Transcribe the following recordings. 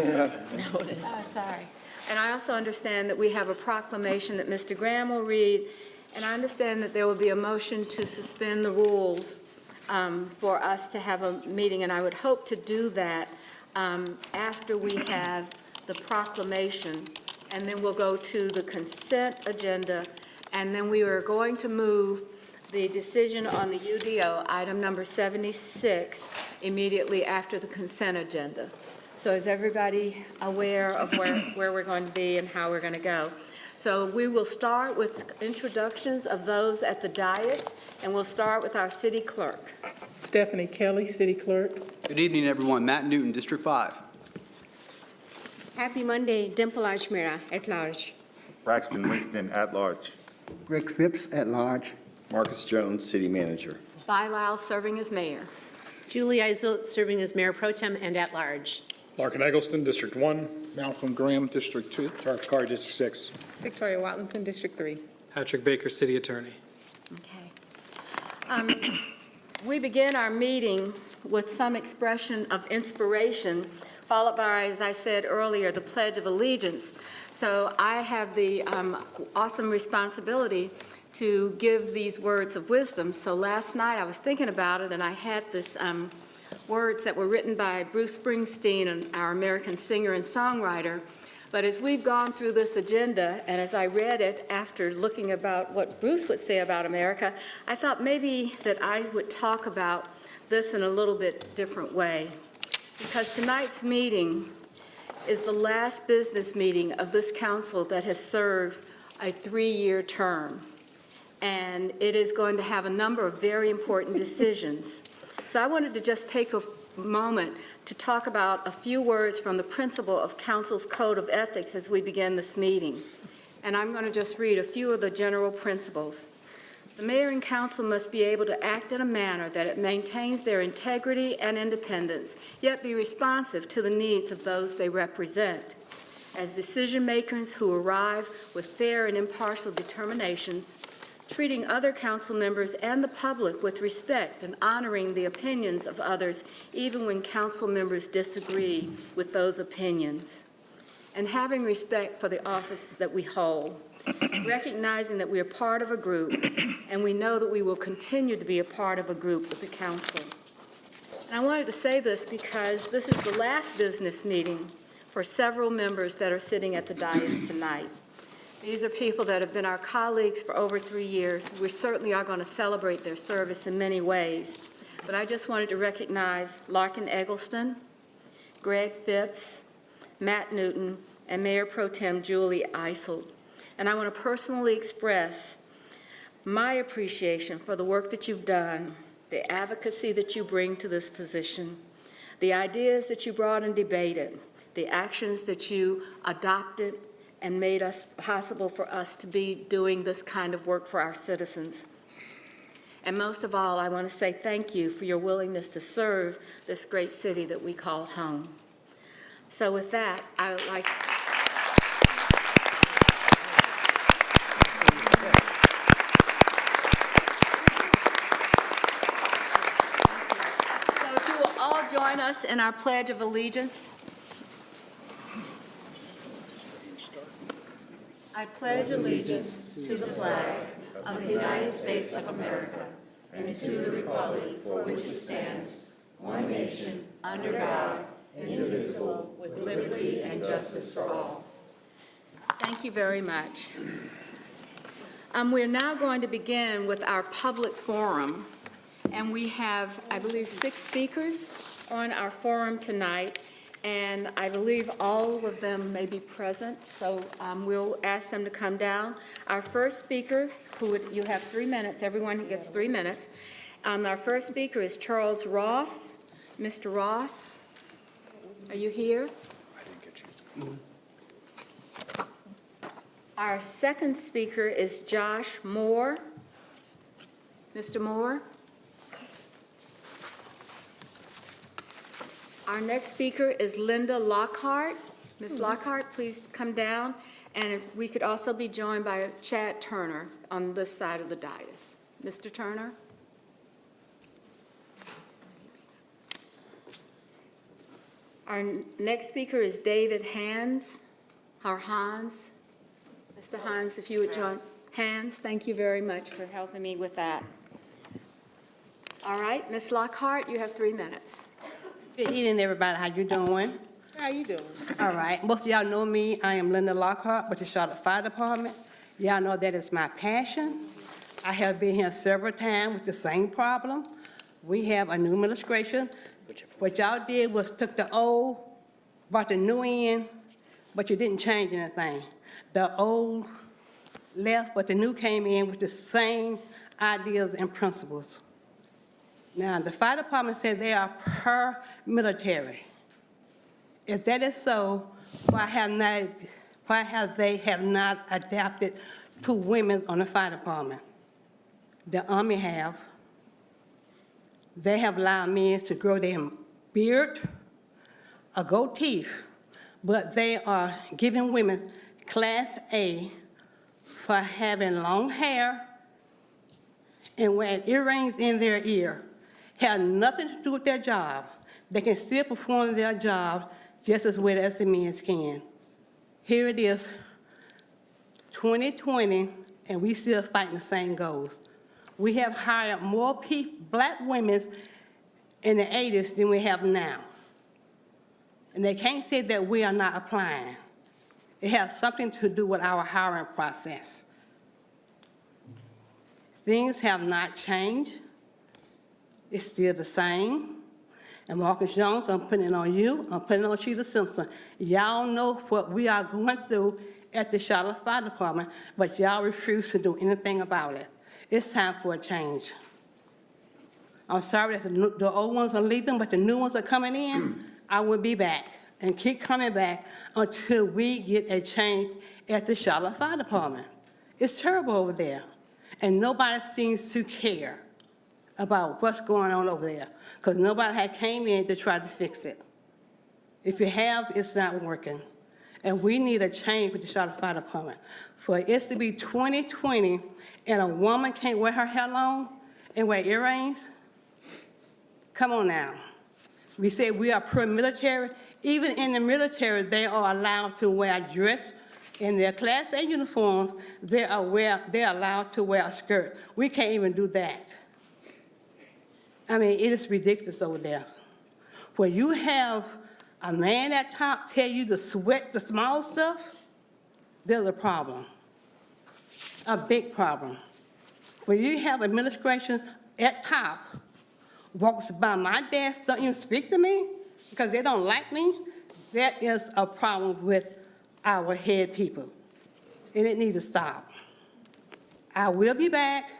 No, it is. Sorry. And I also understand that we have a proclamation that Mr. Graham will read, and I understand that there will be a motion to suspend the rules for us to have a meeting, and I would hope to do that after we have the proclamation, and then we'll go to the consent agenda, and then we are going to move the decision on the UDO, item number 76, immediately after the consent agenda. So is everybody aware of where we're going to be and how we're going to go? So we will start with introductions of those at the dais, and we'll start with our city clerk. Stephanie Kelly, City Clerk. Good evening, everyone. Matt Newton, District 5. Happy Monday, Dimple Ajmera, at large. Braxton Winston, at large. Greg Phipps, at large. Marcus Jones, City Manager. Vi Lyles serving as mayor. Julie Eisel, serving as Mayor Pro Tem and at large. Larkin Eggleston, District 1. Malcolm Graham, District 2. Tarek Carr, District 6. Victoria Watlington, District 3. Patrick Baker, City Attorney. Okay. We begin our meeting with some expression of inspiration, followed by, as I said earlier, the Pledge of Allegiance. So I have the awesome responsibility to give these words of wisdom. So last night I was thinking about it, and I had this words that were written by Bruce Springsteen, our American singer and songwriter. But as we've gone through this agenda, and as I read it after looking about what Bruce would say about America, I thought maybe that I would talk about this in a little bit different way. Because tonight's meeting is the last business meeting of this council that has served a 3-year term. And it is going to have a number of very important decisions. So I wanted to just take a moment to talk about a few words from the principle of Council's Code of Ethics as we begin this meeting. And I'm going to just read a few of the general principles. The mayor and council must be able to act in a manner that it maintains their integrity and independence, yet be responsive to the needs of those they represent. As decision makers who arrive with fair and impartial determinations, treating other council members and the public with respect and honoring the opinions of others, even when council members disagree with those opinions, and having respect for the office that we hold, recognizing that we are part of a group, and we know that we will continue to be a part of a group with the council. And I wanted to say this because this is the last business meeting for several members that are sitting at the dais tonight. These are people that have been our colleagues for over 3 years. We certainly are going to celebrate their service in many ways. But I just wanted to recognize Larkin Eggleston, Greg Phipps, Matt Newton, and Mayor Pro Tem Julie Eisel. And I want to personally express my appreciation for the work that you've done, the advocacy that you bring to this position, the ideas that you brought and debated, the actions that you adopted and made us possible for us to be doing this kind of work for our citizens. And most of all, I want to say thank you for your willingness to serve this great city that we call home. So with that, I would like to... So if you will all join us in our Pledge of Allegiance. I pledge allegiance to the flag of the United States of America and to the republic for which it stands, one nation, under God, indivisible, with liberty and justice for all. Thank you very much. We're now going to begin with our public forum, and we have, I believe, 6 speakers on our forum tonight, and I believe all of them may be present, so we'll ask them to come down. Our first speaker, you have 3 minutes, everyone gets 3 minutes. Our first speaker is Charles Ross. Mr. Ross, are you here? Our second speaker is Josh Moore. Mr. Moore? Our next speaker is Linda Lockhart. Ms. Lockhart, please come down. And if we could also be joined by Chad Turner on this side of the dais. Mr. Turner? Our next speaker is David Hans, or Hans. Mr. Hans, if you would join. Hans, thank you very much for helping me with that. All right, Ms. Lockhart, you have 3 minutes. Good evening, everybody. How you doing? How you doing? All right. Most of y'all know me. I am Linda Lockhart with the Charlotte Fire Department. Y'all know that is my passion. I have been here several times with the same problem. We have a new administration. What y'all did was took the old, brought the new in, but you didn't change anything. The old left, but the new came in with the same ideas and principles. Now, the fire department said they are paramilitary. If that is so, why have they not adapted to women on the fire department? The Army have. They have allowed men to grow their beard, a goatee, but they are giving women Class A for having long hair and wearing earrings in their ear. Have nothing to do with their job. They can still perform their job just as well as the men can. Here it is, 2020, and we still fighting the same goals. We have hired more black women in the 80s than we have now. And they can't say that we are not applying. It has something to do with our hiring process. Things have not changed. It's still the same. And Marcus Jones, I'm putting it on you. I'm putting it on Sheila Simpson. Y'all know what we are going through at the Charlotte Fire Department, but y'all refuse to do anything about it. It's time for a change. I'm sorry that the old ones are leaving, but the new ones are coming in. I will be back and keep coming back until we get a change at the Charlotte Fire Department. It's terrible over there, and nobody seems to care about what's going on over there, because nobody had came in to try to fix it. If you have, it's not working. And we need a change with the Charlotte Fire Department. For it to be 2020 and a woman can't wear her hair long and wear earrings, come on now. We say we are pro-military. Even in the military, they are allowed to wear a dress. In their Class A uniforms, they're allowed to wear a skirt. We can't even do that. I mean, it is ridiculous over there. Where you have a man at top tell you to sweat the small stuff, there's a problem, a big problem. When you have administration at top walks by my desk, don't even speak to me because they don't like me, that is a problem with our head people, and it needs to stop. I will be back.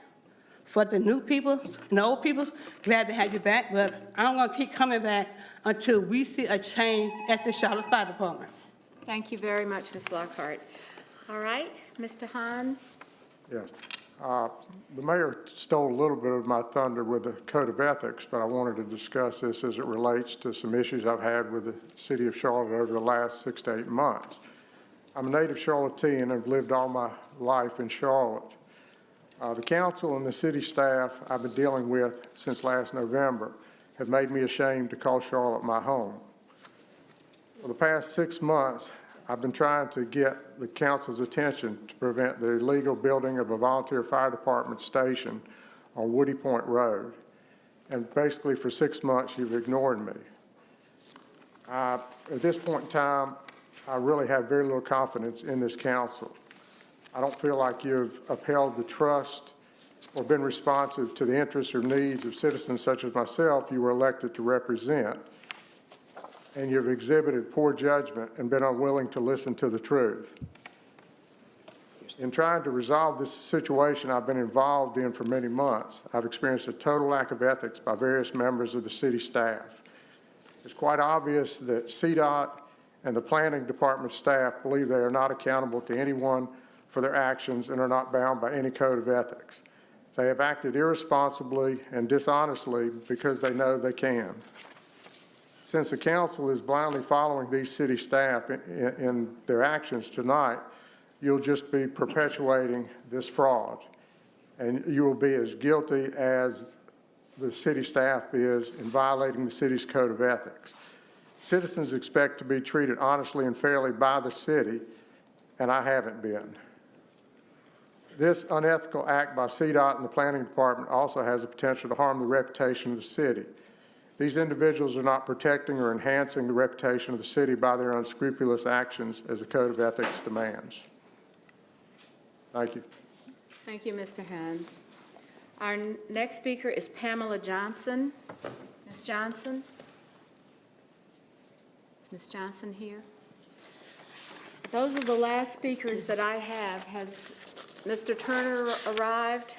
For the new people and the old people, glad to have you back, but I'm going to keep coming back until we see a change at the Charlotte Fire Department. Thank you very much, Ms. Lockhart. All right, Mr. Hans? Yeah. The mayor stole a little bit of my thunder with the code of ethics, but I wanted to discuss this as it relates to some issues I've had with the city of Charlotte over the last 6 to 8 months. I'm a native Charlottean and have lived all my life in Charlotte. The council and the city staff I've been dealing with since last November have made me ashamed to call Charlotte my home. For the past 6 months, I've been trying to get the council's attention to prevent the illegal building of a volunteer fire department station on Woody Point Road. And basically for 6 months, you've ignored me. At this point in time, I really have very little confidence in this council. I don't feel like you've upheld the trust or been responsive to the interests or needs of citizens such as myself you were elected to represent. And you've exhibited poor judgment and been unwilling to listen to the truth. In trying to resolve this situation I've been involved in for many months, I've experienced a total lack of ethics by various members of the city staff. It's quite obvious that CDOT and the planning department staff believe they are not accountable to anyone for their actions and are not bound by any code of ethics. They have acted irresponsibly and dishonestly because they know they can. Since the council is blindly following these city staff in their actions tonight, you'll just be perpetuating this fraud, and you will be as guilty as the city staff is in violating the city's code of ethics. Citizens expect to be treated honestly and fairly by the city, and I haven't been. This unethical act by CDOT and the planning department also has the potential to harm the reputation of the city. These individuals are not protecting or enhancing the reputation of the city by their unscrupulous actions as the code of ethics demands. Thank you. Thank you, Mr. Hines. Our next speaker is Pamela Johnson. Ms. Johnson? Is Ms. Johnson here? Those are the last speakers that I have. Has Mr. Turner arrived?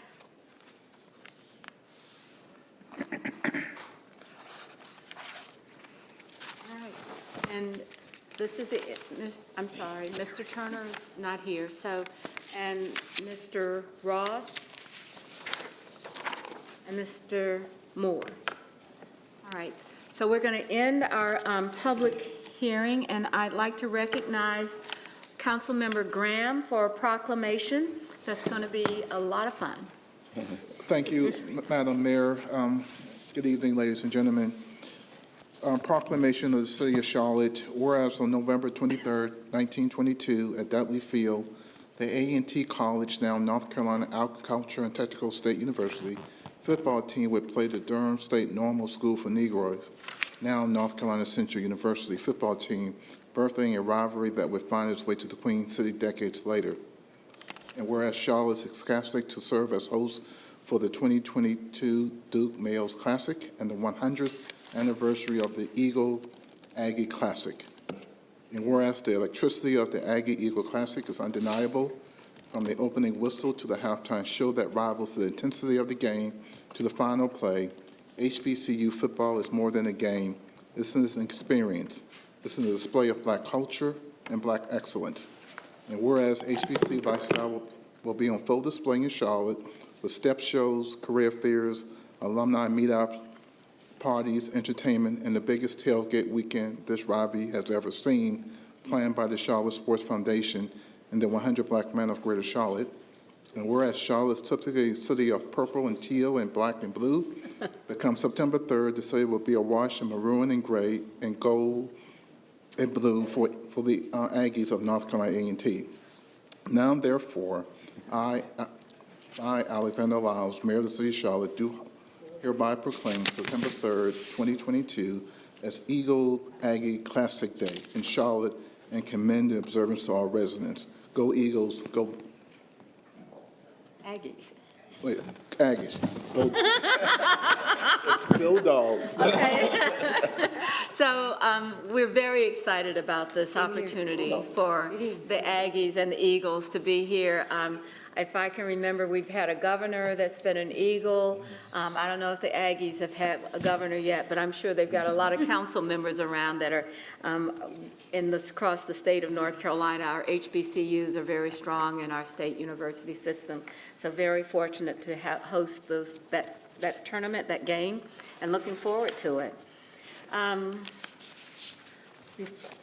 All right. And this is it. I'm sorry, Mr. Turner is not here. So, and Mr. Ross and Mr. Moore. All right. So we're going to end our public hearing, and I'd like to recognize Councilmember Graham for a proclamation. That's going to be a lot of fun. Thank you, Madam Mayor. Good evening, ladies and gentlemen. Proclamation of the City of Charlotte, whereas on November 23rd, 1922, at Dudley Field, the A&T College, now North Carolina Agriculture and Technical State University, football team would play the Durham State Normal School for Negroes, now North Carolina Central University football team, birthing a rivalry that would find its way to the Queen City decades later. And whereas Charlotte is ecstatic to serve as host for the 2022 Duke Males Classic and the 100th anniversary of the Eagle Aggie Classic. And whereas the electricity of the Aggie Eagle Classic is undeniable, from the opening whistle to the halftime show that rivals the intensity of the game to the final play, HBCU football is more than a game. This is an experience. This is a display of Black culture and Black excellence. And whereas HBC lifestyle will be on full display in Charlotte with step shows, career fairs, alumni meetup, parties, entertainment, and the biggest tailgate weekend this rivalry has ever seen, planned by the Charlotte Sports Foundation and the 100 Black Men of Greater Charlotte. And whereas Charlotte is typically a city of purple and teal and black and blue, but come September 3rd, the city will be awash in maroon and gray and gold and blue for the Aggies of North Carolina A&T. Now, therefore, I, Alexander Lyles, Mayor of the City of Charlotte, do hereby proclaim September 3rd, 2022 as Eagle Aggie Classic Day in Charlotte and commend the observance to all residents. Go Eagles, go. Aggies. Wait, Aggies. It's Bill, it's Bill Dogs. So we're very excited about this opportunity for the Aggies and the Eagles to be here. If I can remember, we've had a governor that's been an Eagle. I don't know if the Aggies have had a governor yet, but I'm sure they've got a lot of council members around that are across the state of North Carolina. Our HBCUs are very strong in our state university system. So very fortunate to host that tournament, that game, and looking forward to it.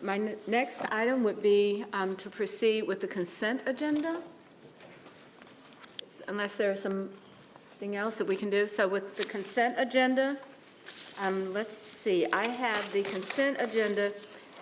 My next item would be to proceed with the consent agenda, unless there's something else that we can do. So with the consent agenda, let's see, I have the consent agenda,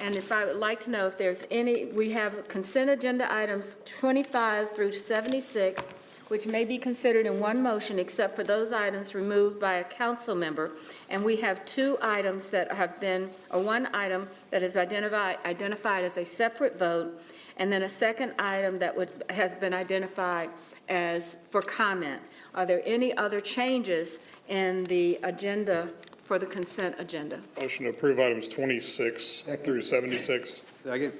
and if I would like to know if there's any, we have consent agenda items 25 through 76, which may be considered in one motion except for those items removed by a council member. And we have two items that have been, or one item that is identified as a separate vote, and then a second item that has been identified as for comment. Are there any other changes in the agenda for the consent agenda? Motion to approve items 26 through 76. Second.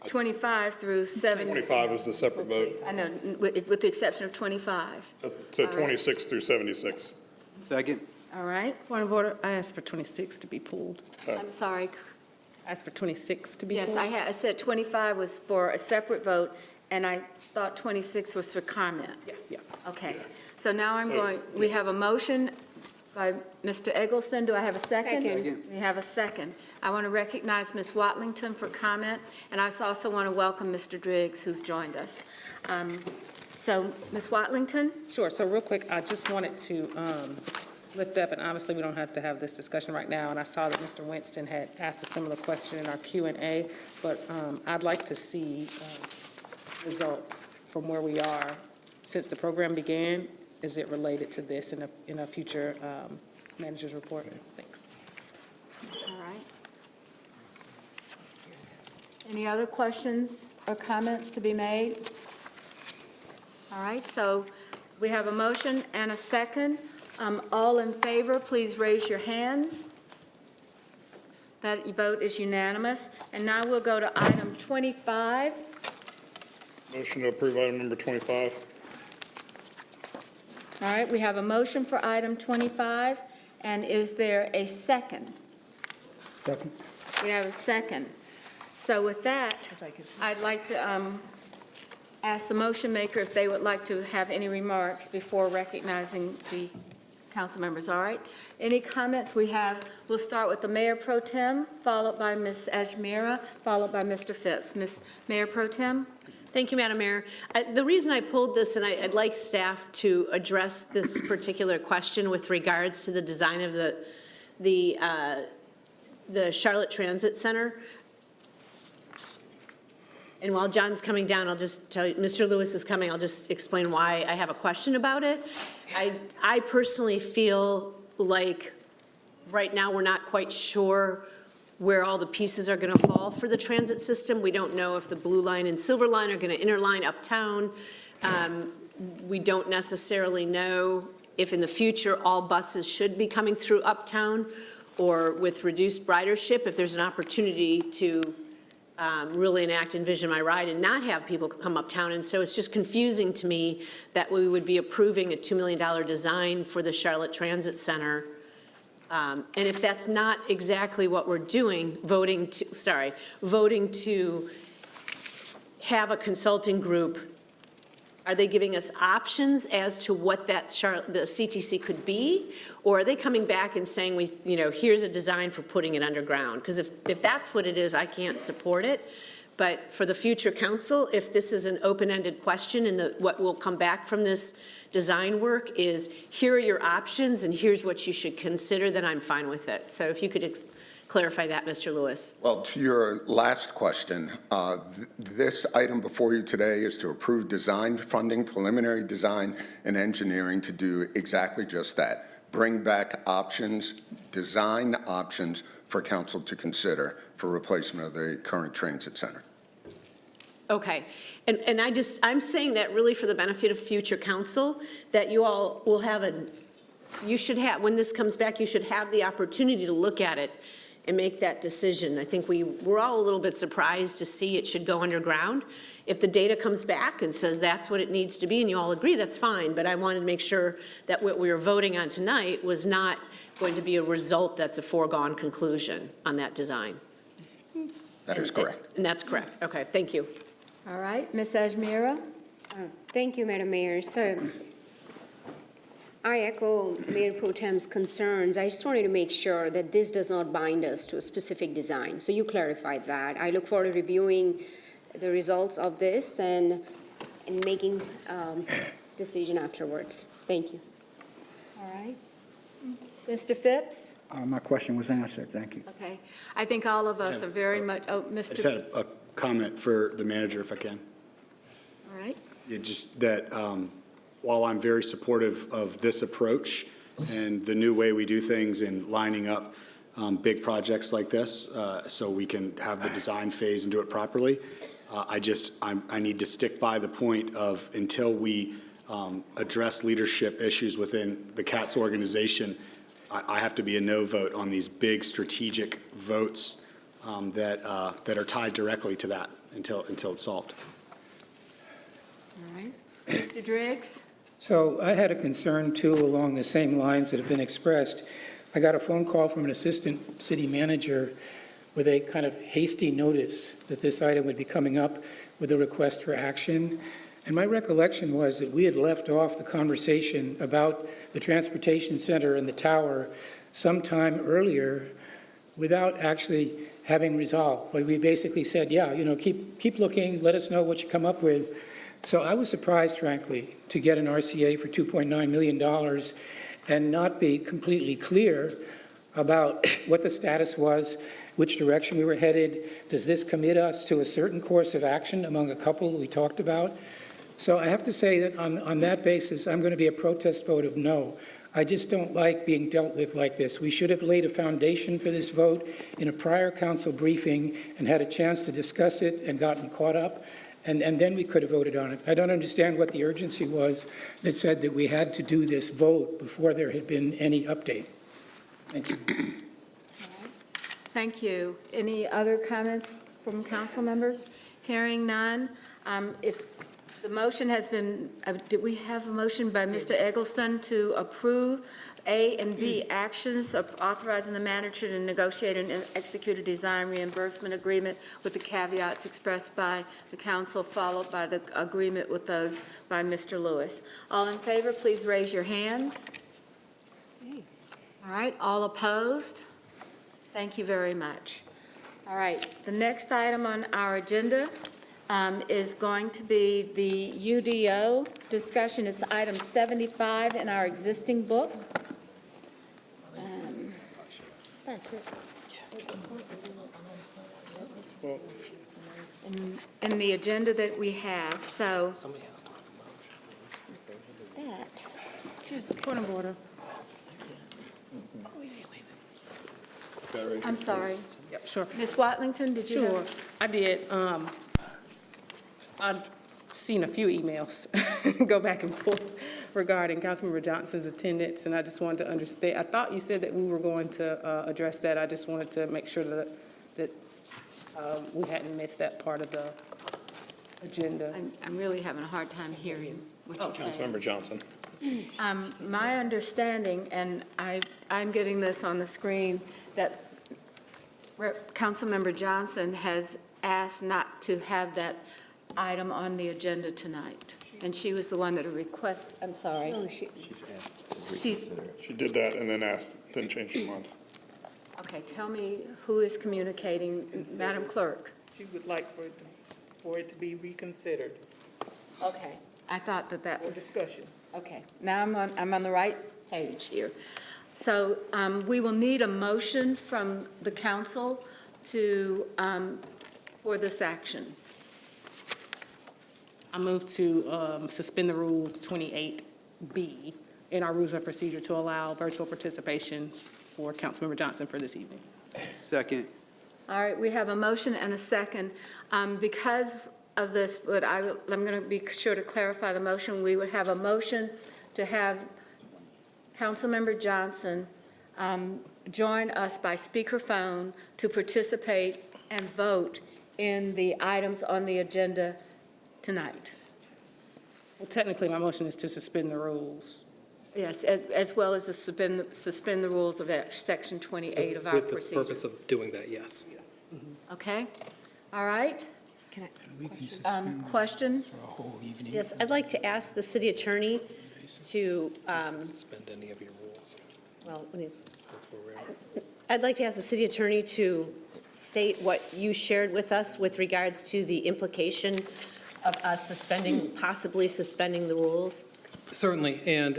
25 through 70. 25 is the separate vote. I know, with the exception of 25. So 26 through 76. Second. All right, Point of order, I asked for 26 to be pulled. I'm sorry. I asked for 26 to be pulled. Yes, I said 25 was for a separate vote, and I thought 26 was for comment. Yeah. Okay, so now we have a motion by Mr. Eggleston. Do I have a second? Second. We have a second. I want to recognize Ms. Watlington for comment, and I also want to welcome Mr. Driggs, who's joined us. So, Ms. Watlington? Sure, so real quick, I just wanted to lift up, and obviously we don't have to have this discussion right now, and I saw that Mr. Winston had asked a similar question in our Q&A, but I'd like to see results from where we are since the program began. Is it related to this in a future manager's report? Thanks. All right. Any other questions or comments to be made? All right, so we have a motion and a second. All in favor, please raise your hands. That vote is unanimous. And now we'll go to item 25. Motion to approve item number 25. All right, we have a motion for item 25, and is there a second? Second. We have a second. So with that, I'd like to ask the motion maker if they would like to have any remarks before recognizing the council members. All right? Any comments? We'll start with the Mayor Pro Tem, followed by Ms. Ajmira, followed by Mr. Phipps. Ms. Mayor Pro Tem? Thank you, Madam Mayor. The reason I pulled this, and I'd like staff to address this particular question with regards to the design of the Charlotte Transit Center. And while John's coming down, I'll just tell you, Mr. Lewis is coming, I'll just explain why I have a question about it. I personally feel like right now we're not quite sure where all the pieces are going to fall for the transit system. We don't know if the Blue Line and Silver Line are going to interline uptown. We don't necessarily know if in the future all buses should be coming through uptown, or with reduced ridership, if there's an opportunity to really enact Envision My Ride and not have people come uptown. And so it's just confusing to me that we would be approving a $2 million design for the Charlotte Transit Center. And if that's not exactly what we're doing, voting to have a consulting group, are they giving us options as to what the CTC could be? Or are they coming back and saying, here's a design for putting it underground? Because if that's what it is, I can't support it. But for the future council, if this is an open-ended question and what will come back from this design work is, here are your options and here's what you should consider, then I'm fine with it. So if you could clarify that, Mr. Lewis. Well, to your last question, this item before you today is to approve design funding, preliminary design and engineering to do exactly just that. Bring back options, design options for council to consider for replacement of the current transit center. Okay, and I'm saying that really for the benefit of future council, that you all will have you should have, when this comes back, you should have the opportunity to look at it and make that decision. I think we're all a little bit surprised to see it should go underground. If the data comes back and says that's what it needs to be, and you all agree, that's fine, but I wanted to make sure that what we were voting on tonight was not going to be a result that's a foregone conclusion on that design. That is correct. And that's correct, okay, thank you. All right, Ms. Ajmira? Thank you, Madam Mayor. So I echo Mayor Pro Tem's concerns. I just wanted to make sure that this does not bind us to a specific design. So you clarified that. I look forward to reviewing the results of this and making decision afterwards. Thank you. All right. Mr. Phipps? My question was answered, thank you. Okay. I think all of us are very much, I just had a comment for the manager, if I can. All right. It just that while I'm very supportive of this approach and the new way we do things in lining up big projects like this so we can have the design phase and do it properly, I need to stick by the point of until we address leadership issues within the CATS organization, I have to be a no vote on these big strategic votes that are tied directly to that until it's solved. All right. Mr. Driggs? So I had a concern too along the same lines that have been expressed. I got a phone call from an assistant city manager with a kind of hasty notice that this item would be coming up with a request for action. And my recollection was that we had left off the conversation about the transportation center and the tower sometime earlier without actually having resolved. But we basically said, yeah, keep looking, let us know what you come up with. So I was surprised, frankly, to get an RCA for $2.9 million and not be completely clear about what the status was, which direction we were headed. Does this commit us to a certain course of action among a couple we talked about? So I have to say that on that basis, I'm going to be a protest vote of no. I just don't like being dealt with like this. We should have laid a foundation for this vote in a prior council briefing and had a chance to discuss it and gotten caught up, and then we could have voted on it. I don't understand what the urgency was that said that we had to do this vote before there had been any update. Thank you. Thank you. Any other comments from council members? Hearing none. If the motion has been, did we have a motion by Mr. Eggleston to approve A and B actions of authorizing the manager to negotiate and execute a design reimbursement agreement with the caveats expressed by the council, followed by the agreement with those by Mr. Lewis? All in favor, please raise your hands. All right, all opposed? Thank you very much. All right, the next item on our agenda is going to be the UDO discussion. It's item 75 in our existing book. In the agenda that we have, so. That. Excuse me, point of order. I'm sorry. Yep, sure. Ms. Watlington, did you have? Sure, I did. I've seen a few emails go back and forth regarding Councilmember Johnson's attendance, and I just wanted to understand. I thought you said that we were going to address that. I just wanted to make sure that we hadn't missed that part of the agenda. I'm really having a hard time hearing what you're saying. Councilmember Johnson. My understanding, and I'm getting this on the screen, that Councilmember Johnson has asked not to have that item on the agenda tonight. And she was the one that requested, I'm sorry. She's asked to reconsider. She did that and then changed her mind. Okay, tell me who is communicating, Madam Clerk. She would like for it to be reconsidered Okay, I thought that for was. discussion. Okay, now I'm on the right page here. So we will need a motion from the council to, for this action. I move to suspend the Rule 28B in our rules of procedure to allow virtual participation for Councilmember Johnson for this evening. Second. All right, we have a motion and a second. Because of this, but I'm going to be sure to clarify the motion. We would have a motion to have Councilmember Johnson join us by speakerphone to participate and vote in the items on the agenda tonight. Well, technically, my motion is to suspend the rules. Yes, as well as to suspend the rules of Section 28 of our With the procedures. purpose of doing that, yes. Okay? All right? Question? For a whole evening. Yes, I'd like to ask the city attorney to, Suspend any of your rules. well, when he's, That's where we're at. I'd like to ask the city attorney to state what you shared with us with regards to the implication of us possibly suspending the rules. Certainly, and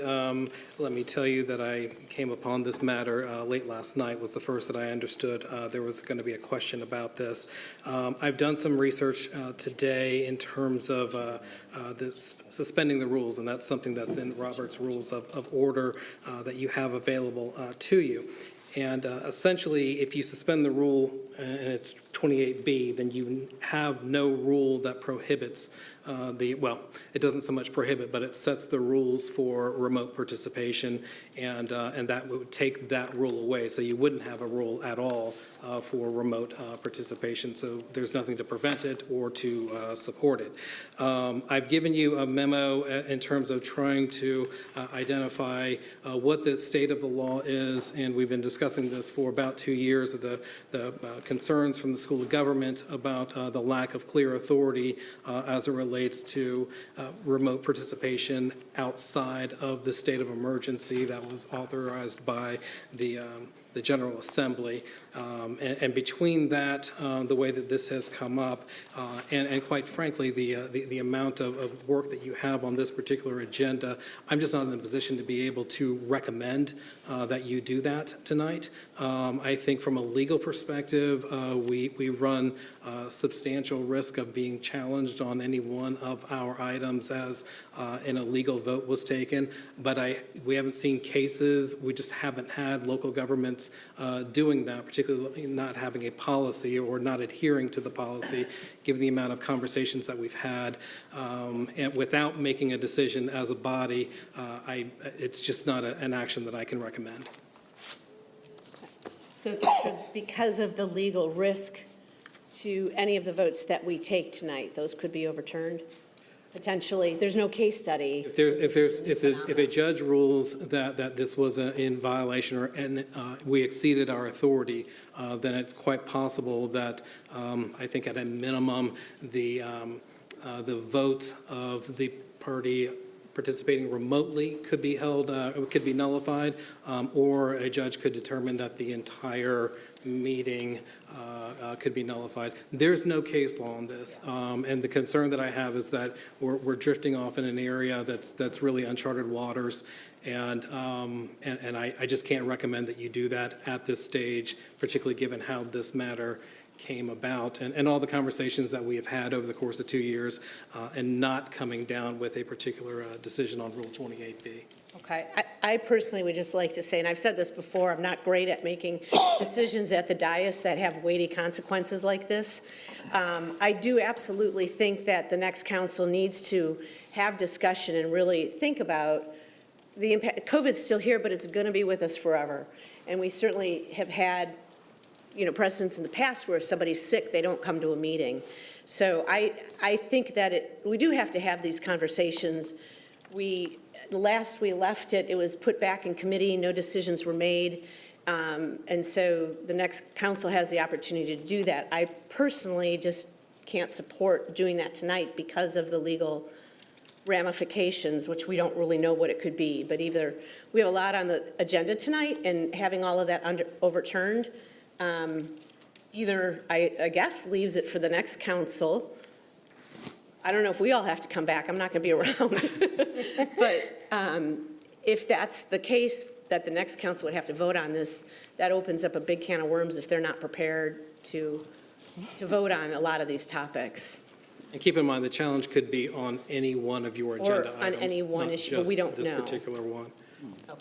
let me tell you that I came upon this matter late last night, was the first that I understood there was going to be a question about this. I've done some research today in terms of this suspending the rules, and that's something that's in Robert's Rules of Order that you have available to you. And essentially, if you suspend the rule, and it's 28B, then you have no rule that prohibits well, it doesn't so much prohibit, but it sets the rules for remote participation, and that would take that rule away. So you wouldn't have a rule at all for remote participation. So there's nothing to prevent it or to support it. I've given you a memo in terms of trying to identify what the state of the law is, and we've been discussing this for about 2 years, the concerns from the School of Government about the lack of clear authority as it relates to remote participation outside of the state of emergency that was authorized by the General Assembly. And between that, the way that this has come up, and quite frankly, the amount of work that you have on this particular agenda, I'm just not in a position to be able to recommend that you do that tonight. I think from a legal perspective, we run substantial risk of being challenged on any one of our items as an illegal vote was taken. But we haven't seen cases, we just haven't had local governments doing that, particularly not having a policy or not adhering to the policy, given the amount of conversations that we've had, and without making a decision as a body, it's just not an action that I can recommend. So because of the legal risk to any of the votes that we take tonight, those could be overturned? Potentially, there's no case study. If a judge rules that this was in violation and we exceeded our authority, then it's quite possible that I think at a minimum the vote of the party participating remotely could be held, could be nullified, or a judge could determine that the entire meeting could be nullified. There's no case law on this, and the concern that I have is that we're drifting off in an area that's really uncharted waters, and I just can't recommend that you do that at this stage, particularly given how this matter came about and all the conversations that we have had over the course of 2 years, and not coming down with a particular decision on Rule 28B. Okay, I personally would just like to say, and I've said this before, I'm not great at making decisions at the dais that have weighty consequences like this. I do absolutely think that the next council needs to have discussion and really think about the impact. COVID's still here, but it's going to be with us forever. And we certainly have had, precedents in the past where if somebody's sick, they don't come to a meeting. So I think that we do have to have these conversations. Last we left it, it was put back in committee, no decisions were made. And so the next council has the opportunity to do that. I personally just can't support doing that tonight because of the legal ramifications, which we don't really know what it could be. But either we have a lot on the agenda tonight, and having all of that overturned, either, I guess, leaves it for the next council. I don't know if we all have to come back. I'm not going to be around. But if that's the case, that the next council would have to vote on this, that opens up a big can of worms if they're not prepared to vote on a lot of these topics. And keep in mind, the challenge could be on any one of your agenda items. Or on any one issue, but we don't know. Not just this particular one.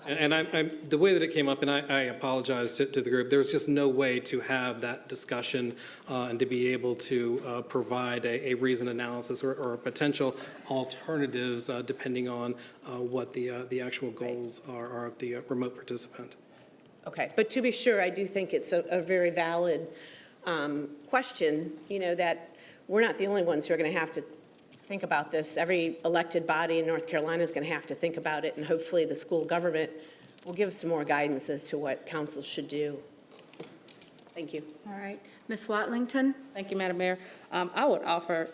The way that it came up, and I apologize to the group, there was just no way to have that discussion and to be able to provide a reasoned analysis or potential alternatives depending on what the actual goals are of the remote participant. Okay, but to be sure, I do think it's a very valid question, that we're not the only ones who are going to have to think about this. Every elected body in North Carolina is going to have to think about it, and hopefully the school government will give us some more guidance as to what council should do. Thank you. All right. Ms. Watlington? Thank you, Madam Mayor. I would offer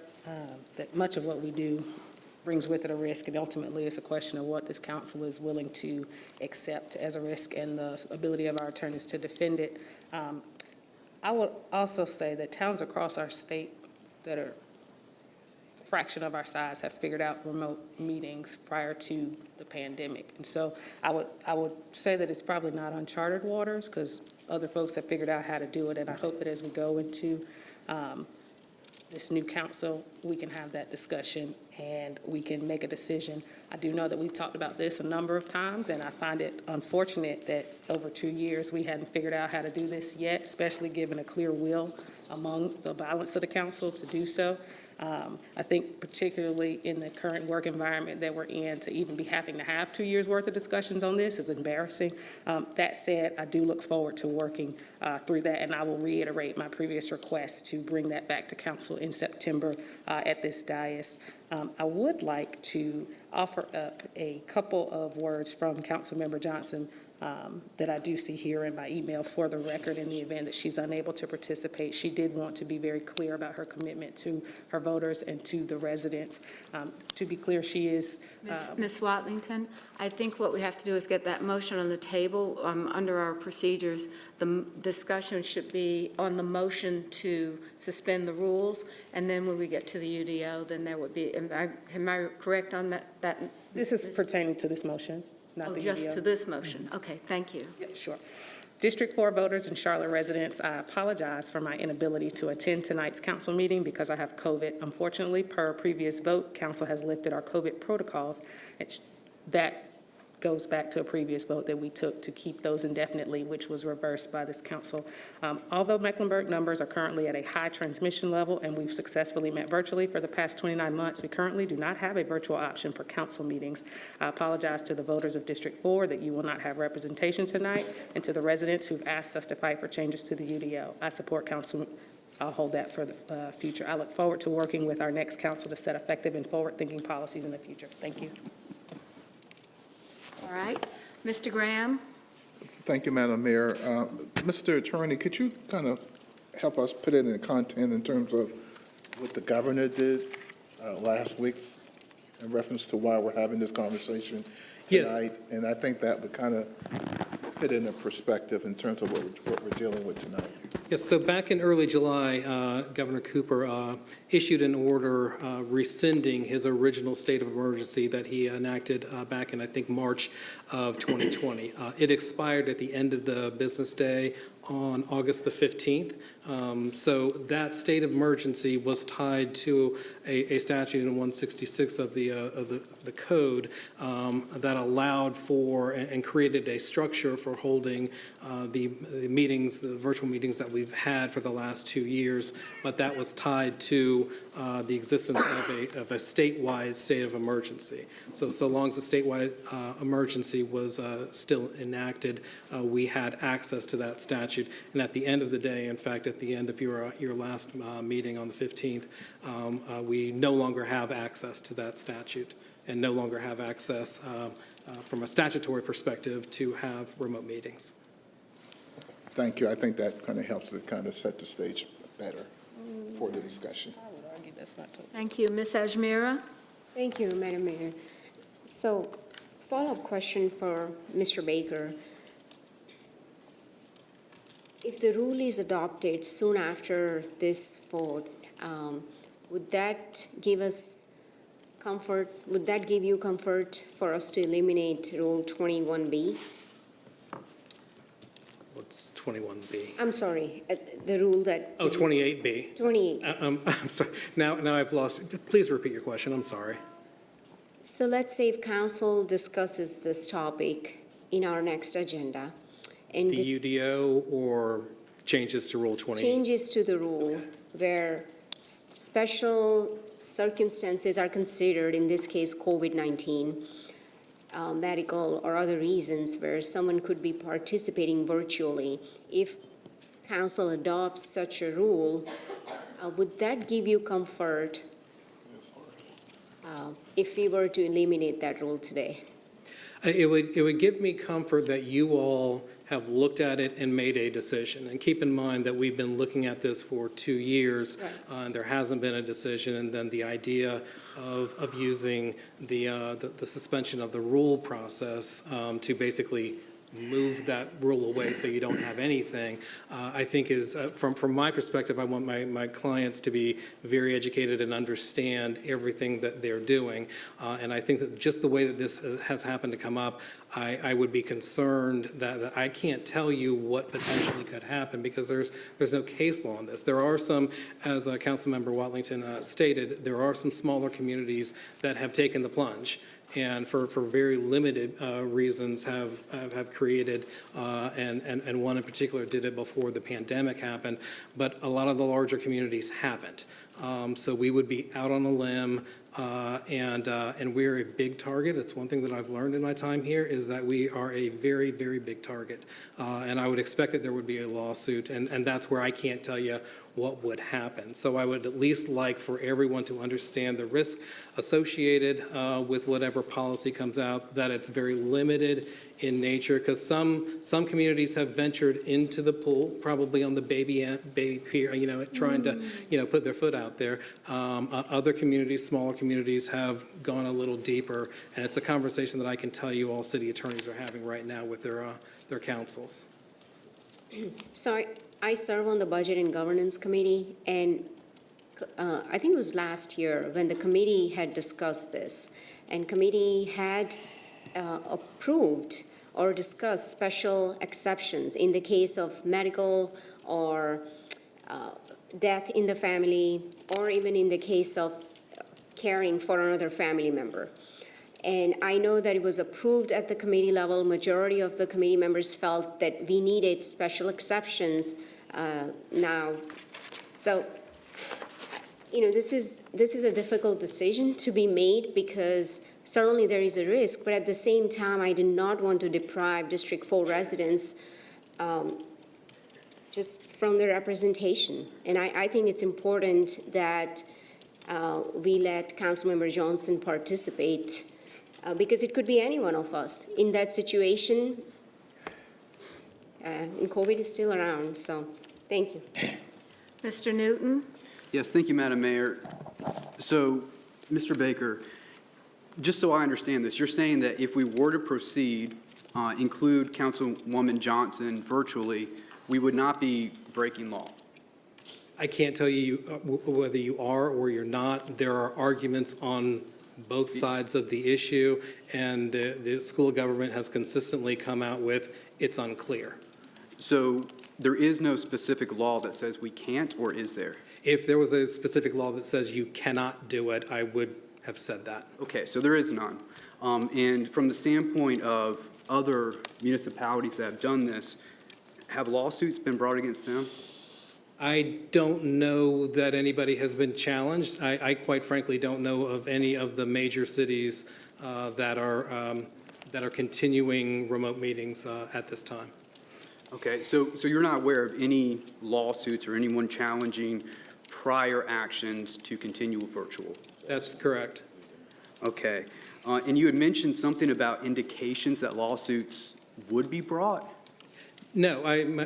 that much of what we do brings with it a risk, and ultimately it's a question of what this council is willing to accept as a risk and the ability of our attorneys to defend it. I would also say that towns across our state that are a fraction of our size have figured out remote meetings prior to the pandemic. And so I would say that it's probably not uncharted waters because other folks have figured out how to do it. And I hope that as we go into this new council, we can have that discussion and we can make a decision. I do know that we've talked about this a number of times, and I find it unfortunate that over 2 years we hadn't figured out how to do this yet, especially given a clear will among the balance of the council to do so. I think particularly in the current work environment that we're in, to even be having to have 2 years worth of discussions on this is embarrassing. That said, I do look forward to working through that, and I will reiterate my previous request to bring that back to council in September at this dais. I would like to offer up a couple of words from Councilmember Johnson that I do see here in my email for the record in the event that she's unable to participate. She did want to be very clear about her commitment to her voters and to the residents. To be clear, she is... Ms. Watlington, I think what we have to do is get that motion on the table. Under our procedures, the discussion should be on the motion to suspend the rules, and then when we get to the UDO, then there would be, am I correct on that? This is pertaining to this motion. Not the just UDO. to this motion. Okay, thank you. Yeah, sure. District 4 voters and Charlotte residents, I apologize for my inability to attend tonight's council meeting because I have COVID. Unfortunately, per a previous vote, council has lifted our COVID protocols. That goes back to a previous vote that we took to keep those indefinitely, which was reversed by this council. Although Mecklenburg numbers are currently at a high transmission level and we've successfully met virtually for the past 29 months, we currently do not have a virtual option for council meetings. I apologize to the voters of District 4 that you will not have representation tonight, and to the residents who've asked us to fight for changes to the UDO. I support council. I'll hold that for the future. I look forward to working with our next council to set effective and forward-thinking policies in the future. Thank you. All right. Mr. Graham? Thank you, Madam Mayor. Mr. Attorney, could you kind of help us put it in content in terms of what the governor did last week in reference to why we're having this conversation tonight? Yes. And I think that would kind of put it in a perspective in terms of what we're dealing with tonight. Yes, so back in early July, Governor Cooper issued an order rescinding his original state of emergency that he enacted back in, I think, March of 2020. It expired at the end of the business day on August the 15th. So that state of emergency was tied to a statute in 166 of the code that allowed for and created a structure for holding the meetings, the virtual meetings that we've had for the last 2 years, but that was tied to the existence of a statewide state of emergency. So long as the statewide emergency was still enacted, we had access to that statute. And at the end of the day, in fact, at the end of your last meeting on the 15th, we no longer have access to that statute and no longer have access from a statutory perspective to have remote meetings. Thank you. I think that kind of helps us kind of set the stage better for the discussion. I would argue that's not totally. Thank you. Ms. Ajmira? Thank you, Madam Mayor. So, follow-up question for Mr. Baker. If the rule is adopted soon after this vote, would that give us comfort? Would that give you comfort for us to eliminate Rule 21B? What's 21B? I'm sorry, the rule that... Oh, 28B. 28. I'm sorry. Now I've lost. Please repeat your question. I'm sorry. So let's say if council discusses this topic in our next agenda. And The UDO or changes to Rule 20? changes to the rule where special circumstances are considered, in this case, COVID-19, medical or other reasons where someone could be participating virtually. If council adopts such a rule, would that give you comfort if we were to eliminate that rule today? It would give me comfort that you all have looked at it and made a decision. And keep in mind that we've been looking at this for 2 years, and there hasn't been a decision. And then the idea of using the suspension of the rule process to basically move that rule away so you don't have anything, I think is, from my perspective, I want my clients to be very educated and understand everything that they're doing. And I think that just the way that this has happened to come up, I would be concerned that I can't tell you what potentially could happen because there's no case law on this. There are some, as Councilmember Watlington stated, there are some smaller communities that have taken the plunge and for very limited reasons have created, and one in particular did it before the pandemic happened, but a lot of the larger communities haven't. So we would be out on a limb, and we're a big target. It's one thing that I've learned in my time here is that we are a very, very big target. And I would expect that there would be a lawsuit, and that's where I can't tell you what would happen. So I would at least like for everyone to understand the risk associated with whatever policy comes out, that it's very limited in nature, because some communities have ventured into the pool, probably on the baby pier, trying to, put their foot out there. Other communities, smaller communities, have gone a little deeper, and it's a conversation that I can tell you all city attorneys are having right now with their councils. So I serve on the Budget and Governance Committee, and I think it was last year when the committee had discussed this, and committee had approved or discussed special exceptions in the case of medical or death in the family, or even in the case of caring for another family member. And I know that it was approved at the committee level. Majority of the committee members felt that we needed special exceptions now. So, this is a difficult decision to be made because certainly there is a risk, but at the same time, I do not want to deprive District 4 residents just from their representation. And I think it's important that we let Councilmember Johnson participate because it could be any one of us in that situation. And COVID is still around, so thank you. Mr. Newton? Yes, thank you, Madam Mayor. So, Mr. Baker, just so I understand this, you're saying that if we were to proceed, include Councilwoman Johnson virtually, we would not be breaking law? I can't tell you whether you are or you're not. There are arguments on both sides of the issue, and the school of government has consistently come out with it's unclear. So there is no specific law that says we can't, or is there? If there was a specific law that says you cannot do it, I would have said that. Okay, so there is none. And from the standpoint of other municipalities that have done this, have lawsuits been brought against them? I don't know that anybody has been challenged. I quite frankly don't know of any of the major cities that are continuing remote meetings at this time. Okay, so you're not aware of any lawsuits or anyone challenging prior actions to continue virtual? That's correct. Okay, and you had mentioned something about indications that lawsuits would be brought? No,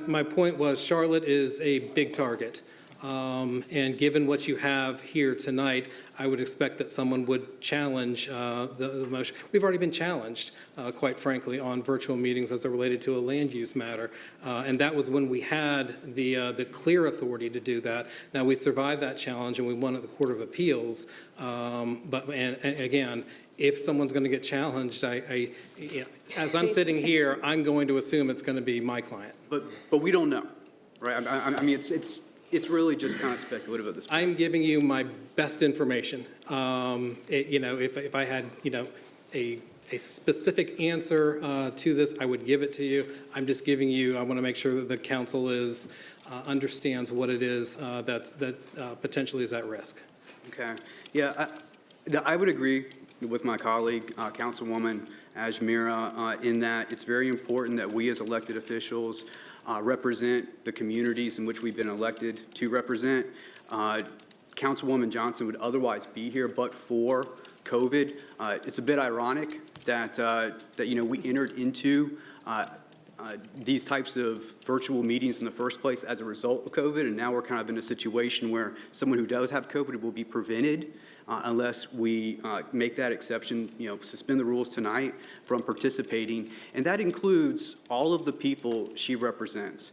my point was Charlotte is a big target. And given what you have here tonight, I would expect that someone would challenge the motion. We've already been challenged, quite frankly, on virtual meetings as it related to a land use matter. And that was when we had the clear authority to do that. Now, we survived that challenge and we won at the Court of Appeals. But again, if someone's going to get challenged, as I'm sitting here, I'm going to assume it's going to be my client. But we don't know, right? I mean, it's really just kind of speculative at this point. I'm giving you my best information. If I had, a a specific answer to this, I would give it to you. I'm just giving you, I want to make sure that the council understands what it is that potentially is at risk. Okay. Yeah, I would agree with my colleague, Councilwoman Ajmira, in that it's very important that we as elected officials represent the communities in which we've been elected to represent. Councilwoman Johnson would otherwise be here, but for COVID. It's a bit ironic that we entered into these types of virtual meetings in the first place as a result of COVID, and now we're kind of in a situation where someone who does have COVID will be prevented unless we make that exception, suspend the rules tonight from participating, and that includes all of the people she represents.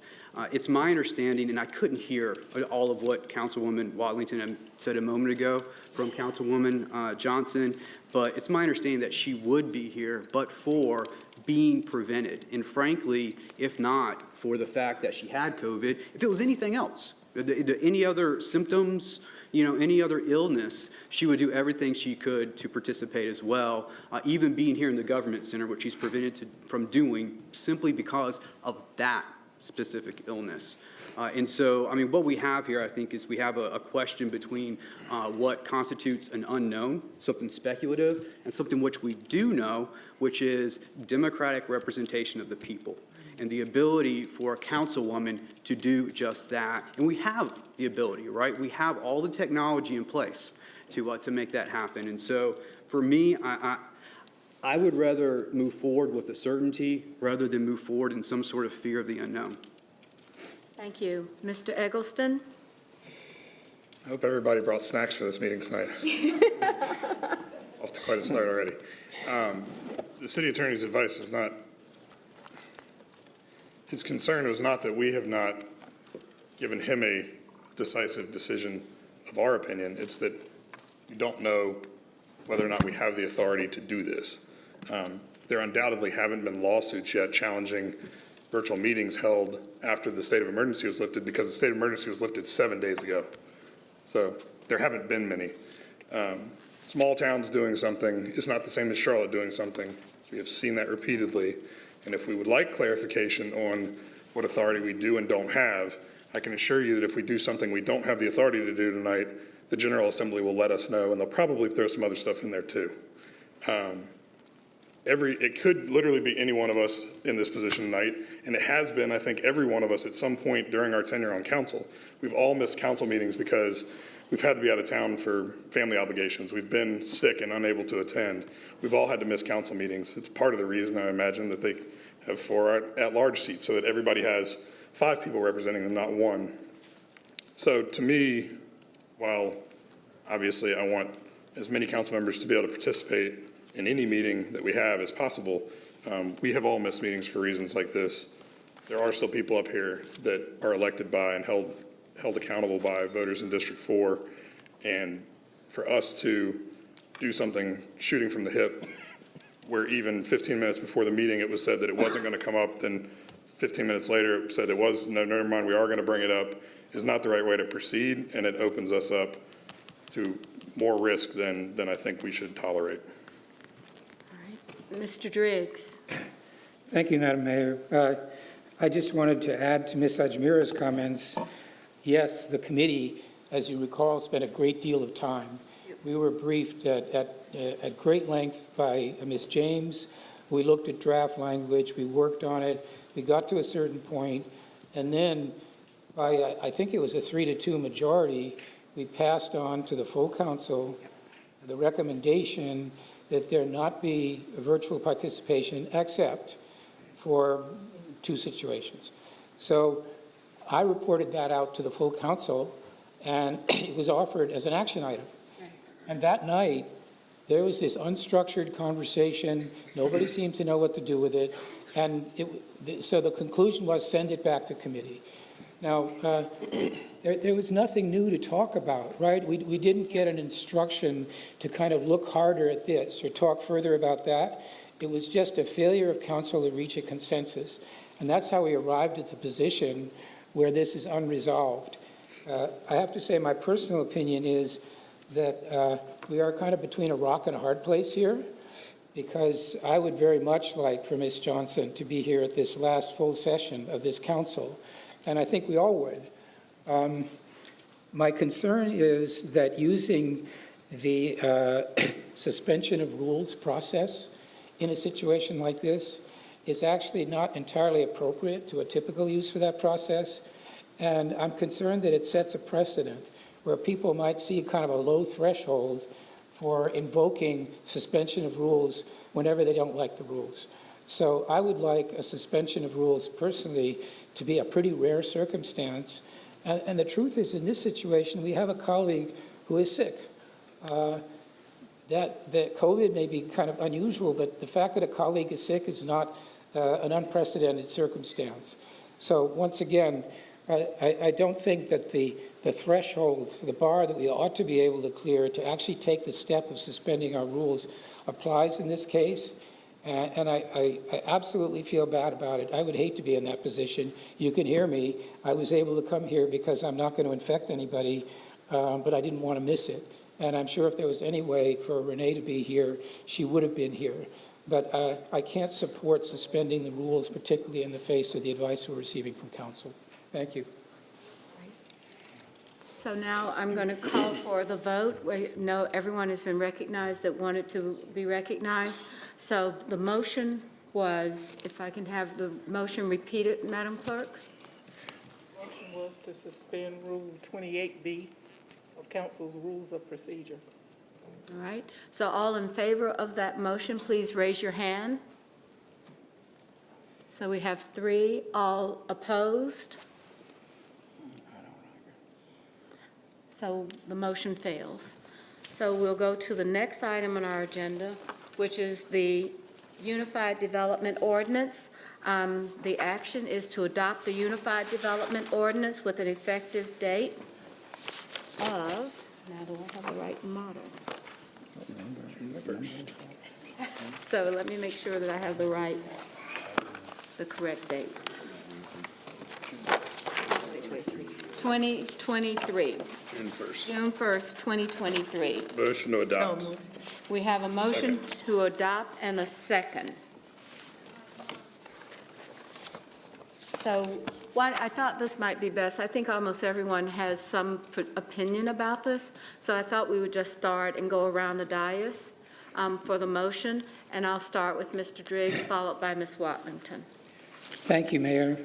It's my understanding, and I couldn't hear all of what Councilwoman Watlington said a moment ago from Councilwoman Johnson, but it's my understanding that she would be here, but for being prevented. And frankly, if not for the fact that she had COVID, if it was anything else, any other symptoms, any other illness, she would do everything she could to participate as well, even being here in the Government Center, which she's prevented from doing simply because of that specific illness. And so, what we have here, I think, is we have a question between what constitutes an unknown, something speculative, and something which we do know, which is democratic representation of the people and the ability for a councilwoman to do just that. And we have the ability, right? We have all the technology in place to make that happen. And so, for me, I would rather move forward with the certainty rather than move forward in some sort of fear of the unknown. Thank you. Mr. Eggleston? I hope everybody brought snacks for this meeting tonight. Off to quite a start already. The city attorney's advice is not, his concern was not that we have not given him a decisive decision of our opinion. It's that we don't know whether or not we have the authority to do this. There undoubtedly haven't been lawsuits yet challenging virtual meetings held after the state of emergency was lifted, because the state of emergency was lifted 7 days ago. So there haven't been many. Small towns doing something is not the same as Charlotte doing something. We have seen that repeatedly. And if we would like clarification on what authority we do and don't have, I can assure you that if we do something we don't have the authority to do tonight, the General Assembly will let us know, and they'll probably throw some other stuff in there too. It could literally be any one of us in this position tonight, and it has been, I think, every one of us at some point during our tenure on council. We've all missed council meetings because we've had to be out of town for family obligations. We've been sick and unable to attend. We've all had to miss council meetings. It's part of the reason, I imagine, that they have 4 at-large seats, so that everybody has 5 people representing them, not 1. So to me, while obviously I want as many council members to be able to participate in any meeting that we have as possible, we have all missed meetings for reasons like this. There are still people up here that are elected by and held accountable by voters in District 4. And for us to do something shooting from the hip, where even 15 minutes before the meeting it was said that it wasn't going to come up, then 15 minutes later it said it was, no, never mind, we are going to bring it up, is not the right way to proceed, and it opens us up to more risk than I think we should tolerate. Mr. Driggs? Thank you, Madam Mayor. I just wanted to add to Ms. Ajmira's comments. Yes, the committee, as you recall, spent a great deal of time. We were briefed at great length by Ms. James. We looked at draft language. We worked on it. We got to a certain point, and then by, I think it was a 3-2 majority, we passed on to the full council the recommendation that there not be virtual participation except for 2 situations. So I reported that out to the full council, and it was offered as an action item. And that night, there was this unstructured conversation. Nobody seemed to know what to do with it. And so the conclusion was send it back to committee. Now, there was nothing new to talk about, right? We didn't get an instruction to kind of look harder at this or talk further about that. It was just a failure of council to reach a consensus. And that's how we arrived at the position where this is unresolved. I have to say my personal opinion is that we are kind of between a rock and a hard place here. because I would very much like for Ms. Johnson to be here at this last full session of this council, and I think we all would. My concern is that using the suspension of rules process in a situation like this is actually not entirely appropriate to a typical use for that process. And I'm concerned that it sets a precedent where people might see kind of a low threshold for invoking suspension of rules whenever they don't like the rules. So I would like a suspension of rules personally to be a pretty rare circumstance. And the truth is, in this situation, we have a colleague who is sick. That COVID may be kind of unusual, but the fact that a colleague is sick is not an unprecedented circumstance. So once again, I don't think that the threshold, the bar that we ought to be able to clear to actually take the step of suspending our rules applies in this case. And I absolutely feel bad about it. I would hate to be in that position. You can hear me. I was able to come here because I'm not going to infect anybody, but I didn't want to miss it. And I'm sure if there was any way for Renee to be here, she would have been here. But I can't support suspending the rules, particularly in the face of the advice we're receiving from council. Thank you. So now I'm going to call for the vote. No, everyone has been recognized that wanted to be recognized. So the motion was, if I can have the motion repeated, Madam Clerk? Motion was to suspend Rule 28B of Council's Rules of Procedure. All right. So all in favor of that motion, please raise your hand. So we have 3. All opposed? So the motion fails. So we'll go to the next item on our agenda, which is the Unified Development Ordinance. The action is to adopt the Unified Development Ordinance with an effective date of, now do I have the right model? So let me make sure that I have the correct date. 2023. June 1st, 2023. Motion to adopt. We have a motion to adopt and a second. So I thought this might be best. I think almost everyone has some opinion about this. So I thought we would just start and go around the dais for the motion. And I'll start with Mr. Driggs, followed by Ms. Watlington. Thank you, Mayor.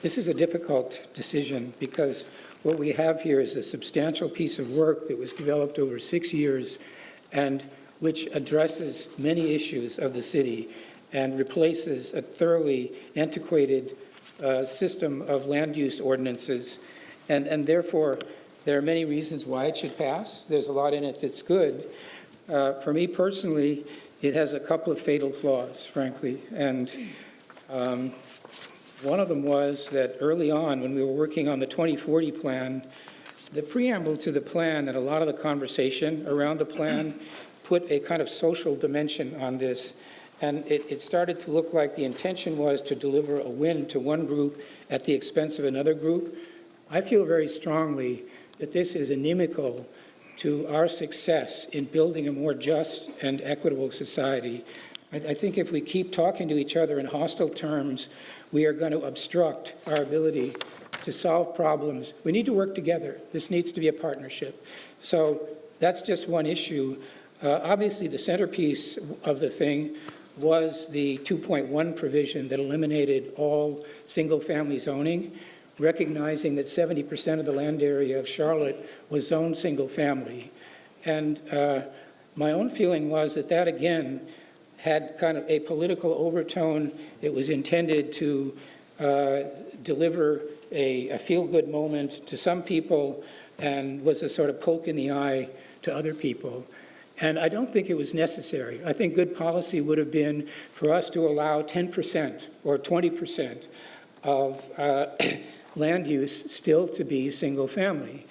This is a difficult decision because what we have here is a substantial piece of work that was developed over 6 years and which addresses many issues of the city and replaces a thoroughly antiquated system of land use ordinances. And therefore, there are many reasons why it should pass. There's a lot in it that's good. For me personally, it has a couple of fatal flaws, frankly. And one of them was that early on, when we were working on the 2040 plan, the preamble to the plan and a lot of the conversation around the plan put a kind of social dimension on this. And it started to look like the intention was to deliver a win to one group at the expense of another group. I feel very strongly that this is inimical to our success in building a more just and equitable society. I think if we keep talking to each other in hostile terms, we are going to obstruct our ability to solve problems. We need to work together. This needs to be a partnership. So that's just one issue. Obviously, the centerpiece of the thing was the 2.1 provision that eliminated all single-family zoning, recognizing that 70% of the land area of Charlotte was zoned single-family. And my own feeling was that again, had kind of a political overtone. It was intended to deliver a feel-good moment to some people and was a sort of poke in the eye to other people. And I don't think it was necessary. I think good policy would have been for us to allow 10% or 20% of land use still to be single-family.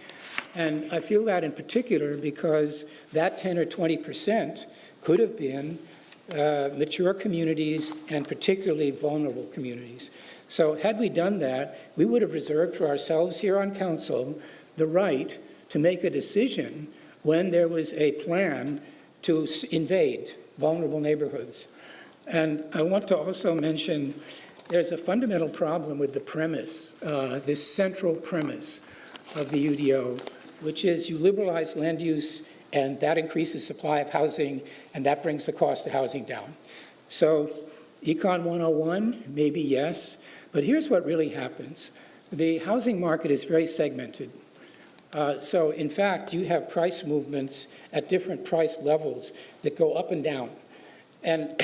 And I feel that in particular because that 10 or 20% could have been mature communities and particularly vulnerable communities. So had we done that, we would have reserved for ourselves here on council the right to make a decision when there was a plan to invade vulnerable neighborhoods. And I want to also mention there's a fundamental problem with the premise, this central premise of the UDO, which is you liberalize land use and that increases supply of housing and that brings the cost of housing down. So Econ 101, maybe yes, but here's what really happens. The housing market is very segmented. So in fact, you have price movements at different price levels that go up and down. And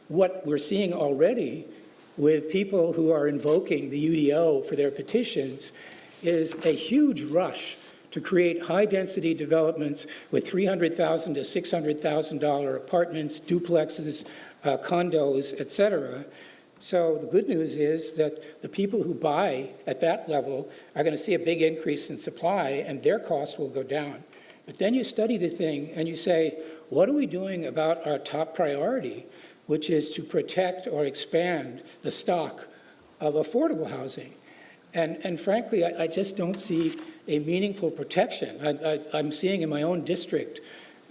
what we're seeing already with people who are invoking the UDO for their petitions is a huge rush to create high-density developments with $300,000 to $600,000 apartments, duplexes, condos, et cetera. So the good news is that the people who buy at that level are going to see a big increase in supply and their costs will go down. But then you study the thing and you say, what are we doing about our top priority, which is to protect or expand the stock of affordable housing? And frankly, I just don't see a meaningful protection. I'm seeing in my own district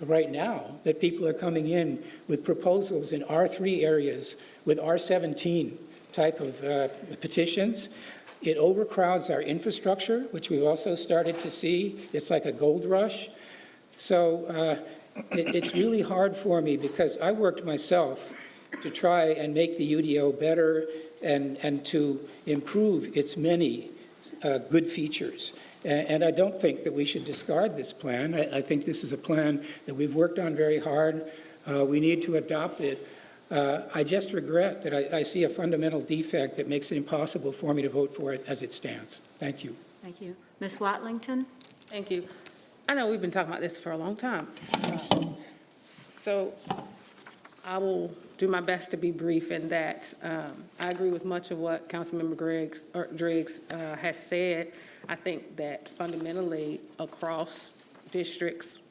right now that people are coming in with proposals in R3 areas with R17 type of petitions. It overcrowds our infrastructure, which we've also started to see. It's like a gold rush. So it's really hard for me because I worked myself to try and make the UDO better and to improve its many good features. And I don't think that we should discard this plan. I think this is a plan that we've worked on very hard. We need to adopt it. I just regret that I see a fundamental defect that makes it impossible for me to vote for it as it stands. Thank you. Thank you. Ms. Watlington? Thank you. I know we've been talking about this for a long time. So I will do my best to be brief in that I agree with much of what Councilmember Driggs has said. I think that fundamentally across districts,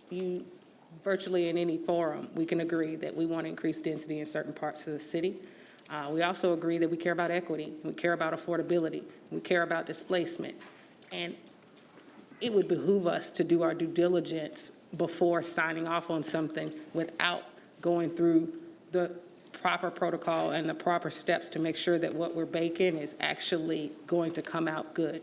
virtually in any forum, we can agree that we want to increase density in certain parts of the city. We also agree that we care about equity, we care about affordability, we care about displacement. And it would behoove us to do our due diligence before signing off on something without going through the proper protocol and the proper steps to make sure that what we're baking is actually going to come out good.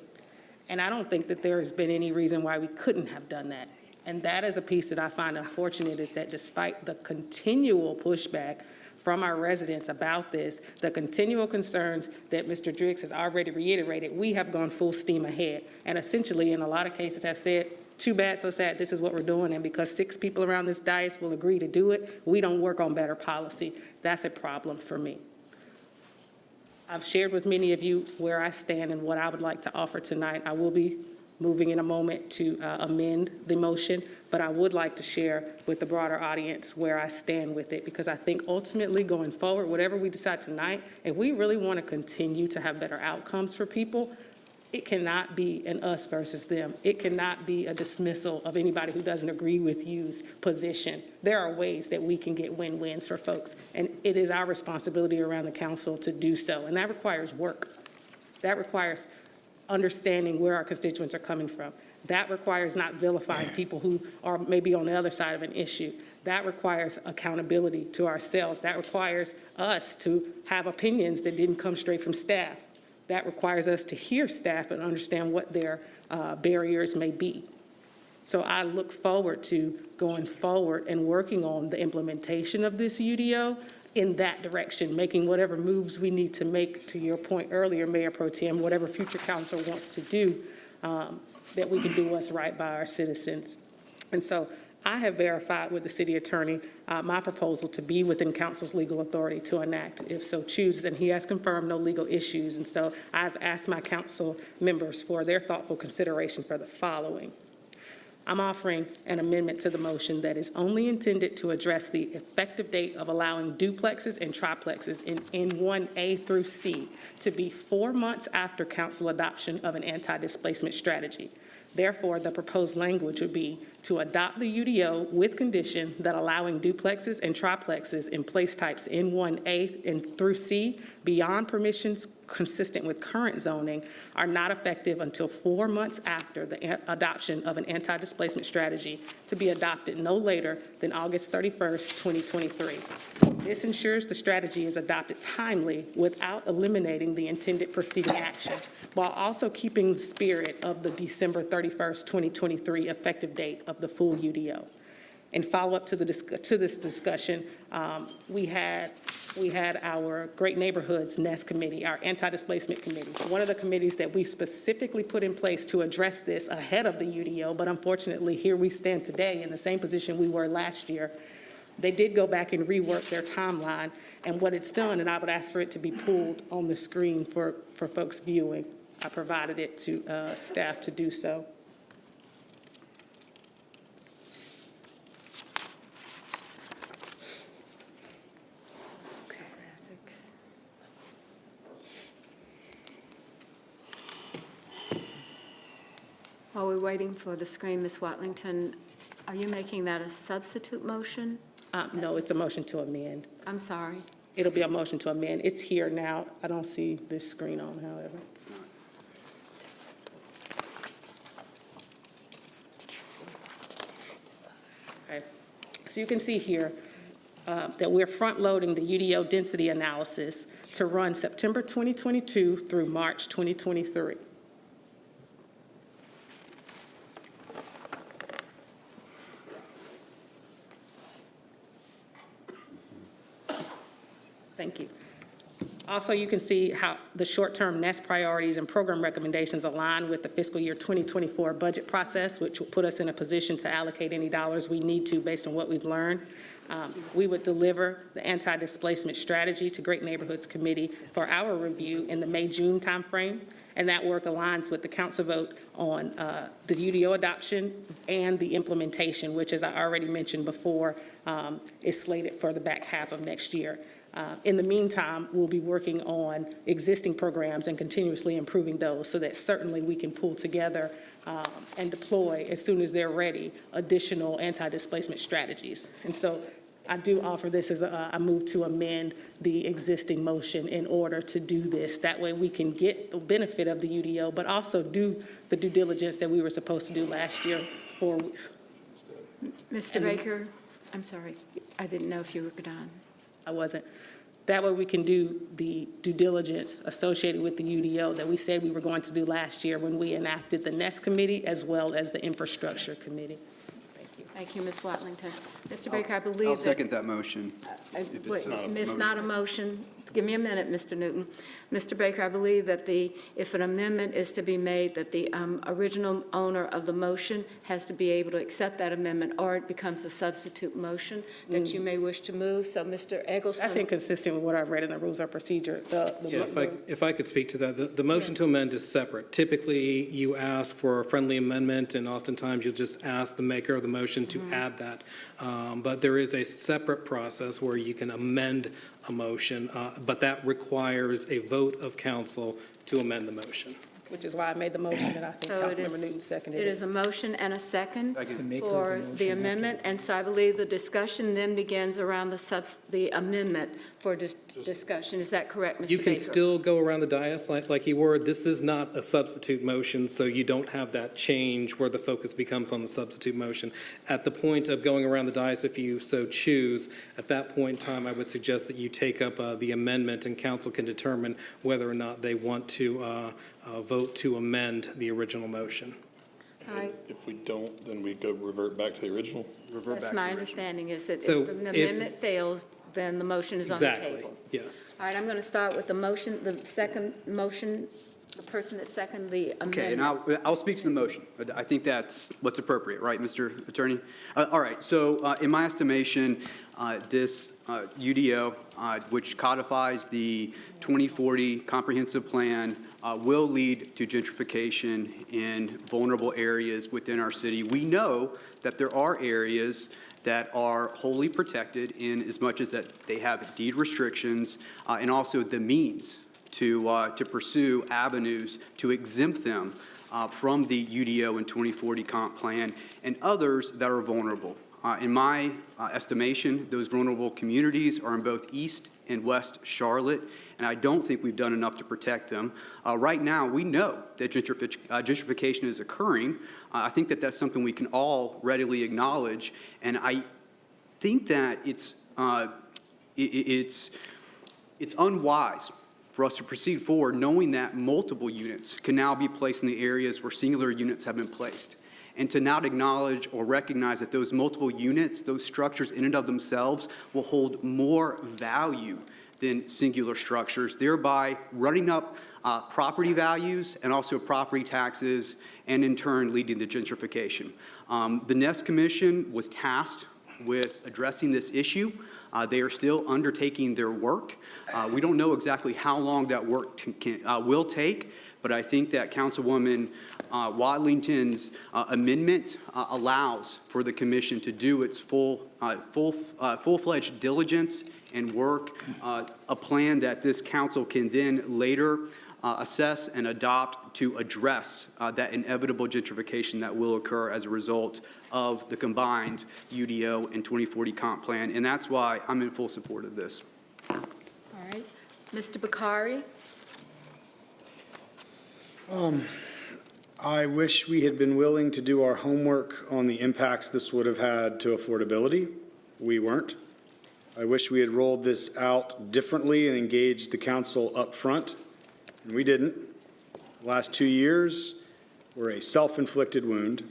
And I don't think that there has been any reason why we couldn't have done that. And that is a piece that I find unfortunate, is that despite the continual pushback from our residents about this, the continual concerns that Mr. Driggs has already reiterated, we have gone full steam ahead. And essentially, in a lot of cases, have said, too bad, so sad, this is what we're doing. And because 6 people around this dais will agree to do it, we don't work on better policy. That's a problem for me. I've shared with many of you where I stand and what I would like to offer tonight. I will be moving in a moment to amend the motion, but I would like to share with the broader audience where I stand with it, because I think ultimately going forward, whatever we decide tonight, if we really want to continue to have better outcomes for people, it cannot be an us versus them. It cannot be a dismissal of anybody who doesn't agree with you's position. There are ways that we can get win-wins for folks, and it is our responsibility around the council to do so, and that requires work. That requires understanding where our constituents are coming from. That requires not vilifying people who are maybe on the other side of an issue. That requires accountability to ourselves. That requires us to have opinions that didn't come straight from staff. That requires us to hear staff and understand what their barriers may be. So I look forward to going forward and working on the implementation of this UDO in that direction, making whatever moves we need to make, to your point earlier, Mayor Pro Tem, whatever future council wants to do, that we can do what's right by our citizens. And so I have verified with the city attorney my proposal to be within council's legal authority to enact, if so chooses, and he has confirmed no legal issues. And so I've asked my council members for their thoughtful consideration for the following. I'm offering an amendment to the motion that is only intended to address the effective date of allowing duplexes and triplexes in N1A through C to be 4 months after council adoption of an anti-displacement strategy. Therefore, the proposed language would be to adopt the UDO with condition that allowing duplexes and triplexes in place types N1A and through C beyond permissions consistent with current zoning are not effective until 4 months after the adoption of an anti-displacement strategy to be adopted no later than August 31st, 2023. This ensures the strategy is adopted timely without eliminating the intended preceding action, while also keeping the spirit of the December 31st, 2023 effective date of the full UDO. In follow-up to this discussion, we had our Great Neighborhoods Nest Committee, our anti-displacement committee. One of the committees that we specifically put in place to address this ahead of the UDO, but unfortunately, here we stand today in the same position we were last year. They did go back and rework their timeline, and what it's done, and I would ask for it to be pulled on the screen for folks viewing. I provided it to staff to do so. While we're waiting for the screen, Ms. Watlington, are you making that a substitute motion? No, it's a motion to amend. I'm sorry. It'll be a motion to amend. It's here now. I don't see this screen on, however. Okay. So you can see here that we're front-loading the UDO density analysis to run September 2022 through March 2023. Thank you. Also, you can see how the short-term NEST priorities and program recommendations align with the fiscal year 2024 budget process, which will put us in a position to allocate any dollars we need to based on what we've learned. We would deliver the anti-displacement strategy to Great Neighborhoods Committee for our review in the May-June timeframe, and that work aligns with the council vote on the UDO adoption and the implementation, which, as I already mentioned before, is slated for the back half of next year. In the meantime, we'll be working on existing programs and continuously improving those so that certainly we can pull together and deploy, as soon as they're ready, additional anti-displacement strategies. And so I do offer this as a move to amend the existing motion in order to do this. That way we can get the benefit of the UDO, but also do the due diligence that we were supposed to do last year for. Mr. Baker, I'm sorry. I didn't know if you were done. I wasn't. That way we can do the due diligence associated with the UDO that we said we were going to do last year when we enacted the NEST committee as well as the infrastructure committee. Thank you. Thank you, Ms. Watlington. Mr. Baker, I believe I'll that... second that motion. It's not a motion. Give me a minute, Mr. Newton. Mr. Baker, I believe that if an amendment is to be made, that the original owner of the motion has to be able to accept that amendment, or it becomes a substitute motion that you may wish to move. So, Mr. Eggleston. That's inconsistent with what I've read in the rules of procedure. If I could speak to that, the motion to amend is separate. Typically, you ask for a friendly amendment, and oftentimes you'll just ask the maker of the motion to add that. But there is a separate process where you can amend a motion, but that requires a vote of council to amend the motion. Which is why I made the motion, and I think So Councilmember Newton seconded it it. is a motion and a second Second. for the amendment, and so I believe the discussion then begins around the amendment for discussion. Is that correct, Mr. Baker? You can still go around the dais like you were. This is not a substitute motion, so you don't have that change where the focus becomes on the substitute motion. At the point of going around the dais, if you so choose, at that point in time, I would suggest that you take up the amendment, and council can determine whether or not they want to vote to amend the original motion. All right. If we don't, then we go revert back to the original? That's my understanding, is that So if the if- amendment fails, then the motion is on the Exactly, table. yes. All right, I'm going to start with the motion, the second motion, the person that seconded the amendment. Okay, and I'll speak to the motion. I think that's what's appropriate, right, Mr. Attorney? All right, so in my estimation, this UDO, which codifies the 2040 comprehensive plan, will lead to gentrification in vulnerable areas within our city. We know that there are areas that are wholly protected in as much as that they have deed restrictions and also the means to pursue avenues to exempt them from the UDO and 2040 comp plan and others that are vulnerable. In my estimation, those vulnerable communities are in both East and West Charlotte, and I don't think we've done enough to protect them. Right now, we know that gentrification is occurring. I think that that's something we can all readily acknowledge, and I think that it's unwise for us to proceed forward knowing that multiple units can now be placed in the areas where singular units have been placed, and to not acknowledge or recognize that those multiple units, those structures in and of themselves, will hold more value than singular structures, thereby running up property values and also property taxes, and in turn leading to gentrification. The Nest Commission was tasked with addressing this issue. They are still undertaking their work. We don't know exactly how long that work will take, but I think that Councilwoman Watlington's amendment allows for the commission to do its full-fledged diligence and work, a plan that this council can then later assess and adopt to address that inevitable gentrification that will occur as a result of the combined UDO and 2040 comp plan. And that's why I'm in full support of this. All right. Mr. Bakari? I wish we had been willing to do our homework on the impacts this would have had to affordability. We weren't. I wish we had rolled this out differently and engaged the council up front, and we didn't. The last 2 years were a self-inflicted wound.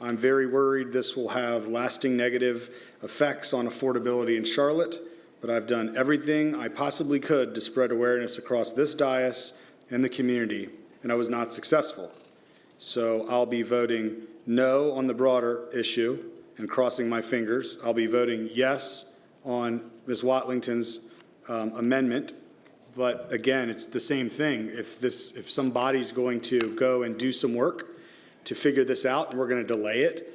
I'm very worried this will have lasting negative effects on affordability in Charlotte, but I've done everything I possibly could to spread awareness across this dais and the community, and I was not successful. So I'll be voting no on the broader issue and crossing my fingers. I'll be voting yes on Ms. Watlington's amendment. But again, it's the same thing. If somebody's going to go and do some work to figure this out and we're going to delay it,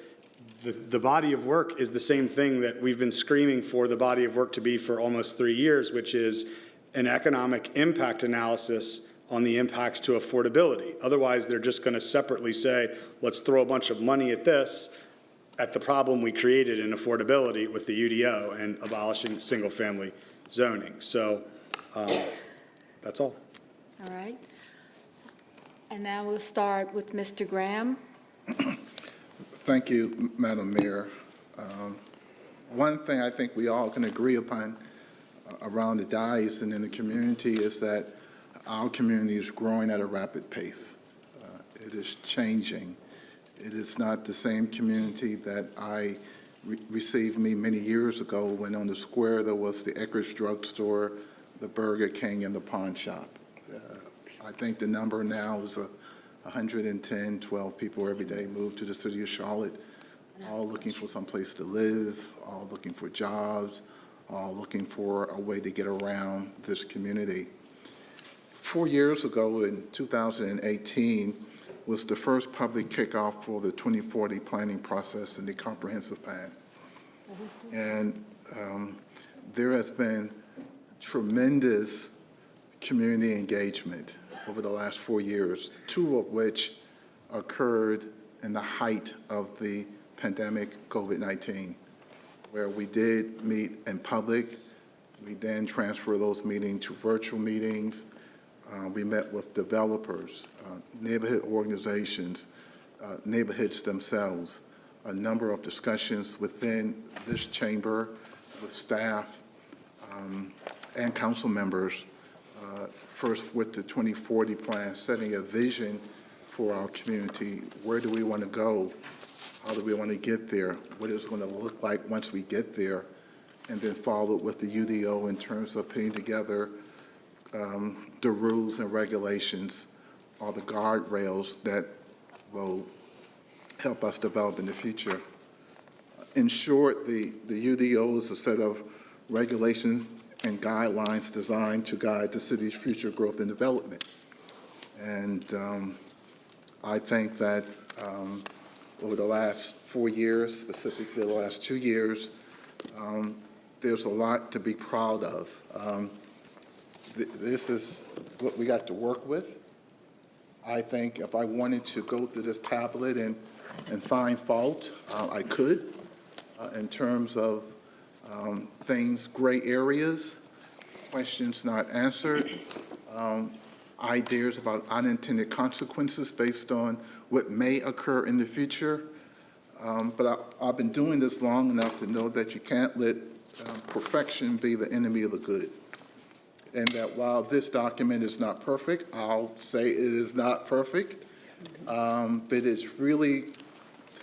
the body of work is the same thing that we've been screaming for the body of work to be for almost 3 years, which is an economic impact analysis on the impacts to affordability. Otherwise, they're just going to separately say, let's throw a bunch of money at this, at the problem we created in affordability with the UDO and abolishing single-family zoning. So that's all. All right. And now we'll start with Mr. Graham. Thank you, Madam Mayor. One thing I think we all can agree upon around the dais and in the community is that our community is growing at a rapid pace. It is changing. It is not the same community that I received me many years ago when on the square there was the Eckerd's Drugstore, the Burger King, and the pawn shop. I think the number now is 110, 12 people every day move to the city of Charlotte, all looking for some place to live, all looking for jobs, all looking for a way to get around this community. 4 years ago, in 2018, was the first public kickoff for the 2040 planning process and the comprehensive plan. And there has been tremendous community engagement over the last 4 years, 2 of which occurred in the height of the pandemic COVID-19, where we did meet in public. We then transferred those meetings to virtual meetings. We met with developers, neighborhood organizations, neighborhoods themselves, a number of discussions within this chamber with staff and council members, first with the 2040 plan, setting a vision for our community. Where do we want to go? How do we want to get there? What is it going to look like once we get there? And then followed with the UDO in terms of putting together the rules and regulations or the guardrails that will help us develop in the future. In short, the UDO is a set of regulations and guidelines designed to guide the city's future growth and development. And I think that over the last 4 years, specifically the last 2 years, there's a lot to be proud of. this is what we got to work with. I think if I wanted to go through this tablet and find fault, I could, in terms of things, gray areas, questions not answered, ideas about unintended consequences based on what may occur in the future. But I've been doing this long enough to know that you can't let perfection be the enemy of the good. And that while this document is not perfect, I'll say it is not perfect, but it's really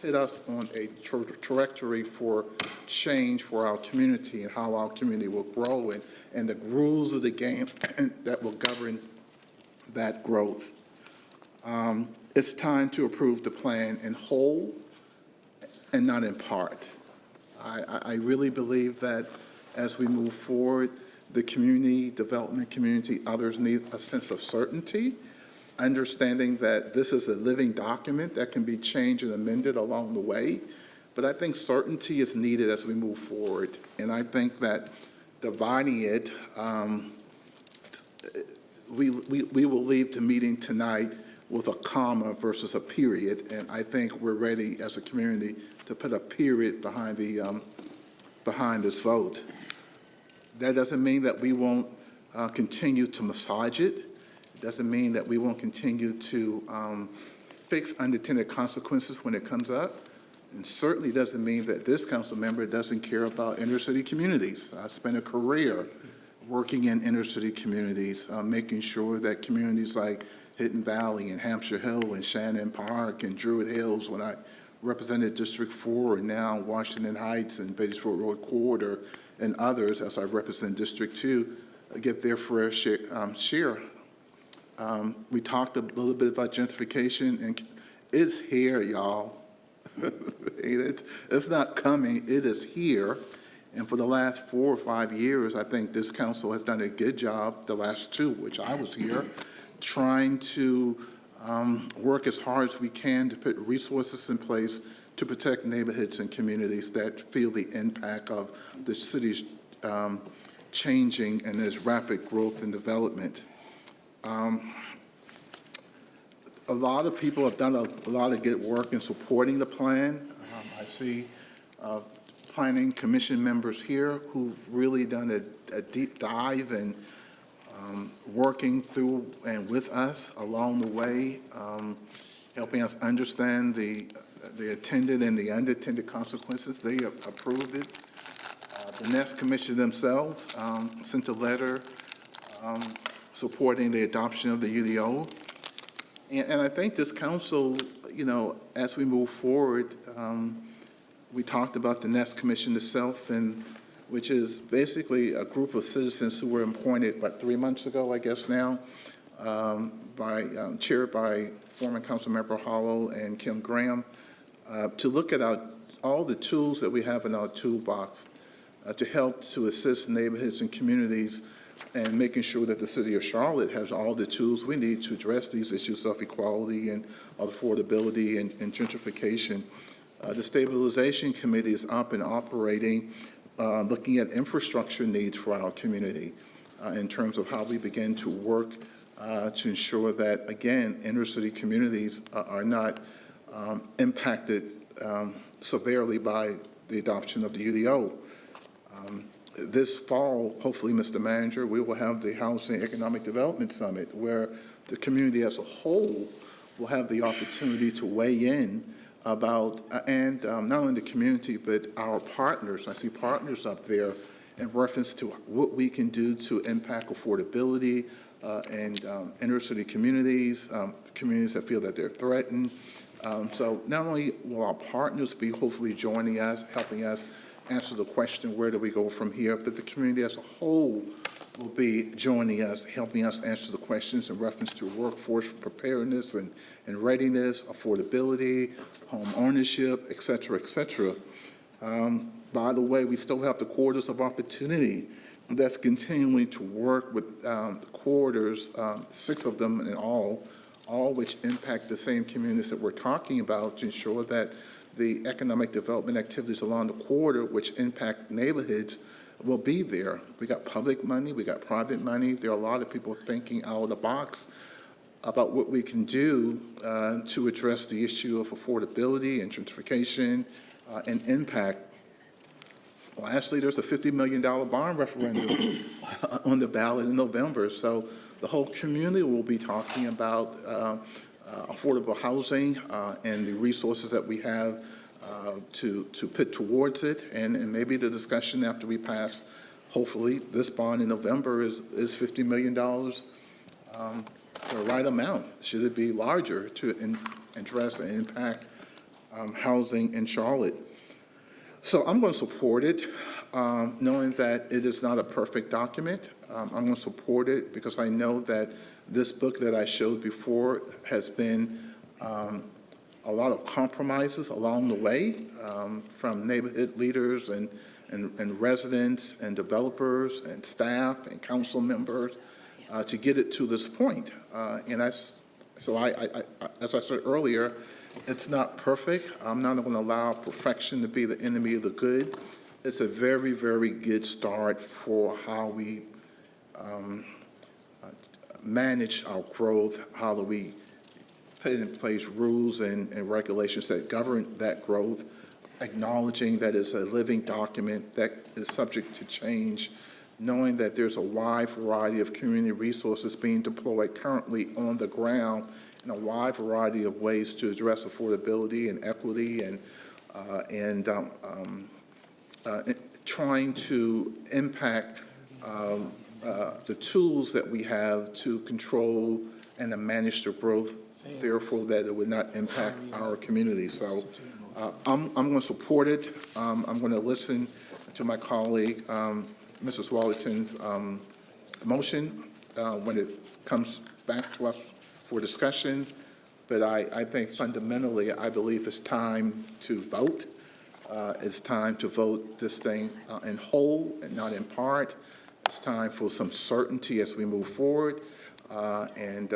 put us on a trajectory for change for our community and how our community will grow and the rules of the game that will govern that growth. It's time to approve the plan in whole and not in part. I really believe that as we move forward, the community, development community, others need a sense of certainty, understanding that this is a living document that can be changed and amended along the way. But I think certainty is needed as we move forward. And I think that dividing it, we will leave the meeting tonight with a comma versus a period. And I think we're ready as a community to put a period behind this vote. That doesn't mean that we won't continue to massage it. It doesn't mean that we won't continue to fix unintended consequences when it comes up. And certainly doesn't mean that this council member doesn't care about inner city communities. I spent a career working in inner city communities, making sure that communities like Hidden Valley and Hampshire Hill and Shannon Park and Druid Hills, when I represented District 4 and now Washington Heights and Batesville Road Corridor and others as I represent District 2, get their fair share. We talked a little bit about gentrification, and it's here, y'all. It's not coming, it is here. And for the last 4 or 5 years, I think this council has done a good job, the last 2, which I was here, trying to work as hard as we can to put resources in place to protect neighborhoods and communities that feel the impact of the city's changing and its rapid growth and development. A lot of people have done a lot of good work in supporting the plan. I see planning commission members here who've really done a deep dive and working through and with us along the way, helping us understand the attended and the unintended consequences. They approved it. The Nest Commission themselves sent a letter supporting the adoption of the UDO. And I think this council, you know, as we move forward, we talked about the Nest Commission itself, and which is basically a group of citizens who were appointed, 3 months ago, I guess now, chaired by former Councilmember Hollow and Kim Graham, to look at all the tools that we have in our toolbox to help to assist neighborhoods and communities and making sure that the city of Charlotte has all the tools we need to address these issues of equality and affordability and gentrification. The Stabilization Committee is up and operating, looking at infrastructure needs for our community in terms of how we begin to work to ensure that, again, inner city communities are not impacted severely by the adoption of the UDO. This fall, hopefully, Mr. Manager, we will have the Housing Economic Development Summit where the community as a whole will have the opportunity to weigh in about, and not only the community, but our partners. I see partners up there in reference to what we can do to impact affordability and inner city communities, communities that feel that they're threatened. So not only will our partners be hopefully joining us, helping us answer the question, where do we go from here, but the community as a whole will be joining us, helping us answer the questions in reference to workforce preparedness and readiness, affordability, home ownership, et cetera, et cetera. By the way, we still have the corridors of opportunity that's continuing to work with the corridors, 6 of them in all which impact the same communities that we're talking about to ensure that the economic development activities along the corridor, which impact neighborhoods, will be there. We got public money, we got private money. There are a lot of people thinking out of the box about what we can do to address the issue of affordability and gentrification and impact. Lastly, there's a $50 million bond referendum on the ballot in November. So the whole community will be talking about affordable housing and the resources that we have to put towards it. And maybe the discussion after we pass, hopefully, this bond in November is $50 million the right amount. Should it be larger to address and impact housing in Charlotte? So I'm going to support it, knowing that it is not a perfect document. I'm going to support it because I know that this book that I showed before has been a lot of compromises along the way from neighborhood leaders and residents and developers and staff and council members to get it to this point. As I said earlier, it's not perfect. I'm not going to allow perfection to be the enemy of the good. It's a very, very good start for how we manage our growth, how do we put in place rules and regulations that govern that growth, acknowledging that it's a living document that is subject to change, knowing that there's a wide variety of community resources being deployed currently on the ground in a wide variety of ways to address affordability and equity and trying to impact the tools that we have to control and to manage the growth, therefore that it would not impact our community. So I'm going to support it. I'm going to listen to my colleague, Mrs. Wallington's motion when it comes back to us for discussion. But I think fundamentally, I believe it's time to vote. It's time to vote this thing in whole and not in part. It's time for some certainty as we move forward. And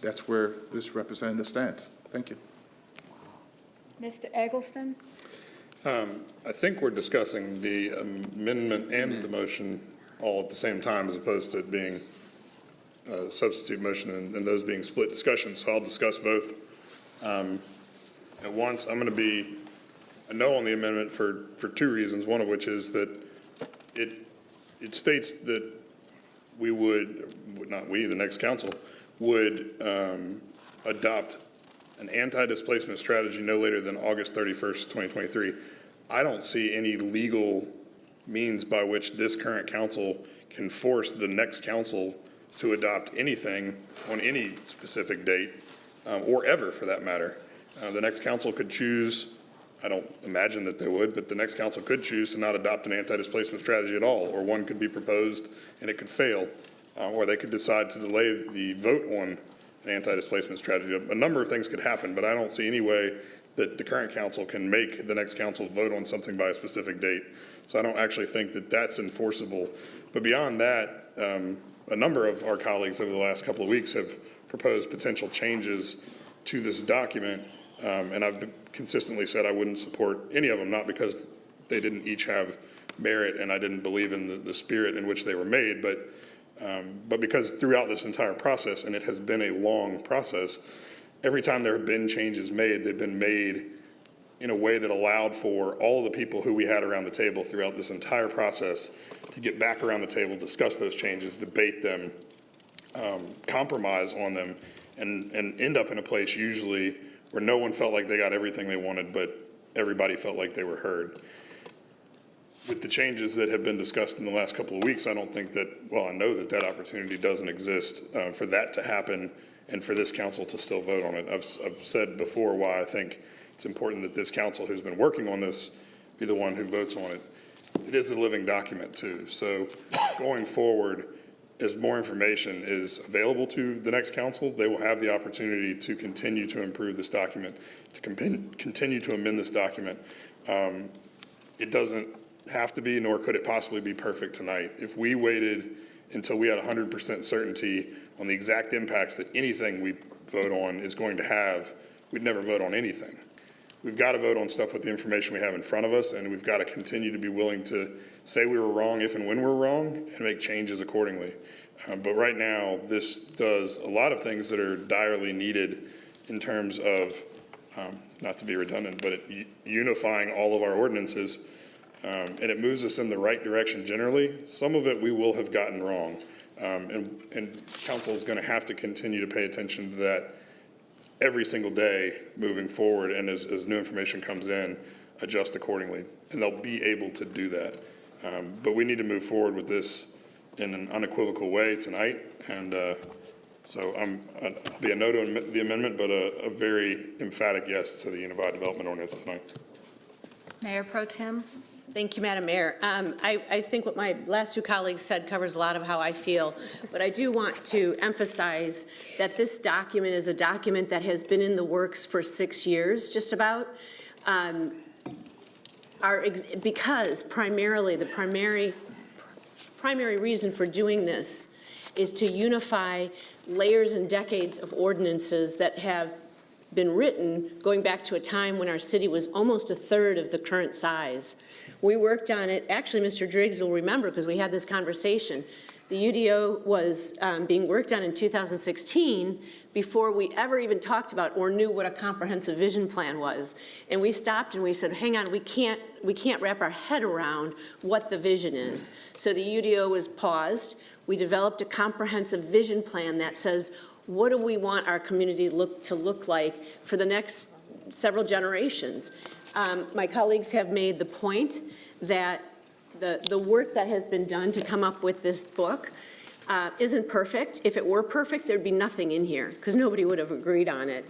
that's where this representative stands. Thank you. Mr. Eggleston? I think we're discussing the amendment and the motion all at the same time, as opposed to it being a substitute motion and those being split discussions. So I'll discuss both at once. I'm going to be a no on the amendment for two reasons, one of which is that it states that we not we, the next council, would adopt an anti-displacement strategy no later than August 31st, 2023. I don't see any legal means by which this current council can force the next council to adopt anything on any specific date, or ever for that matter. The next council could choose, I don't imagine that they would, but the next council could choose to not adopt an anti-displacement strategy at all, or one could be proposed and it could fail, or they could decide to delay the vote on an anti-displacement strategy. A number of things could happen, but I don't see any way that the current council can make the next council vote on something by a specific date. So I don't actually think that that's enforceable. But beyond that, a number of our colleagues over the last couple of weeks have proposed potential changes to this document, and I've consistently said I wouldn't support any of them, not because they didn't each have merit and I didn't believe in the spirit in which they were made, but because throughout this entire process, and it has been a long process, every time there have been changes made, they've been made in a way that allowed for all of the people who we had around the table throughout this entire process to get back around the table, discuss those changes, debate them, compromise on them, and end up in a place usually where no one felt like they got everything they wanted, but everybody felt like they were heard. With the changes that have been discussed in the last couple of weeks, I don't think that, well, I know that that opportunity doesn't exist for that to happen and for this council to still vote on it. I've said before why I think it's important that this council who's been working on this be the one who votes on it. It is a living document too. So going forward, as more information is available to the next council, they will have the opportunity to continue to improve this document, to continue to amend this document. It doesn't have to be, nor could it possibly be perfect tonight. If we waited until we had 100% certainty on the exact impacts that anything we vote on is going to have, we'd never vote on anything. We've got to vote on stuff with the information we have in front of us, and we've got to continue to be willing to say we were wrong if and when we're wrong and make changes accordingly. But right now, this does a lot of things that are direly needed in terms of, not to be redundant, but unifying all of our ordinances. And it moves us in the right direction generally. Some of it we will have gotten wrong. And council is going to have to continue to pay attention to that every single day moving forward. And as new information comes in, adjust accordingly. And they'll be able to do that. But we need to move forward with this in an unequivocal way tonight. And so I'll be a no to the amendment, but a very emphatic yes to the Unified Development Ordinance tonight. Mayor Pro Tem? Thank you, Madam Mayor. I think what my last two colleagues said covers a lot of how I feel, but I do want to emphasize that this document is a document that has been in the works for 6 years, just about. Because primarily, the primary reason for doing this is to unify layers and decades of ordinances that have been written going back to a time when our city was almost a third of the current size. We worked on it, actually Mr. Driggs will remember because we had this conversation. The UDO was being worked on in 2016 before we ever even talked about or knew what a comprehensive vision plan was. And we stopped and we said, hang on, we can't wrap our head around what the vision is. So the UDO was paused. We developed a comprehensive vision plan that says, what do we want our community to look like for the next several generations? My colleagues have made the point that the work that has been done to come up with this book isn't perfect. If it were perfect, there'd be nothing in here because nobody would have agreed on it.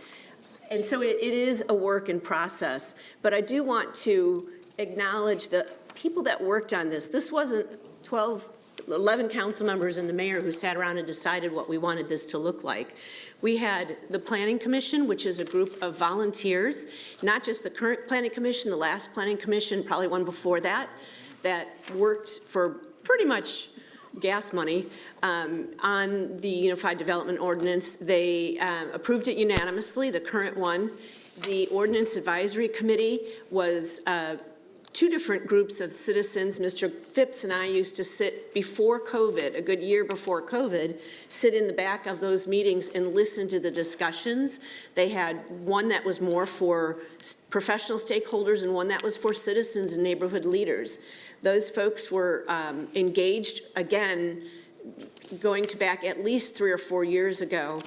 And so it is a work in process. But I do want to acknowledge the people that worked on this. This wasn't 11 council members and the mayor who sat around and decided what we wanted this to look like. We had the Planning Commission, which is a group of volunteers, not just the current Planning Commission, the last Planning Commission, probably one before that, that worked for pretty much gas money on the Unified Development Ordinance. They approved it unanimously, the current one. The Ordinance Advisory Committee was two different groups of citizens. Mr. Phipps and I used to sit before COVID, a good year before COVID, sit in the back of those meetings and listen to the discussions. They had one that was more for professional stakeholders and one that was for citizens and neighborhood leaders. Those folks were engaged, again, going to back at least 3 or 4 years ago.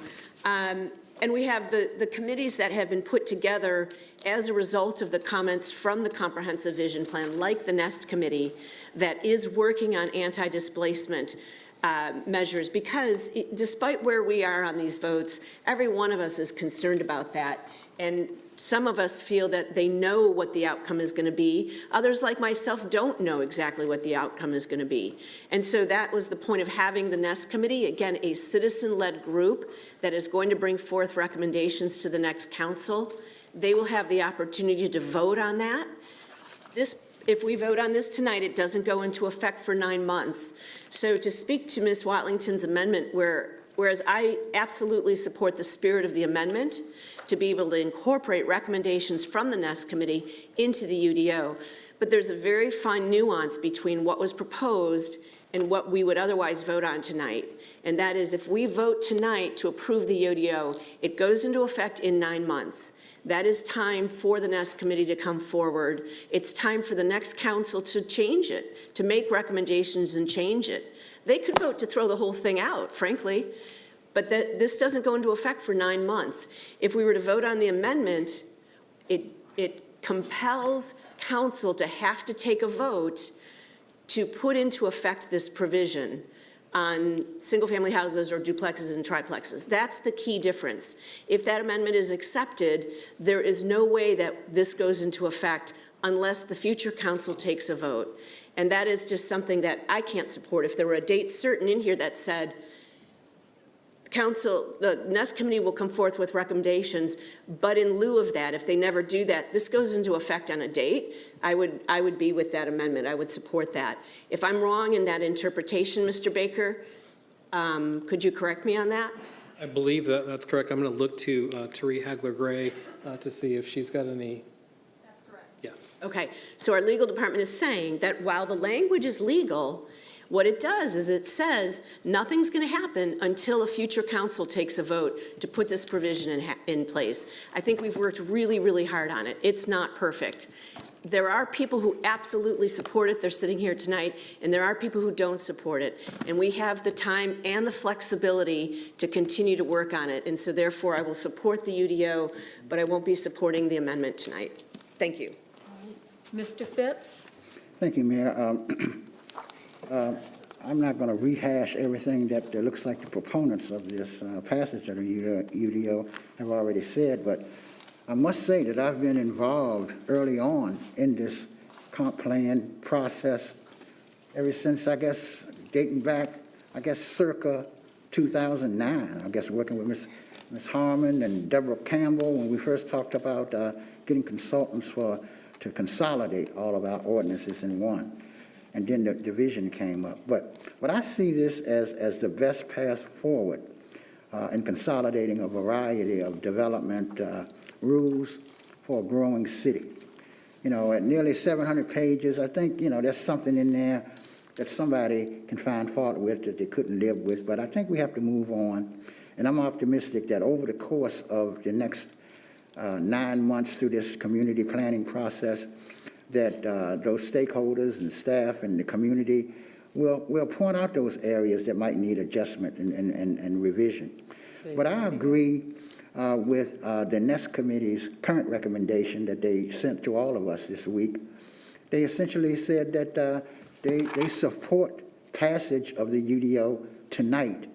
And we have the committees that have been put together as a result of the comments from the Comprehensive Vision Plan, like the NEST Committee, that is working on anti-displacement measures, because despite where we are on these votes, every one of us is concerned about that. And some of us feel that they know what the outcome is going to be. Others, like myself, don't know exactly what the outcome is going to be. And so that was the point of having the NEST Committee, again, a citizen-led group that is going to bring forth recommendations to the next council. They will have the opportunity to vote on that. If we vote on this tonight, it doesn't go into effect for 9 months. So to speak to Ms. Watlington's amendment, whereas I absolutely support the spirit of the amendment, to be able to incorporate recommendations from the NEST Committee into the UDO. But there's a very fine nuance between what was proposed and what we would otherwise vote on tonight. And that is, if we vote tonight to approve the UDO, it goes into effect in 9 months. That is time for the NEST Committee to come forward. It's time for the next council to change it, to make recommendations and change it. They could vote to throw the whole thing out, frankly. But this doesn't go into effect for 9 months. If we were to vote on the amendment, it compels council to have to take a vote to put into effect this provision on single-family houses or duplexes and triplexes. That's the key difference. If that amendment is accepted, there is no way that this goes into effect unless the future council takes a vote. And that is just something that I can't support. If there were a date certain in here that said, Council, the NEST Committee will come forth with recommendations, but in lieu of that, if they never do that, this goes into effect on a date, I would be with that amendment. I would support that. If I'm wrong in that interpretation, Mr. Baker, could you correct me on that? I believe that's correct. I'm going to look to Therese Hagler-Gray to see if she's got any. That's correct. Yes. Okay, so our legal department is saying that while the language is legal, what it does is it says nothing's going to happen until a future council takes a vote to put this provision in place. I think we've worked really, really hard on it. It's not perfect. There are people who absolutely support it. They're sitting here tonight, and there are people who don't support it. And we have the time and the flexibility to continue to work on it. And so therefore, I will support the UDO, but I won't be supporting the amendment tonight. Thank you. Mr. Phipps? Thank you, Mayor. I'm not going to rehash everything that looks like the proponents of this passage of the UDO have already said, but I must say that I've been involved early on in this comp plan process ever since, I guess, dating back, circa 2009. I guess working with Ms. Harmon and Deborah Campbell when we first talked about getting consultants to consolidate all of our ordinances in one. And then the division came up. But I see this as the best path forward in consolidating a variety of development rules for a growing city. You know, at nearly 700 pages, I think, you know, there's something in there that somebody can find fault with that they couldn't live with, but I think we have to move on. And I'm optimistic that over the course of the next 9 months through this community planning process, that those stakeholders and staff and the community will point out those areas that might need adjustment and revision. But I agree with the NEST Committee's current recommendation that they sent to all of us this week. They essentially said that they support passage of the UDO tonight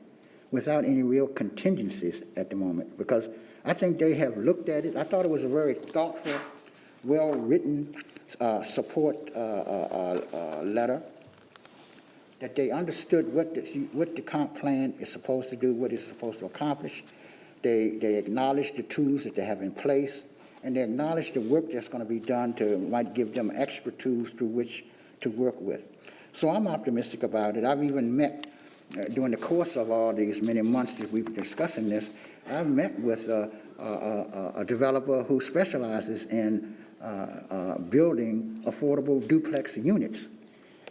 without any real contingencies at the moment, because I think they have looked at it. I thought it was a very thoughtful, well-written support letter, that they understood what the comp plan is supposed to do, what it's supposed to accomplish. They acknowledge the tools that they have in place, and they acknowledge the work that's going to be done might give them extra tools through which to work with. So I'm optimistic about it. I've even met, during the course of all these many months that we've been discussing this, I've met with a developer who specializes in building affordable duplex units.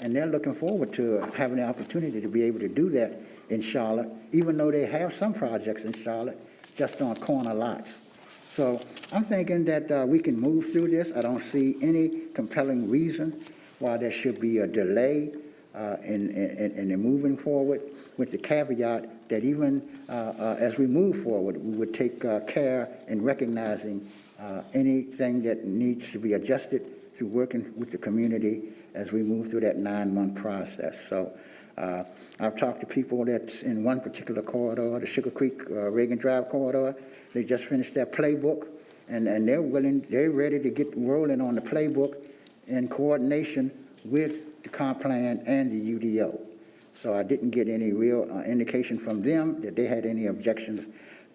And they're looking forward to having the opportunity to be able to do that in Charlotte, even though they have some projects in Charlotte just on corner lots. So I'm thinking that we can move through this. I don't see any compelling reason why there should be a delay in moving forward, with the caveat that even as we move forward, we would take care in recognizing anything that needs to be adjusted through working with the community as we move through that 9-month process. So I've talked to people that's in one particular corridor, the Sugar Creek Reagan Drive corridor. They just finished their playbook, and they're ready to get rolling on the playbook in coordination with the comp plan and the UDO. So I didn't get any real indication from them that they had any objections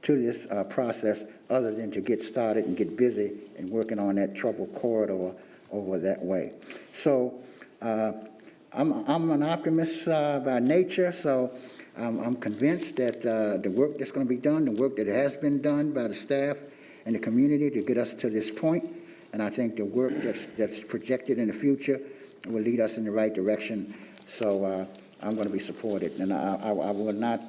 to this process other than to get started and get busy and working on that troubled corridor over that way. So I'm an optimist by nature, so I'm convinced that the work that's going to be done, the work that has been done by the staff and the community to get us to this point, and I think the work that's projected in the future will lead us in the right direction. So I'm going to be supported, and I will not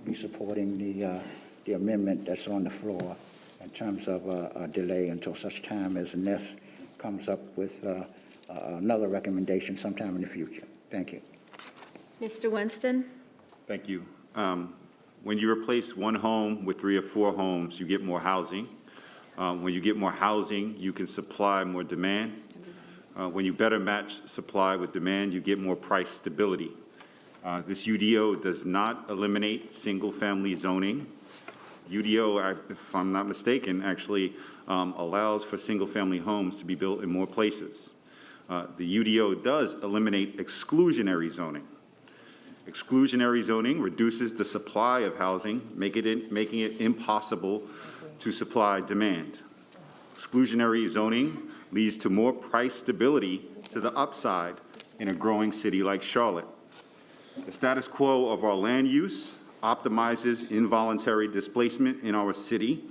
be supporting the amendment that's on the floor in terms of a delay until such time as NEST comes up with another recommendation sometime in the future. Thank you. Mr. Winston? Thank you. When you replace one home with 3 or 4 homes, you get more housing. When you get more housing, you can supply more demand. When you better match supply with demand, you get more price stability. This UDO does not eliminate single-family zoning. UDO, if I'm not mistaken, actually allows for single-family homes to be built in more places. The UDO does eliminate exclusionary zoning. Exclusionary zoning reduces the supply of housing, making it impossible to supply demand. Exclusionary zoning leads to more price stability to the upside in a growing city like Charlotte. The status quo of our land use optimizes involuntary displacement in our city,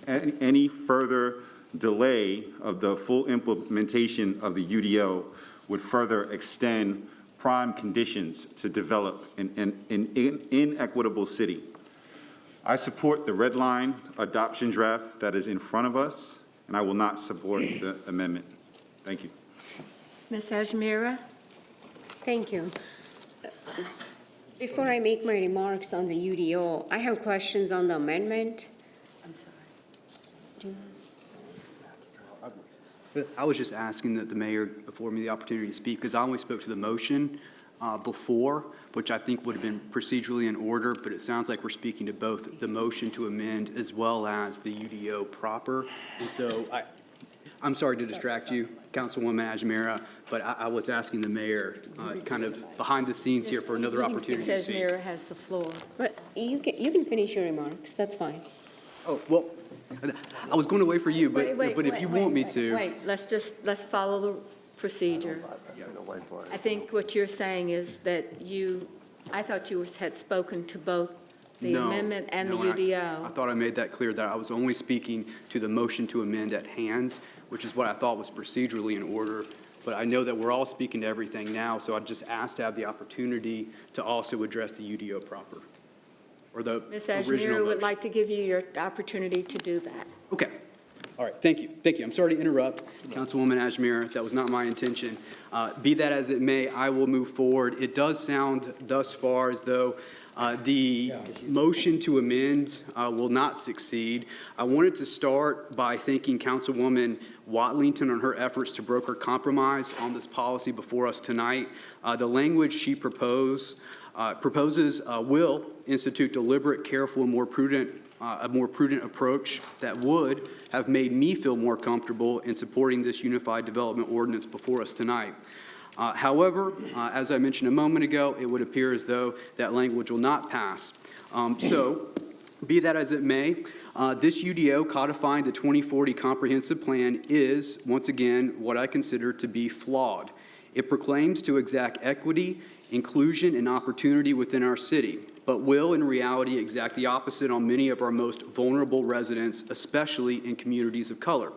and any further delay of the full implementation of the UDO would further extend prime conditions to develop an inequitable city. I support the red line adoption draft that is in front of us, and I will not support the amendment. Thank you. Ms. Ajmira? Thank you. Before I make my remarks on the UDO, I have questions on the amendment. I'm sorry. I was just asking that the mayor afford me the opportunity to speak, because I only spoke to the motion before, which I think would have been procedurally in order, but it sounds like we're speaking to both the motion to amend as well as the UDO proper. And so I'm sorry to distract you, Councilwoman Ajmira, but I was asking the mayor kind of behind the scenes here for another opportunity to Ms. speak. Ajmira has the floor. But you can finish your remarks, that's fine. Oh, well, I was going to wait for you, but if you want me to. Wait, let's follow the procedure. I think what you're saying is that I thought you had spoken to both the No, amendment and the no, UDO. I thought I made that clear, that I was only speaking to the motion to amend at hand, which is what I thought was procedurally in order. But I know that we're all speaking to everything now, so I just asked to have the opportunity to also address the UDO proper, or the Ms. original Ajmira would motion. like to give you your opportunity to do that. Okay. All right, thank you. Thank you. I'm sorry to interrupt, Councilwoman Ajmira. That was not my intention. Be that as it may, I will move forward. It does sound thus far as though the motion to amend will not succeed. I wanted to start by thanking Councilwoman Watlington on her efforts to broker compromise on this policy before us tonight. The language she proposes will institute deliberate, careful, and a more prudent approach that would have made me feel more comfortable in supporting this unified development ordinance before us tonight. However, as I mentioned a moment ago, it would appear as though that language will not pass. So, be that as it may, this UDO codifying the 2040 comprehensive plan is, once again, what I consider to be flawed. It proclaims to exact equity, inclusion, and opportunity within our city, but will in reality exact the opposite on many of our most vulnerable residents, especially in communities of color.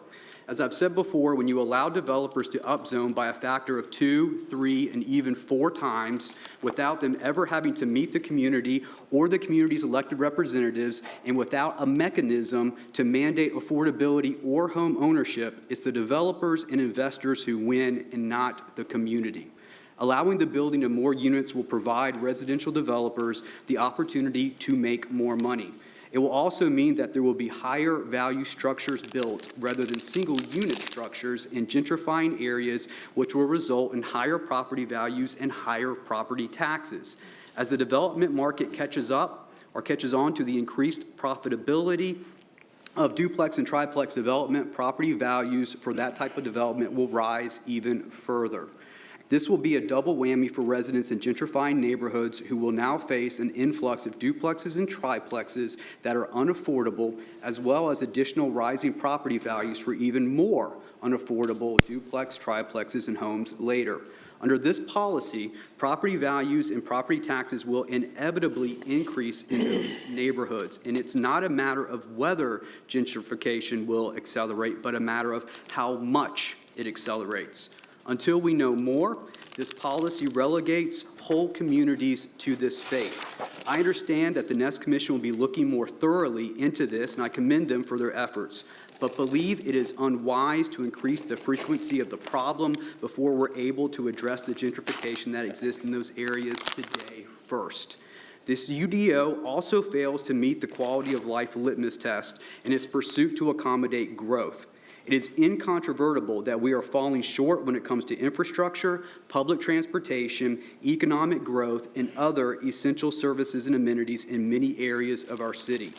As I've said before, when you allow developers to upzone by a factor of 2, 3, and even 4 times without them ever having to meet the community or the community's elected representatives, and without a mechanism to mandate affordability or home ownership, it's the developers and investors who win and not the community. Allowing the building of more units will provide residential developers the opportunity to make more money. It will also mean that there will be higher value structures built rather than single unit structures in gentrifying areas, which will result in higher property values and higher property taxes. As the development market catches up or catches on to the increased profitability of duplex and triplex development, property values for that type of development will rise even further. This will be a double whammy for residents in gentrifying neighborhoods who will now face an influx of duplexes and triplexes that are unaffordable, as well as additional rising property values for even more unaffordable duplex, triplexes, and homes later. Under this policy, property values and property taxes will inevitably increase in those neighborhoods. And it's not a matter of whether gentrification will accelerate, but a matter of how much it accelerates. Until we know more, this policy relegates whole communities to this fate. I understand that the Nest Commission will be looking more thoroughly into this, and I commend them for their efforts, but believe it is unwise to increase the frequency of the problem before we're able to address the gentrification that exists in those areas today first. This UDO also fails to meet the quality of life litmus test in its pursuit to accommodate growth. It is incontrovertible that we are falling short when it comes to infrastructure, public transportation, economic growth, and other essential services and amenities in many areas of our city.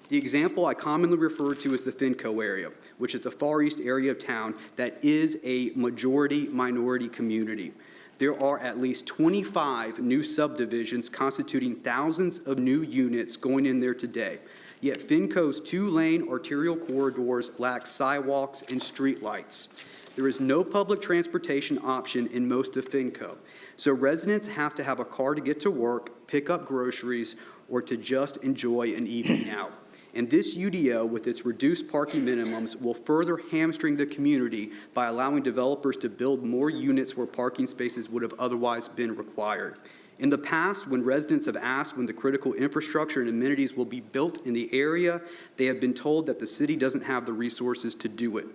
The example I commonly refer to is the Finco area, which is the far east area of town that is a majority-minority community. There are at least 25 new subdivisions constituting thousands of new units going in there today. Yet Finco's 2-lane arterial corridors lack sidewalks and streetlights. There is no public transportation option in most of Finco, so residents have to have a car to get to work, pick up groceries, or to just enjoy an evening out. And this UDO, with its reduced parking minimums, will further hamstring the community by allowing developers to build more units where parking spaces would have otherwise been required. In the past, when residents have asked when the critical infrastructure and amenities will be built in the area, they have been told that the city doesn't have the resources to do it.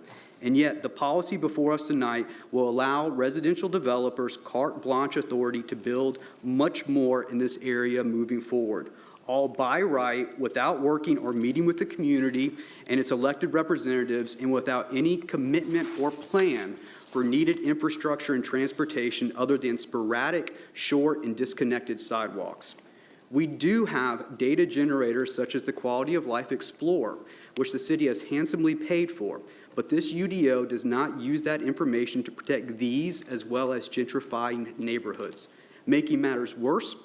And yet, the policy before us tonight will allow residential developers carte blanche authority to build much more in this area moving forward, all by right, without working or meeting with the community and its elected representatives, and without any commitment or plan for needed infrastructure and transportation other than sporadic, short, and disconnected sidewalks. We do have data generators such as the Quality of Life Explorer, which the city has handsomely paid for, but this UDO does not use that information to protect these as well as gentrifying neighborhoods. Making matters worse,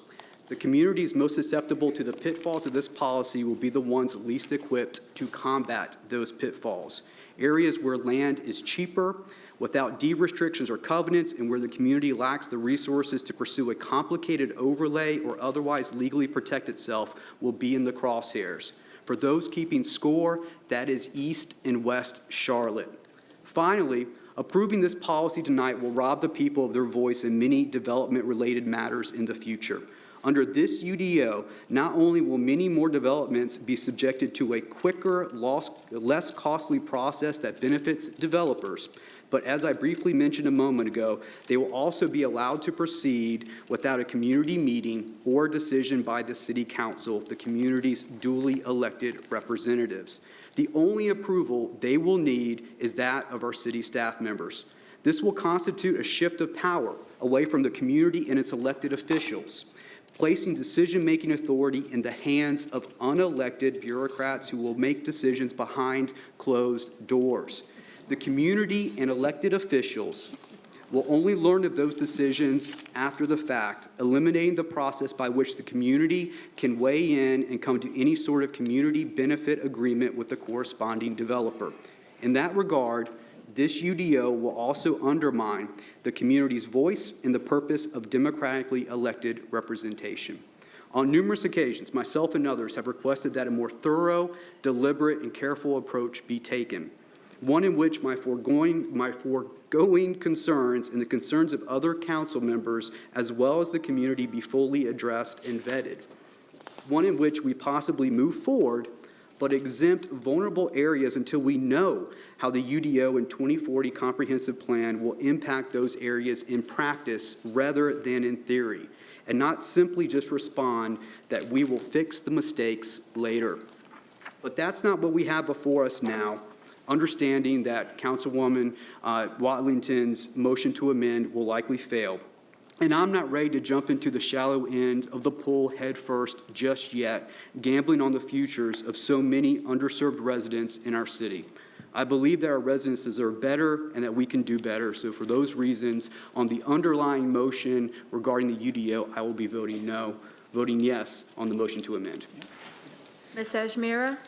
the communities most susceptible to the pitfalls of this policy will be the ones least equipped to combat those pitfalls. Areas where land is cheaper, without deed restrictions or covenants, and where the community lacks the resources to pursue a complicated overlay or otherwise legally protect itself will be in the crosshairs. For those keeping score, that is East and West Charlotte. Finally, approving this policy tonight will rob the people of their voice in many development-related matters in the future. Under this UDO, not only will many more developments be subjected to a quicker, less costly process that benefits developers, but as I briefly mentioned a moment ago, they will also be allowed to proceed without a community meeting or decision by the City Council, the community's duly elected representatives. The only approval they will need is that of our city staff members. This will constitute a shift of power away from the community and its elected officials, placing decision-making authority in the hands of unelected bureaucrats who will make decisions behind closed doors. The community and elected officials will only learn of those decisions after the fact, eliminating the process by which the community can weigh in and come to any sort of community benefit agreement with the corresponding developer. In that regard, this UDO will also undermine the community's voice and the purpose of democratically elected representation. On numerous occasions, myself and others have requested that a more thorough, deliberate, and careful approach be taken, one in which my foregoing concerns and the concerns of other council members as well as the community be fully addressed and vetted, one in which we possibly move forward but exempt vulnerable areas until we know how the UDO and 2040 comprehensive plan will impact those areas in practice rather than in theory, and not simply just respond that we will fix the mistakes later. But that's not what we have before us now, understanding that Councilwoman Watlington's motion to amend will likely fail. And I'm not ready to jump into the shallow end of the pool head first just yet, gambling on the futures of so many underserved residents in our city. I believe that our residents deserve better and that we can do better. So for those reasons, on the underlying motion regarding the UDO, I will be voting no, voting yes on the motion to amend. Ms. Ajmira?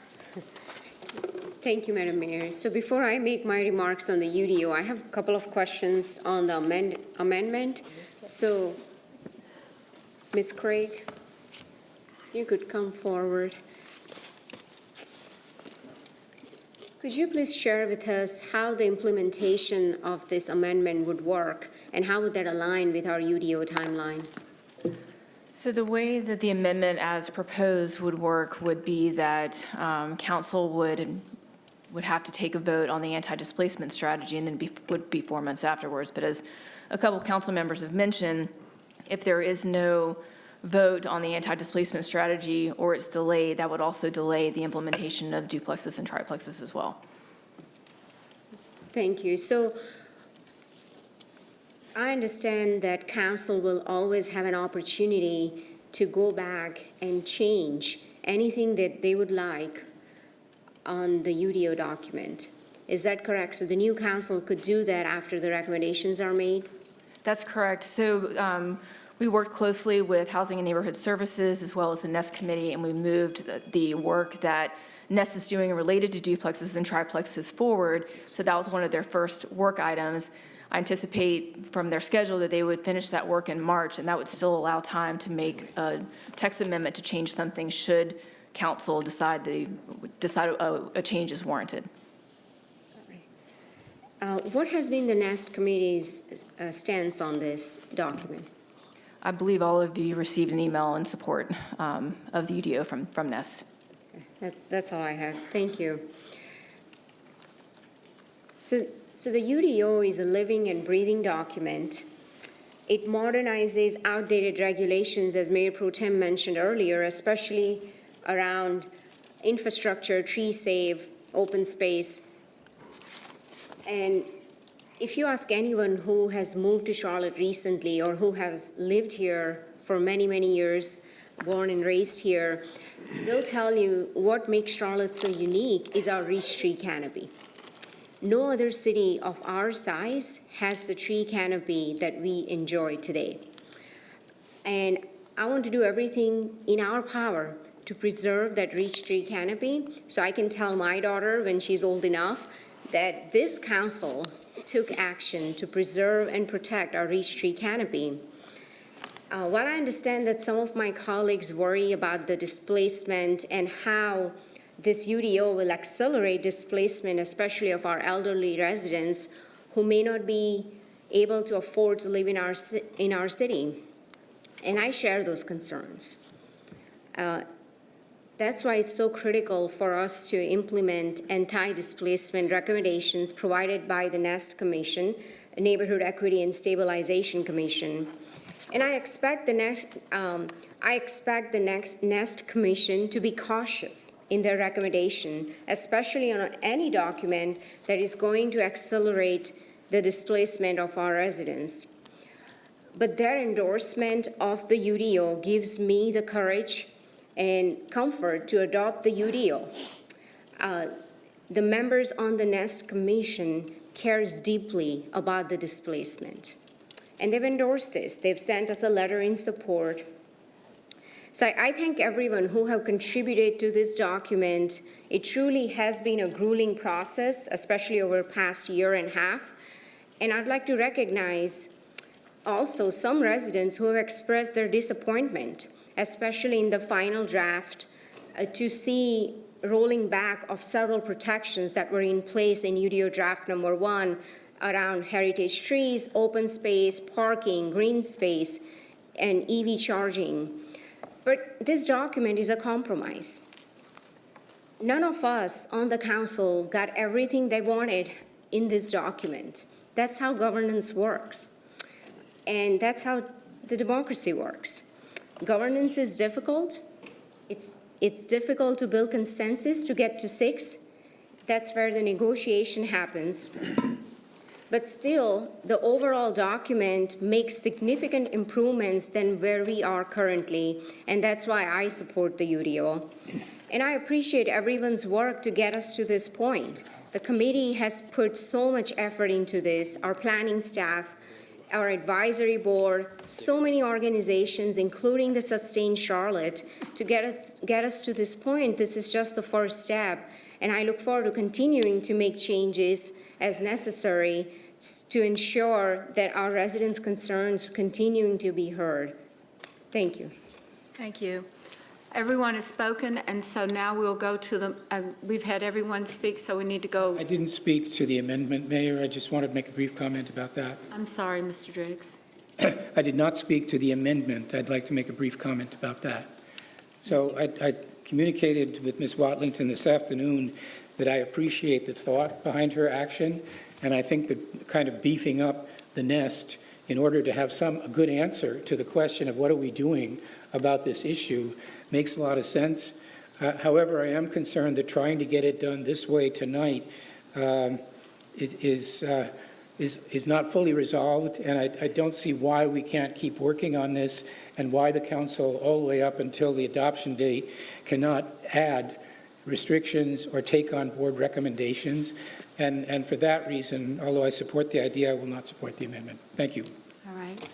Thank you, Madam Mayor. So before I make my remarks on the UDO, I have a couple of questions on the amendment. So, Ms. Craig, you could come forward. Could you please share with us how the implementation of this amendment would work, and how would that align with our UDO timeline? So the way that the amendment as proposed would work would be that council would have to take a vote on the anti-displacement strategy, and then would be 4 months afterwards. But as a couple council members have mentioned, if there is no vote on the anti-displacement strategy or it's delayed, that would also delay the implementation of duplexes and triplexes as well. Thank you. So I understand that council will always have an opportunity to go back and change anything that they would like on the UDO document. Is that correct? So the new council could do that after the recommendations are made? That's correct. So we worked closely with Housing and Neighborhood Services as well as the NEST committee, and we moved the work that NEST is doing related to duplexes and triplexes forward. So that was one of their first work items. I anticipate from their schedule that they would finish that work in March, and that would still allow time to make a text amendment to change something should council decide a change is warranted. What has been the NEST committee's stance on this document? I believe all of you received an email in support of the UDO from NEST. That's all I have. Thank you. So the UDO is a living and breathing document. It modernizes outdated regulations, as Mayor Pro Tem mentioned earlier, especially around infrastructure, tree save, open space. And if you ask anyone who has moved to Charlotte recently or who has lived here for many, many years, born and raised here, they'll tell you what makes Charlotte so unique is our rich tree canopy. No other city of our size has the tree canopy that we enjoy today. And I want to do everything in our power to preserve that rich tree canopy so I can tell my daughter when she's old enough that this council took action to preserve and protect our rich tree canopy. While I understand that some of my colleagues worry about the displacement and how this UDO will accelerate displacement, especially of our elderly residents who may not be able to afford to live in our city, and I share those concerns. That's why it's so critical for us to implement anti-displacement recommendations provided by the NEST Commission, Neighborhood Equity and Stabilization Commission. And I expect the next NEST Commission to be cautious in their recommendation, especially on any document that is going to accelerate the displacement of our residents. But their endorsement of the UDO gives me the courage and comfort to adopt the UDO. The members on the NEST Commission cares deeply about the displacement. And they've endorsed this. They've sent us a letter in support. So I thank everyone who have contributed to this document. It truly has been a grueling process, especially over the past year and a half. And I'd like to recognize also some residents who have expressed their disappointment, especially in the final draft, to see rolling back of several protections that were in place in UDO draft number 1 around heritage trees, open space, parking, green space, and EV charging. But this document is a compromise. None of us on the council got everything they wanted in this document. That's how governance works. And that's how the democracy works. Governance is difficult. It's difficult to build consensus to get to 6. That's where the negotiation happens. But still, the overall document makes significant improvements than where we are currently, and that's why I support the UDO. And I appreciate everyone's work to get us to this point. The committee has put so much effort into this, our planning staff, our advisory board, so many organizations, including the Sustain Charlotte, to get us to this point. This is just the first step, and I look forward to continuing to make changes as necessary to ensure that our residents' concerns are continuing to be heard. Thank you. Thank you. Everyone has spoken, and so now we'll go to the, we've had everyone speak, so we need to go. I didn't speak to the amendment, Mayor. I just wanted to make a brief comment about that. I'm sorry, Mr. Driggs. I did not speak to the amendment. I'd like to make a brief comment about that. So I communicated with Ms. Watlington this afternoon that I appreciate the thought behind her action, and I think that kind of beefing up the nest in order to have a good answer to the question of what are we doing about this issue makes a lot of sense. However, I am concerned that trying to get it done this way tonight is not fully resolved, and I don't see why we can't keep working on this and why the council, all the way up until the adoption date, cannot add restrictions or take on board recommendations. And for that reason, although I support the idea, I will not support the amendment. Thank you. All right.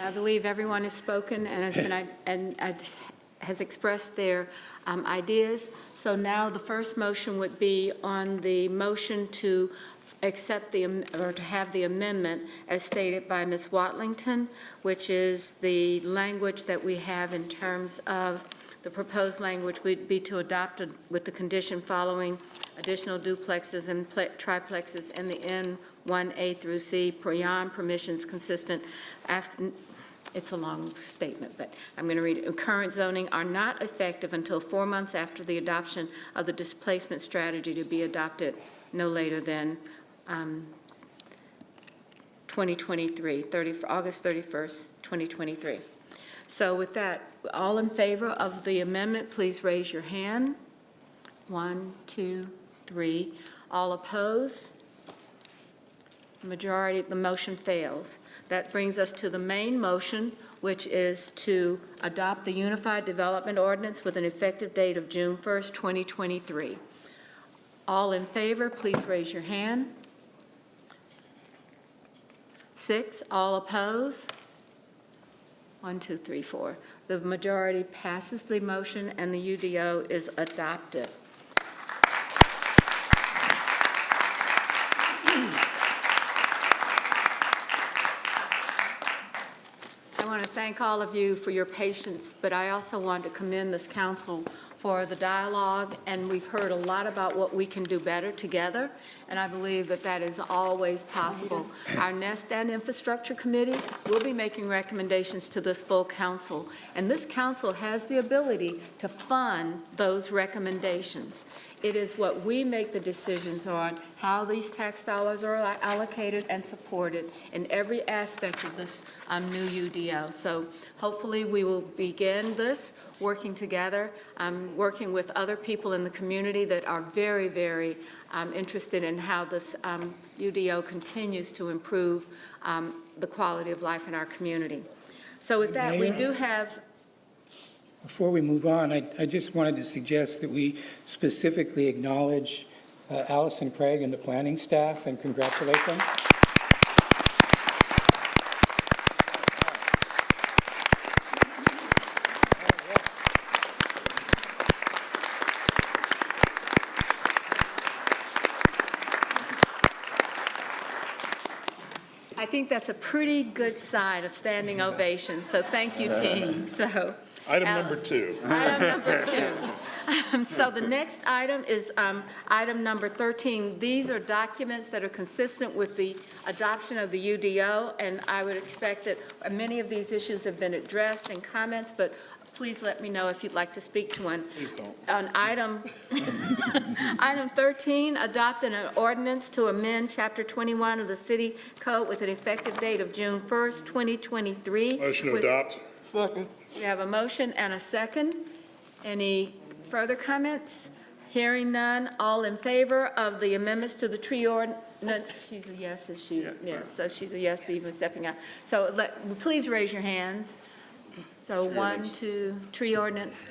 I believe everyone has spoken and has expressed their ideas. So now the first motion would be on the motion to accept or to have the amendment as stated by Ms. Watlington, which is the language that we have in terms of The proposed language would be to adopt with the condition following additional duplexes and triplexes in the N1A through C beyond permissions consistent after. It's a long statement, but I'm going to read it. Current zoning are not effective until 4 months after the adoption of the displacement strategy to be adopted no later than 2023, August 31st, 2023. So with that, all in favor of the amendment, please raise your hand. 1, 2, 3. All opposed? Majority, the motion fails. That brings us to the main motion, which is to adopt the Unified Development Ordinance with an effective date of June 1st, 2023. All in favor, please raise your hand. 6. All opposed? 1, 2, 3, 4. The majority passes the motion and the UDO is adopted. I want to thank all of you for your patience, but I also want to commend this council for the dialogue, and we've heard a lot about what we can do better together, and I believe that that is always possible. Our Nest and Infrastructure Committee will be making recommendations to this full council, and this council has the ability to fund those recommendations. It is what we make the decisions on, how these tax dollars are allocated and supported in every aspect of this new UDO. So hopefully we will begin this working together, working with other people in the community that are very, very interested in how this UDO continues to improve the quality of life in our community. So with that, we do have. Before we move on, I just wanted to suggest that we specifically acknowledge Allison Craig and the planning staff and congratulate them. I think that's a pretty good sign of standing ovation, so thank you, team. So. Item number 2. Item number 2. So the next item is item number 13. These are documents that are consistent with the adoption of the UDO, and I would expect that many of these issues have been addressed in comments, but please let me know if you'd like to speak to one. Please don't. On item 13, adopt an ordinance to amend Chapter 21 of the City Code with an effective date of June 1st, 2023. Motion to adopt. Second. We have a motion and a second. Any further comments? Hearing none, all in favor of the amendments to the tree ordinance? She's a yes, is she? Yeah, so she's a yes, even stepping out. So please raise your hands. So 1, 2, tree ordinance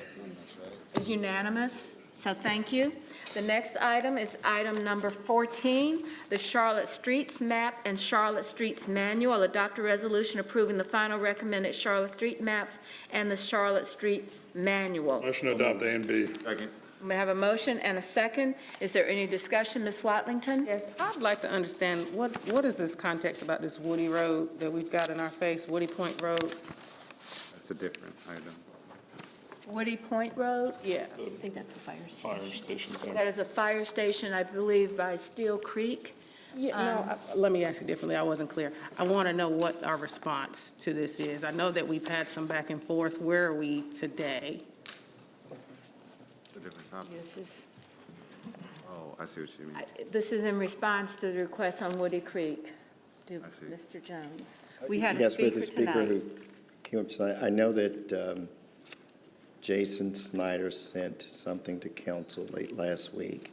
is unanimous, so thank you. The next item is item number 14, the Charlotte Streets Map and Charlotte Streets Manual. Adopt a resolution approving the final recommended Charlotte Street maps and the Charlotte Streets Manual. Motion to adopt A and B. Second. We have a motion and a second. Is there any discussion, Ms. Watlington? Yes, I'd like to understand, what is this context about this Woody Road that we've got in our face, Woody Point Road? That's a different item. Woody Point Road? Yeah. I think that's the fire station. Fire station. That is a fire station, I believe, by Steel Creek. Yeah, no, let me ask you differently, I wasn't clear. I want to know what our response to this is. I know that we've had some back and forth. Where are we today? It's a different topic. This is, Oh, I see what you mean. this is in response to the request on Woody Creek to I see. Mr. Jones. We had a Yes, but speaker the speaker tonight. who came up tonight, I know that Jason Snyder sent something to council late last week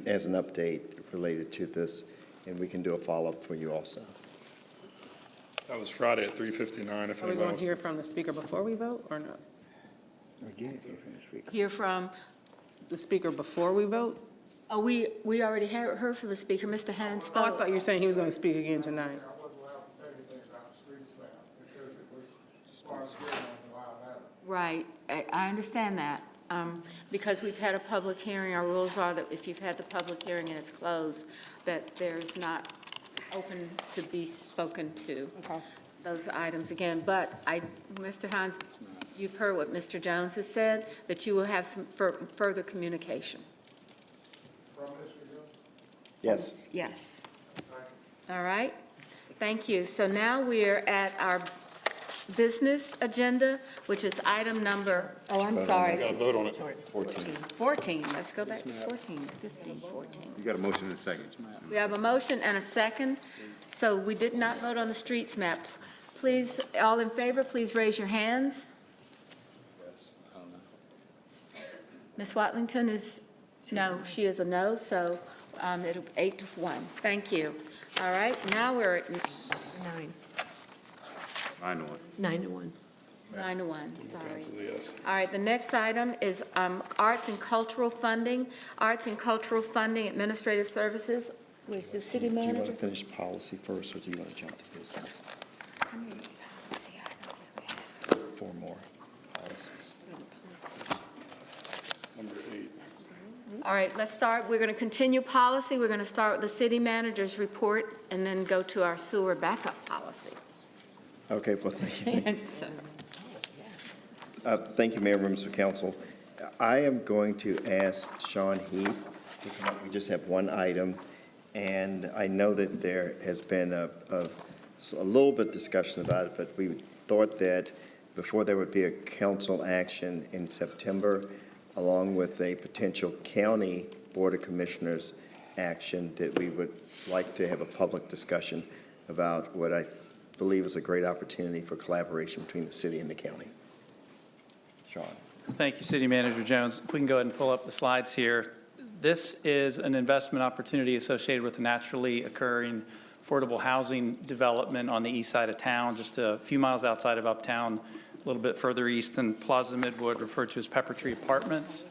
as an update related to this, and we can do a follow-up for you also. That was Friday at 3:59, if Are we anyone going wants to hear from the speaker before we vote, or not? Hear from, The speaker before we vote? oh, we already heard from the speaker, Mr. Hans Oh, I spoke. thought you were saying he was going to speak again tonight. I wasn't allowed to say anything about the streets map because it was part of the agreement on allowed that. Right, I understand that. Because we've had a public hearing, our rules are that if you've had the public hearing and it's closed, that there's not open to be spoken to. Okay. Those items again, but Mr. Hans you've heard what Mr. Jones has said, that you will have some further communication. Yes. Yes. All right, thank you. So now we're at our business agenda, which is item number, oh, I'm sorry. Got to vote on it. 14, let's go back to 14, 15, 14. You got a motion in a second. We have a motion and a second, so we did not vote on the streets map. Please, all in favor, please raise your hands. Ms. Watlington is, no, she is a no, so it'll 8-1. Thank you. All right, now we're at 9. 9-1. 9-1. 9-1, sorry. Council, yes. All right, the next item is arts and cultural funding. Arts and cultural funding, administrative services. Where's the city Do you want manager? to finish policy first, or do you want to jump to business? How many policy items do we have? 4 more policies. Number 8. All right, let's start. We're going to continue policy. We're going to start with the city manager's report and then go to our sewer backup policy. Okay, well, thank you. And so- Thank you, Mayor, members of council. I am going to ask Sean Heath to come up. We just have one item, and I know that there has been a little bit discussion about it, but we thought that before there would be a council action in September, along with a potential county board of commissioners action, that we would like to have a public discussion about what I believe is a great opportunity for collaboration between the city and the county. Sean. Thank you, City Manager Jones. If we can go ahead and pull up the slides here. This is an investment opportunity associated with a naturally occurring affordable housing development on the east side of town, just a few miles outside of Uptown, a little bit further east than Plaza Midwood, referred to as Pepper Tree Apartments.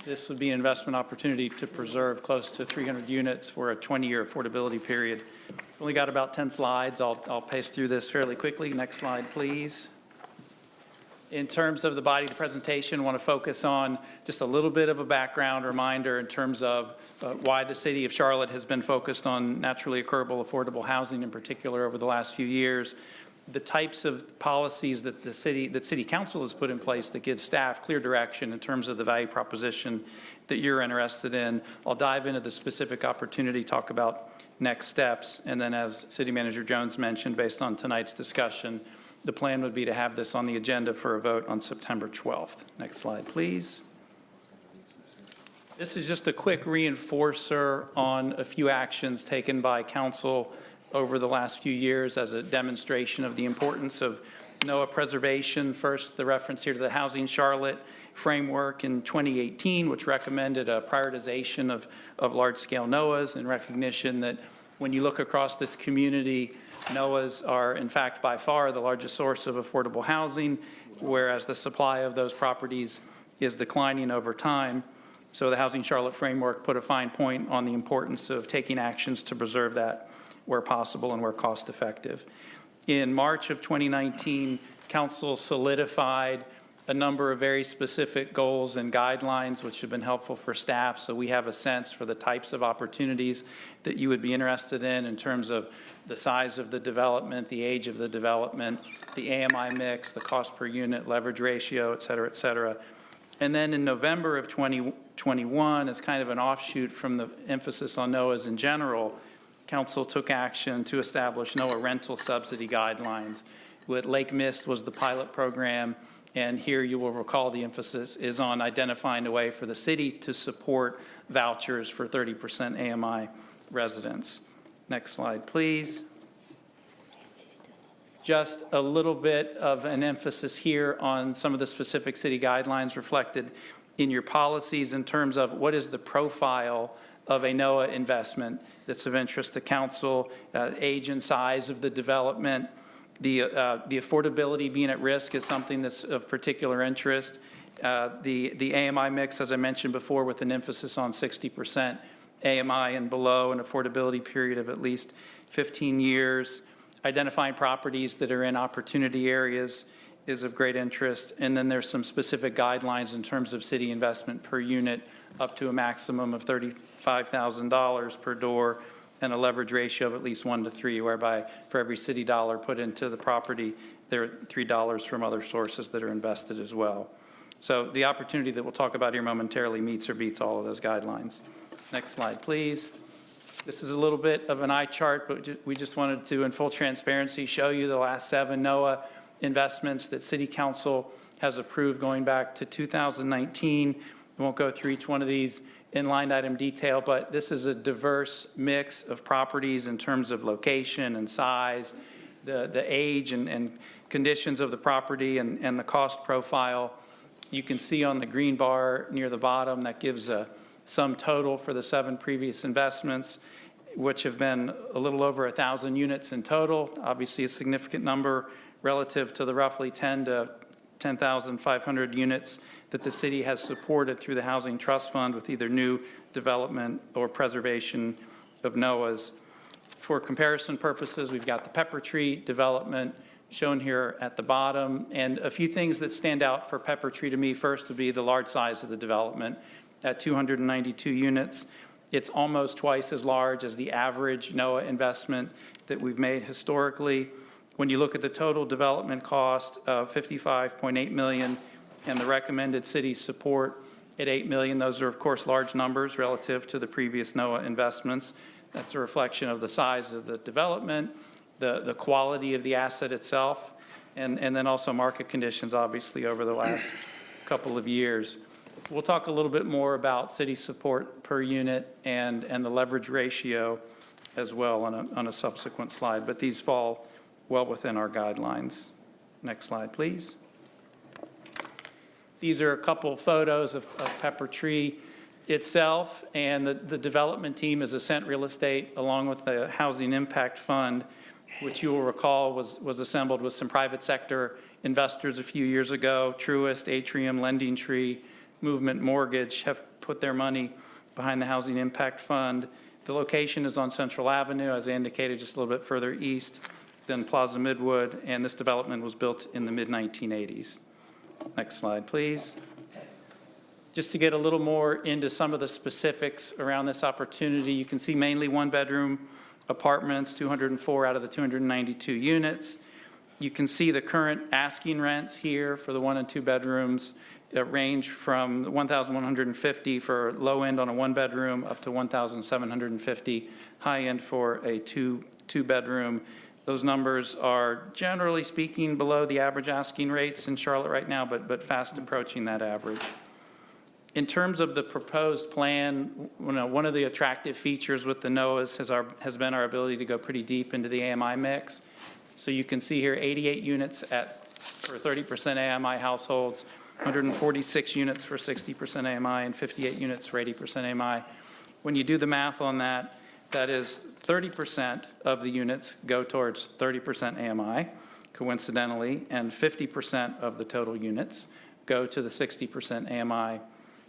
This would be an investment opportunity to preserve close to 300 units for a 20-year affordability period. We've only got about 10 slides. I'll pace through this fairly quickly. Next slide, please. In terms of the body of the presentation, I want to focus on just a little bit of a background reminder in terms of why the city of Charlotte has been focused on naturally occurable affordable housing in particular over the last few years, the types of policies that the city council has put in place that give staff clear direction in terms of the value proposition that you're interested in. I'll dive into the specific opportunity, talk about next steps, and then as City Manager Jones mentioned, based on tonight's discussion, the plan would be to have this on the agenda for a vote on September 12th. Next slide, please. This is just a quick reinforcer on a few actions taken by council over the last few years as a demonstration of the importance of NOAA preservation. First, the reference here to the Housing Charlotte framework in 2018, which recommended a prioritization of large-scale NOAAs in recognition that when you look across this community, NOAAs are, in fact, by far the largest source of affordable housing, whereas the supply of those properties is declining over time. So the Housing Charlotte framework put a fine point on the importance of taking actions to preserve that where possible and where cost effective. In March of 2019, Council solidified a number of very specific goals and guidelines which have been helpful for staff, so we have a sense for the types of opportunities that you would be interested in terms of the size of the development, the age of the development, the AMI mix, the cost per unit, leverage ratio, et cetera, et cetera. And then in November of 2021, as kind of an offshoot from the emphasis on NOAAs in general, Council took action to establish NOAA rental subsidy guidelines. With Lake Mist was the pilot program, and here you will recall the emphasis is on identifying a way for the city to support vouchers for 30% AMI residents. Next slide, please. Just a little bit of an emphasis here on some of the specific city guidelines reflected in your policies in terms of what is the profile of a NOAA investment that's of interest to council, age and size of the development, the affordability being at risk is something that's of particular interest. The AMI mix, as I mentioned before, with an emphasis on 60% AMI and below, an affordability period of at least 15 years. Identifying properties that are in opportunity areas is of great interest. And then there's some specific guidelines in terms of city investment per unit up to a maximum of $35,000 per door and a leverage ratio of at least 1 to 3, whereby for every city dollar put into the property, there are $3 from other sources that are invested as well. So the opportunity that we'll talk about here momentarily meets or beats all of those guidelines. Next slide, please. This is a little bit of an eye chart, but we just wanted to, in full transparency, show you the last 7 NOAA investments that City Council has approved going back to 2019. I won't go through each one of these in line item detail, but this is a diverse mix of properties in terms of location and size, the age and conditions of the property and the cost profile. You can see on the green bar near the bottom, that gives a sum total for the 7 previous investments, which have been a little over 1,000 units in total, obviously a significant number relative to the roughly 10 to 10,500 units that the city has supported through the Housing Trust Fund with either new development or preservation of NOAAs. For comparison purposes, we've got the Pepper Tree development shown here at the bottom. And a few things that stand out for Pepper Tree to me first would be the large size of the development at 292 units. It's almost twice as large as the average NOAA investment that we've made historically. When you look at the total development cost of $55.8 million and the recommended city support at $8 million, those are of course large numbers relative to the previous NOAA investments. That's a reflection of the size of the development, the quality of the asset itself, and then also market conditions, obviously, over the last couple of years. We'll talk a little bit more about city support per unit and the leverage ratio as well on a subsequent slide, but these fall well within our guidelines. Next slide, please. These are a couple of photos of Pepper Tree itself, and the development team is Ascent Real Estate, along with the Housing Impact Fund, which you will recall was assembled with some private sector investors a few years ago. Truist, Atrium, Lending Tree, Movement Mortgage have put their money behind the Housing Impact Fund. The location is on Central Avenue, as I indicated, just a little bit further east than Plaza Midwood, and this development was built in the mid-1980s. Next slide, please. Just to get a little more into some of the specifics around this opportunity, you can see mainly 1-bedroom apartments, 204 out of the 292 units. You can see the current asking rents here for the 1 and 2 bedrooms range from $1,150 for low end on a 1-bedroom up to $1,750 high end for a 2-bedroom. Those numbers are generally speaking below the average asking rates in Charlotte right now, but fast approaching that average. In terms of the proposed plan, one of the attractive features with the NOAAs has been our ability to go pretty deep into the AMI mix. So you can see here 88 units for 30% AMI households, 146 units for 60% AMI, and 58 units for 80% AMI. When you do the math on that, that is 30% of the units go towards 30% AMI, coincidentally, and 50% of the total units go to the 60% AMI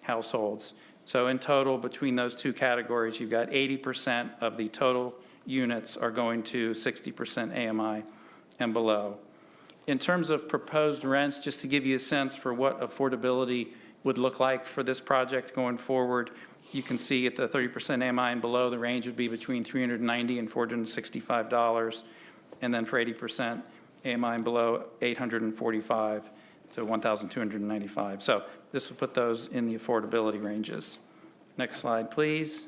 households. So in total, between those two categories, you've got 80% of the total units are going to 60% AMI and below. In terms of proposed rents, just to give you a sense for what affordability would look like for this project going forward, you can see at the 30% AMI and below, the range would be between $390 and $465, and then for 80% AMI and below, $845 to $1,295. So this would put those in the affordability ranges. Next slide, please.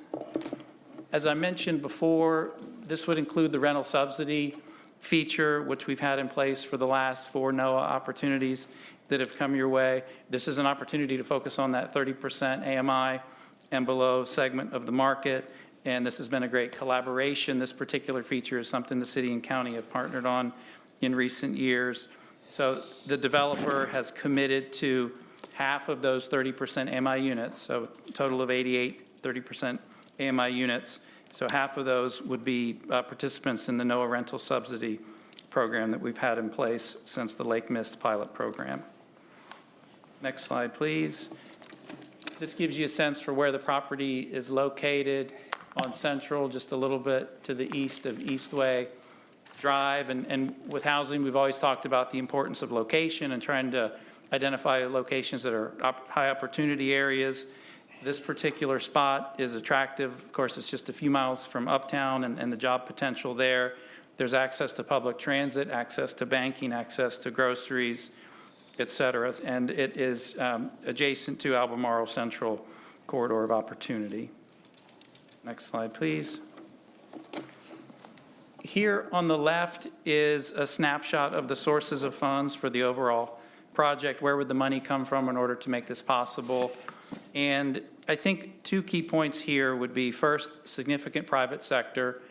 As I mentioned before, this would include the rental subsidy feature, which we've had in place for the last 4 NOAA opportunities that have come your way. This is an opportunity to focus on that 30% AMI and below segment of the market, and this has been a great collaboration. This particular feature is something the city and county have partnered on in recent years. So the developer has committed to half of those 30% AMI units, so a total of 88 30% AMI units. So half of those would be participants in the NOAA rental subsidy program that we've had in place since the Lake Mist pilot program. Next slide, please. This gives you a sense for where the property is located on Central, just a little bit to the east of Eastway Drive. And with housing, we've always talked about the importance of location and trying to identify locations that are high opportunity areas. This particular spot is attractive. Of course, it's just a few miles from Uptown and the job potential there. There's access to public transit, access to banking, access to groceries, et cetera. And it is adjacent to Albemarle Central Corridor of Opportunity. Next slide, please. Here on the left is a snapshot of the sources of funds for the overall project. Where would the money come from in order to make this possible? And I think two key points here would be, first, significant private sector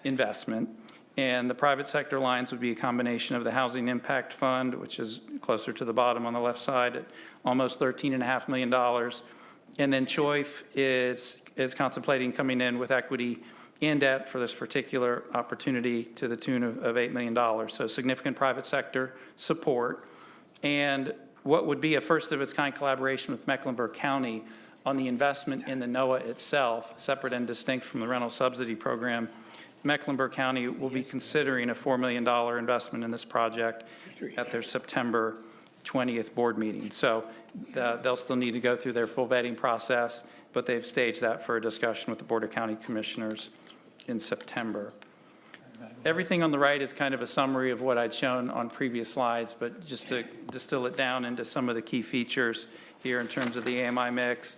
investment. And the private sector lines would be a combination of the Housing Impact Fund, which is closer to the bottom on the left side at almost $13.5 million. And then CHOIF is contemplating coming in with equity and debt for this particular opportunity to the tune of $8 million. So significant private sector support. And what would be a first of its kind collaboration with Mecklenburg County on the investment in the NOAA itself, separate and distinct from the rental subsidy program. Mecklenburg County will be considering a $4 million investment in this project at their September 20th board meeting. So they'll still need to go through their full vetting process, but they've staged that for a discussion with the Board of County Commissioners in September. Everything on the right is kind of a summary of what I'd shown on previous slides, but just to distill it down into some of the key features here in terms of the AMI mix.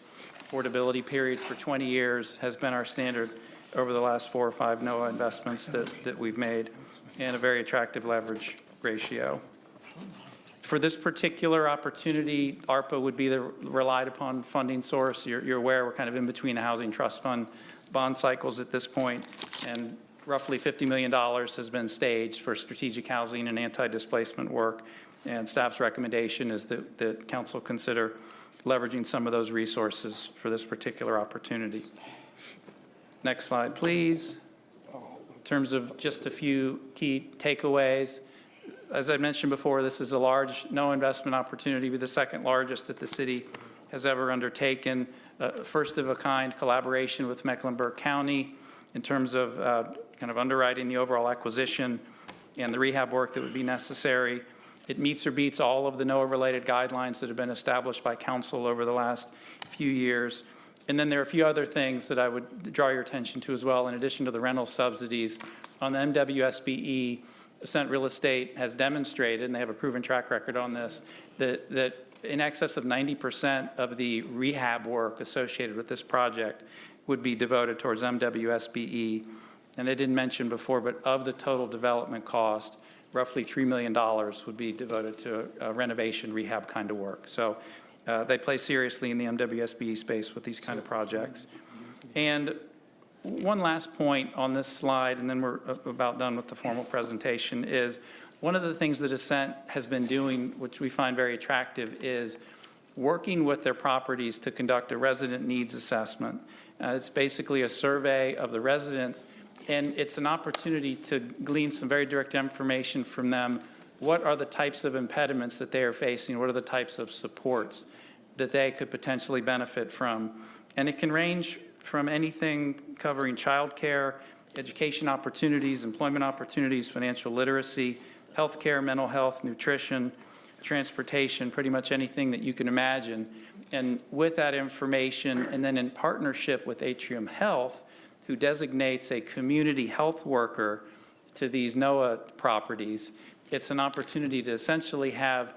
Affordability period for 20 years has been our standard over the last 4 or 5 NOAA investments that we've made, and a very attractive leverage ratio. For this particular opportunity, ARPA would be the relied upon funding source. You're aware we're kind of in between the Housing Trust Fund bond cycles at this point, and roughly $50 million has been staged for strategic housing and anti-displacement work. And staff's recommendation is that council consider leveraging some of those resources for this particular opportunity. Next slide, please. In terms of just a few key takeaways, as I mentioned before, this is a large no investment opportunity, but the second largest that the city has ever undertaken. First of a kind collaboration with Mecklenburg County in terms of kind of underwriting the overall acquisition and the rehab work that would be necessary. It meets or beats all of the NOAA-related guidelines that have been established by council over the last few years. And then there are a few other things that I would draw your attention to as well, in addition to the rental subsidies. On the MWSBE, Ascent Real Estate has demonstrated, and they have a proven track record on this, that in excess of 90% of the rehab work associated with this project would be devoted towards MWSBE. And I didn't mention before, but of the total development cost, roughly $3 million would be devoted to a renovation rehab kind of work. So they play seriously in the MWSBE space with these kind of projects. And one last point on this slide, and then we're about done with the formal presentation, is one of the things that Ascent has been doing, which we find very attractive, is working with their properties to conduct a resident needs assessment. It's basically a survey of the residents, and it's an opportunity to glean some very direct information from them. What are the types of impediments that they are facing? What are the types of supports that they could potentially benefit from? And it can range from anything covering childcare, education opportunities, employment opportunities, financial literacy, healthcare, mental health, nutrition, transportation, pretty much anything that you can imagine. And with that information, and then in partnership with Atrium Health, who designates a community health worker to these NOAA properties, it's an opportunity to essentially have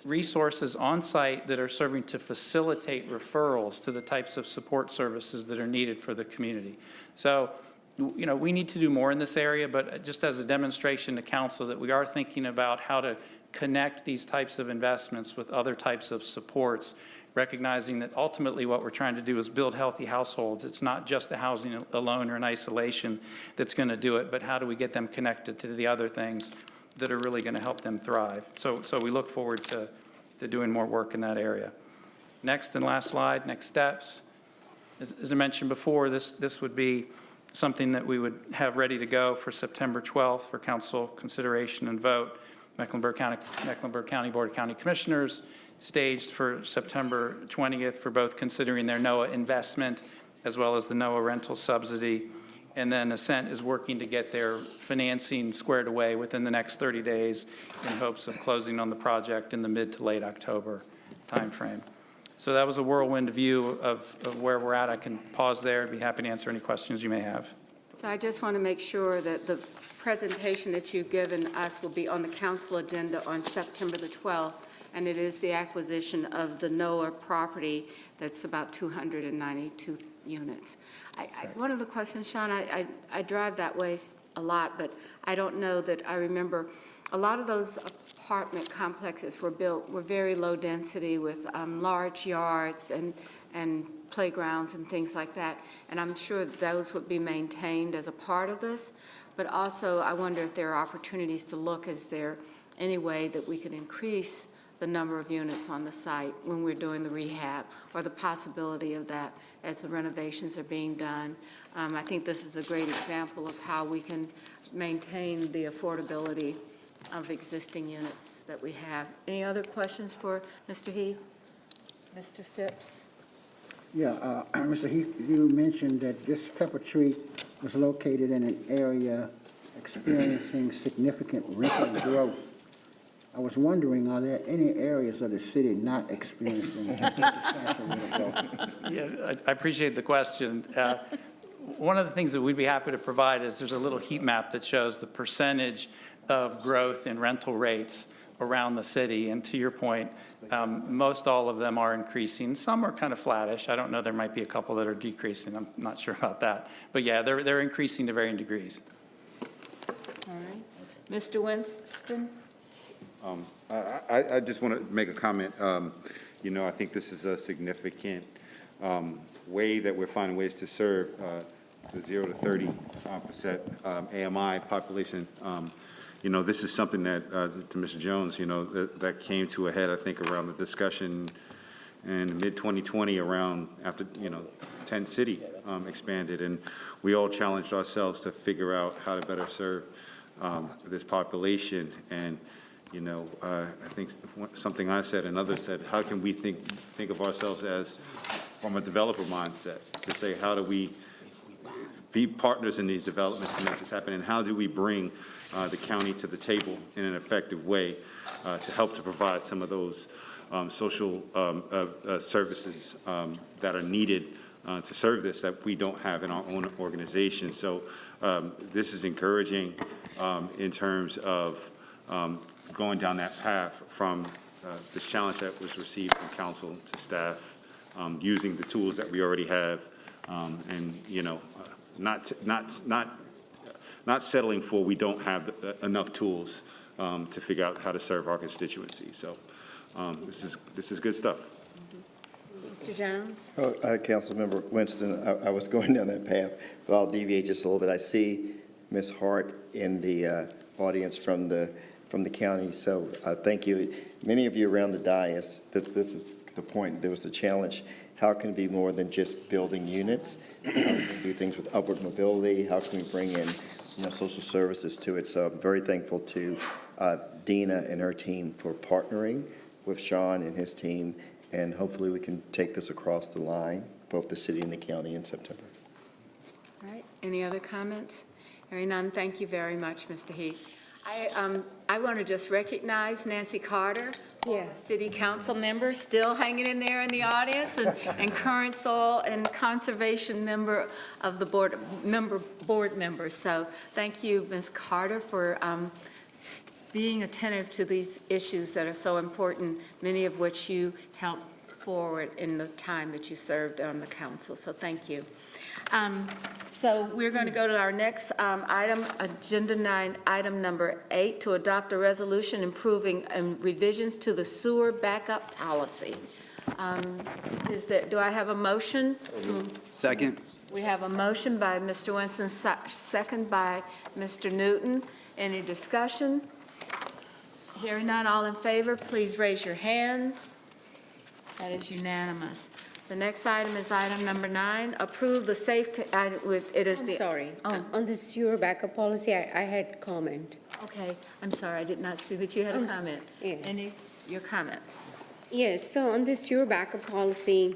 resources on site that are serving to facilitate referrals to the types of support services that are needed for the community. So, you know, we need to do more in this area, but just as a demonstration to council that we are thinking about how to connect these types of investments with other types of supports, recognizing that ultimately what we're trying to do is build healthy households. It's not just the housing alone or in isolation that's going to do it, but how do we get them connected to the other things that are really going to help them thrive. So we look forward to doing more work in that area. Next and last slide, next steps. As I mentioned before, this would be something that we would have ready to go for September 12th for council consideration and vote. Mecklenburg County Board of County Commissioners staged for September 20th for both considering their NOAA investment as well as the NOAA rental subsidy. And then Ascent is working to get their financing squared away within the next 30 days in hopes of closing on the project in the mid to late October timeframe. So that was a whirlwind view of where we're at. I can pause there and be happy to answer any questions you may have. So I just want to make sure that the presentation that you've given us will be on the council agenda on September the 12th, and it is the acquisition of the NOAA property that's about 292 units. One of the questions, Sean, I drive that way a lot, but I don't know that I remember. A lot of those apartment complexes were very low density with large yards and playgrounds and things like that. And I'm sure those would be maintained as a part of this. But also, I wonder if there are opportunities to look, is there any way that we could increase the number of units on the site when we're doing the rehab, or the possibility of that as the renovations are being done. I think this is a great example of how we can maintain the affordability of existing units that we have. Any other questions for Mr. Heath? Mr. Phipps? Yeah, Mr. Heath, you mentioned that this pepper tree was located in an area experiencing significant rental growth. I was wondering, are there any areas of the city not experiencing substantial rental growth? Yeah, I appreciate the question. One of the things that we'd be happy to provide is there's a little heat map that shows the percentage of growth in rental rates around the city. And to your point, most all of them are increasing. Some are kind of flattish. I don't know, there might be a couple that are decreasing. I'm not sure about that. But yeah, they're increasing to varying degrees. All right. Mr. Winston? I just want to make a comment. I think this is a significant way that we're finding ways to serve the 0 to 30% AMI population. This is something that, to Mr. Jones, that came to a head, I think, around the discussion in mid-2020 around after, 10 City expanded. And we all challenged ourselves to figure out how to better serve this population. And I think something I said and others said, how can we think of ourselves as from a developer mindset to say, how do we be partners in these developments to make this happen, and how do we bring the county to the table in an effective way to help to provide some of those social services that are needed to serve this that we don't have in our own organization. So this is encouraging in terms of going down that path from this challenge that was received from council to staff, using the tools that we already have, and not settling for we don't have enough tools to figure out how to serve our constituency. So this is good stuff. Mr. Jones? Councilmember Winston, I was going down that path, but I'll deviate just a little bit. I see Ms. Hart in the audience from the county, so thank you. Many of you around the dais, this is the point, there was the challenge. How can it be more than just building units? How can we do things with upward mobility? How can we bring in social services to it? So I'm very thankful to Dina and her team for partnering with Sean and his team, and hopefully we can take this across the line, both the city and the county, in September. All right. Any other comments? Hearing none, thank you very much, Mr. Heath. I want to just recognize Nancy Carter, City Council member, still hanging in there in the audience, and current soil and conservation member of the board members. So thank you, Ms. Carter, for being attentive to these issues that are so important, many of which you helped forward in the time that you served on the council. So thank you. So we're going to go to our next item, Agenda 9, item number 8, to adopt a resolution improving revisions to the sewer backup policy. Do I have a motion? Second. We have a motion by Mr. Winston, second by Mr. Newton. Any discussion? Hearing none, all in favor, please raise your hands. That is unanimous. The next item is item number 9, approve the On the sewer backup policy, I had comment. Okay, I'm sorry, I did not see that you had a comment. Yeah. Any, your comments? Yes, so on this sewer backup policy,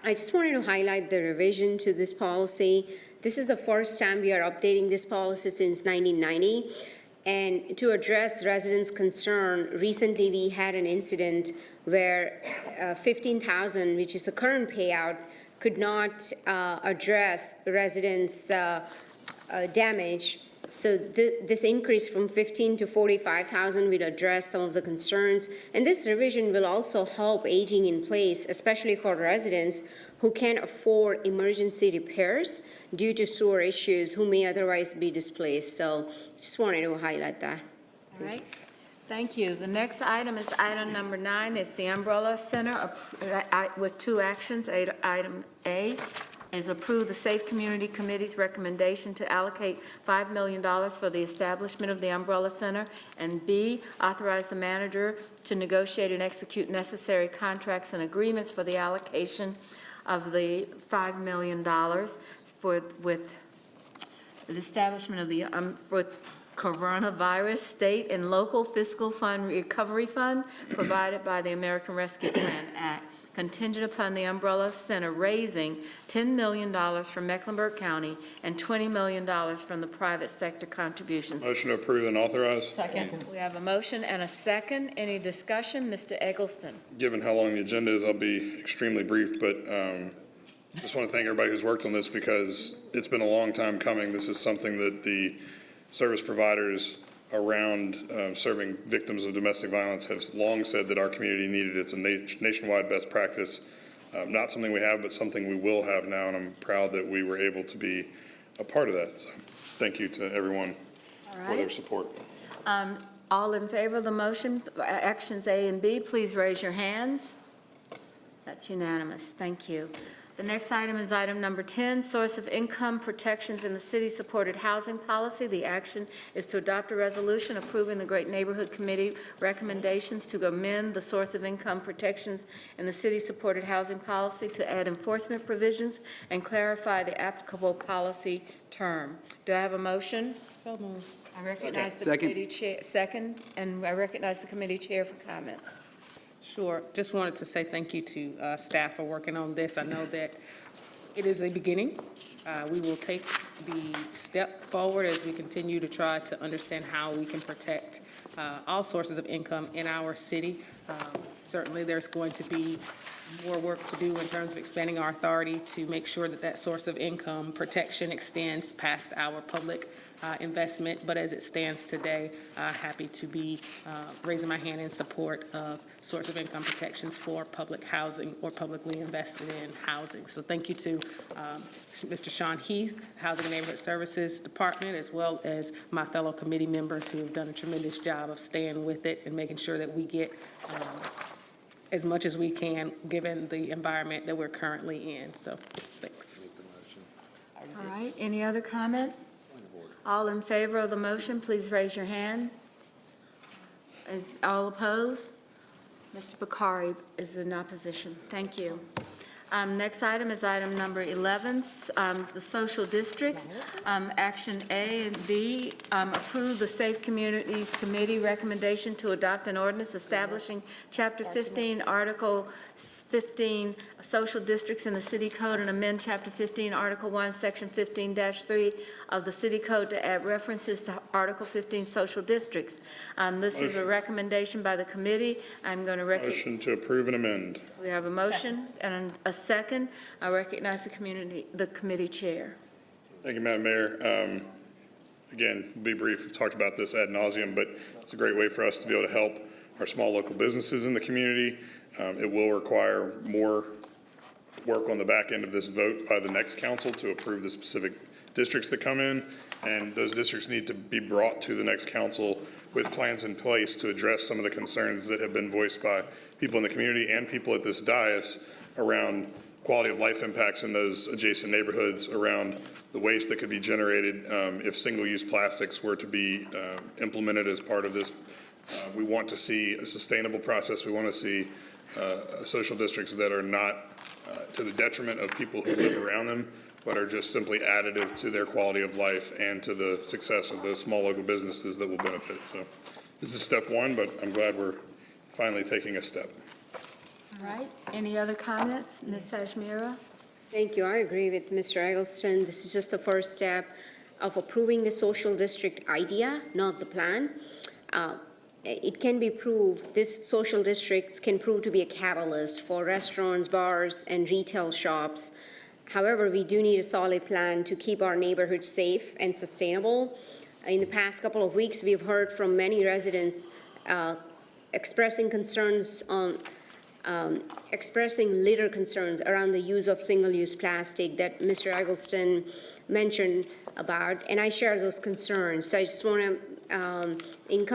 I just wanted to highlight the revision to this policy. This is the first time we are updating this policy since 1990. And to address residents' concern, recently we had an incident where $15,000, which is the current payout, could not address the residents' damage. So this increase from 15 to 45,000 will address some of the concerns. And this revision will also help aging in place, especially for residents who can't afford emergency repairs due to sewer issues who may otherwise be displaced. So just wanted to highlight that. All right, thank you. The next item is item number 9. It's the Umbrella Center with 2 actions. Item A is approve the Safe Community Committee's recommendation to allocate $5 million for the establishment of the Umbrella Center, and B, authorize the manager to negotiate and execute necessary contracts and agreements for the allocation of the $5 million with the establishment of the for Coronavirus State and Local Fiscal Fund Recovery Fund provided by the American Rescue Plan Act, contingent upon the Umbrella Center raising $10 million from Mecklenburg County and $20 million from the private sector contributions. Motion to approve and authorize. Second. We have a motion and a second. Any discussion? Mr. Eggleston. Given how long the agenda is, I'll be extremely brief, but just want to thank everybody who's worked on this because it's been a long time coming. This is something that the service providers around serving victims of domestic violence have long said that our community needed. It's a nationwide best practice, not something we have, but something we will have now, and I'm proud that we were able to be a part of that. So thank you to everyone for their support. All in favor of the motion, actions A and B, please raise your hands. That's unanimous. Thank you. The next item is item number 10, source of income protections in the city-supported housing policy. The action is to adopt a resolution approving the Great Neighborhood Committee recommendations to amend the source of income protections in the city-supported housing policy to add enforcement provisions and clarify the applicable policy term. Do I have a motion? So moved. I recognize the Second. committee chair, second, and I recognize the committee chair for comments. Sure. Just wanted to say thank you to staff for working on this. I know that it is a beginning. We will take the step forward as we continue to try to understand how we can protect all sources of income in our city. Certainly, there's going to be more work to do in terms of expanding our authority to make sure that that source of income protection extends past our public investment, but as it stands today, happy to be raising my hand in support of source of income protections for public housing or publicly invested in housing. So thank you to Mr. Sean Heath, Housing and Neighborhood Services Department, as well as my fellow committee members who have done a tremendous job of staying with it and making sure that we get as much as we can given the environment that we're currently in. So thanks. All right, any other comment? All in favor of the motion, please raise your hand. Is all opposed? Mr. Bakari is in opposition. Thank you. Next item is item number 11, the social districts. Action A and B, approve the Safe Communities Committee recommendation to adopt an ordinance establishing Chapter 15, Article 15, social districts in the city code, and amend Chapter 15, Article 1, Section 15-3 of the city code to add references to Article 15 social districts. This is a recommendation by the committee. I'm going to Motion to approve and amend. We have a motion and a second. I recognize the committee chair. Thank you, Madam Mayor. Again, be brief, we've talked about this ad nauseum, but it's a great way for us to be able to help our small local businesses in the community. It will require more work on the back end of this vote by the next council to approve the specific districts that come in, and those districts need to be brought to the next council with plans in place to address some of the concerns that have been voiced by people in the community and people at this dais around quality of life impacts in those adjacent neighborhoods, around the waste that could be generated if single-use plastics were to be implemented as part of this. We want to see a sustainable process. We want to see social districts that are not to the detriment of people who live around them, but are just simply additive to their quality of life and to the success of those small local businesses that will benefit. So this is step one, but I'm glad we're finally taking a step. All right, any other comments? Ms. Sajmira? Thank you. I agree with Mr. Eggleston. This is just the first step of approving the social district idea, not the plan. It can be proved, this social districts can prove to be a catalyst for restaurants, bars, and retail shops However, we do need a solid plan to keep our neighborhoods safe and sustainable. In the past couple of weeks, we've heard from many residents expressing litter concerns around the use of single-use plastic that Mr. Eggleston mentioned about, and I share those concerns. So I just want to, in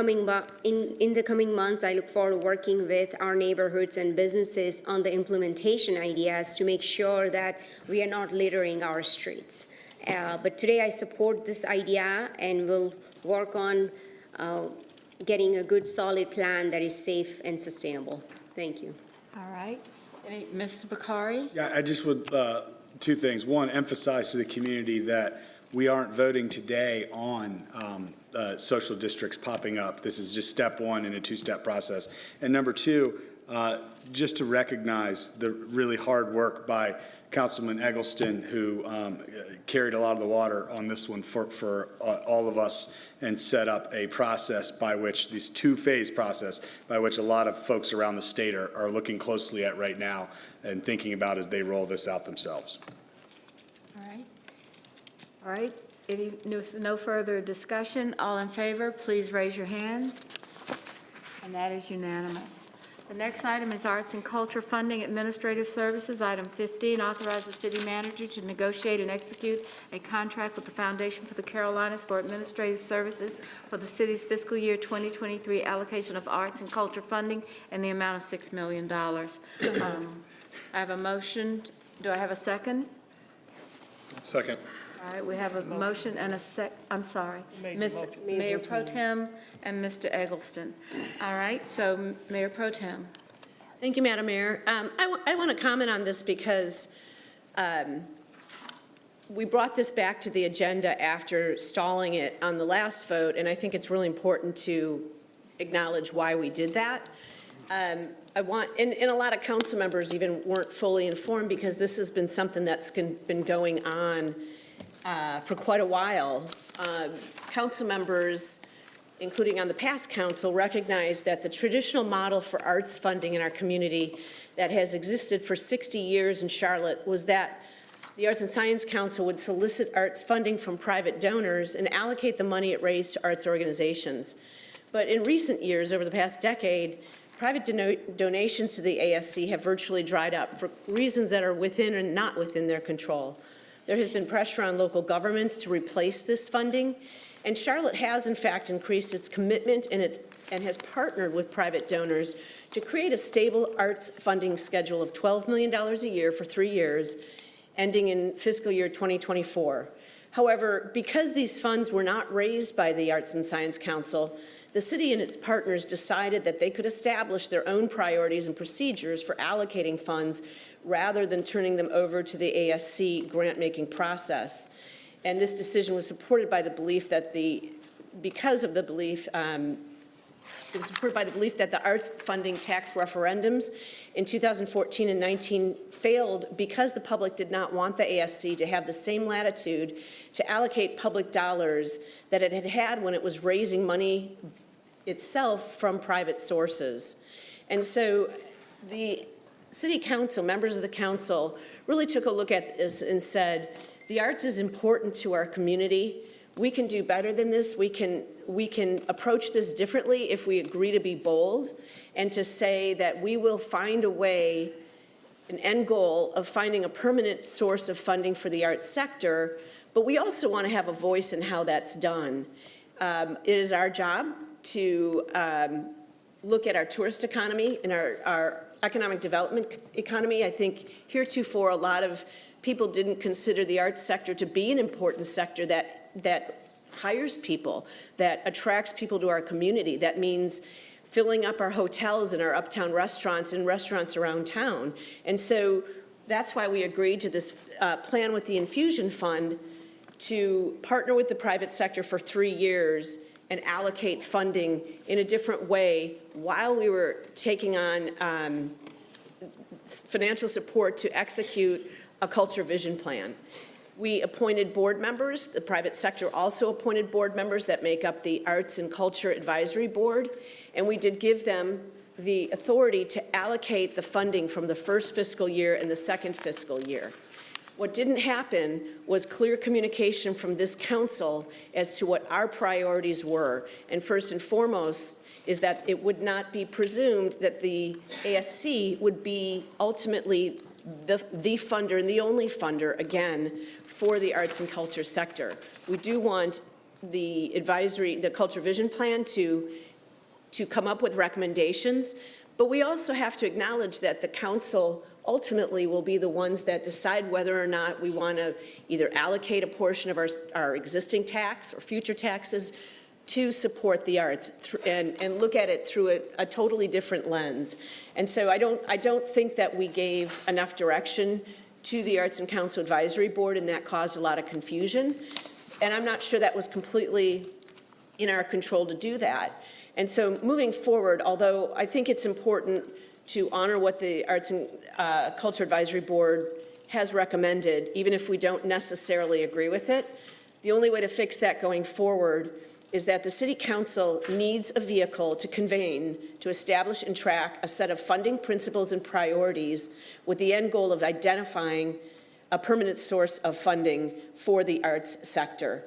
the coming months, I look forward to working with our neighborhoods and businesses on the implementation ideas to make sure that we are not littering our streets. But today I support this idea and will work on getting a good, solid plan that is safe and sustainable. Thank you. All right. Mr. Bakari? Yeah, I just would, two things. One, emphasize to the community that we aren't voting today on social districts popping up. This is just step one in a two-step process. And number two, just to recognize the really hard work by Councilman Eggleston, who carried a lot of the water on this one for all of us and set up a process by which, this two-phase process, by which a lot of folks around the state are looking closely at right now and thinking about as they roll this out themselves. All right. All right. If no further discussion, all in favor, please raise your hands. And that is unanimous. The next item is Arts and Culture Funding Administrative Services. Item 15, authorize the city manager to negotiate and execute a contract with the Foundation for the Carolinas for administrative services for the city's fiscal year 2023 allocation of arts and culture funding in the amount of $6 million. I have a motion. Do I have a second? Second. All right, we have a motion and a I'm sorry, Mayor Pro Tem and Mr. Eggleston. All right, so Mayor Pro Tem. Thank you, Madam Mayor. I want to comment on this because we brought this back to the agenda after stalling it on the last vote, and I think it's really important to acknowledge why we did that. And a lot of council members even weren't fully informed because this has been something that's been going on for quite a while. Council members, including on the past council, recognize that the traditional model for arts funding in our community that has existed for 60 years in Charlotte was that the Arts and Science Council would solicit arts funding from private donors and allocate the money it raised to arts organizations. But in recent years, over the past decade, private donations to the ASC have virtually dried up for reasons that are within and not within their control. There has been pressure on local governments to replace this funding, and Charlotte has, in fact, increased its commitment and has partnered with private donors to create a stable arts funding schedule of $12 million a year for 3 years, ending in fiscal year 2024. However, because these funds were not raised by the Arts and Science Council, the city and its partners decided that they could establish their own priorities and procedures for allocating funds rather than turning them over to the ASC grant-making process. And this decision was supported by the belief that it was supported by the belief that the arts funding tax referendums in 2014 and 19 failed because the public did not want the ASC to have the same latitude to allocate public dollars that it had had when it was raising money itself from private sources. And so the City Council, members of the council, really took a look at this and said, the arts is important to our community. We can do better than this. We can approach this differently if we agree to be bold and to say that we will find a way, an end goal of finding a permanent source of funding for the arts sector, but we also want to have a voice in how that's done. It is our job to look at our tourist economy and our economic development economy. I think heretofore a lot of people didn't consider the arts sector to be an important sector that hires people, that attracts people to our community. That means filling up our hotels and our uptown restaurants and restaurants around town. And so that's why we agreed to this plan with the Infusion Fund to partner with the private sector for 3 years and allocate funding in a different way while we were taking on financial support to execute a culture vision plan. We appointed board members. The private sector also appointed board members that make up the Arts and Culture Advisory Board, and we did give them the authority to allocate the funding from the first fiscal year and the second fiscal year. What didn't happen was clear communication from this council as to what our priorities were. And first and foremost is that it would not be presumed that the ASC would be ultimately the funder and the only funder, again, for the arts and culture sector. We do want the Culture Vision Plan to come up with recommendations, but we also have to acknowledge that the council ultimately will be the ones that decide whether or not we want to either allocate a portion of our existing tax or future taxes to support the arts and look at it through a totally different lens. And so I don't think that we gave enough direction to the Arts and Council Advisory Board, and that caused a lot of confusion. And I'm not sure that was completely in our control to do that. And so moving forward, although I think it's important to honor what the Arts and Culture Advisory Board has recommended, even if we don't necessarily agree with it, the only way to fix that going forward is that the City Council needs a vehicle to convene, to establish and track a set of funding principles and priorities with the end goal of identifying a permanent source of funding for the arts sector.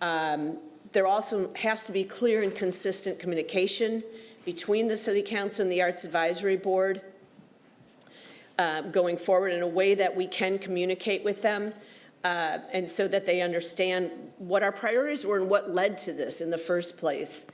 There also has to be clear and consistent communication between the City Council and the Arts Advisory Board going forward in a way that we can communicate with them and so that they understand what our priorities were and what led to this in the first place.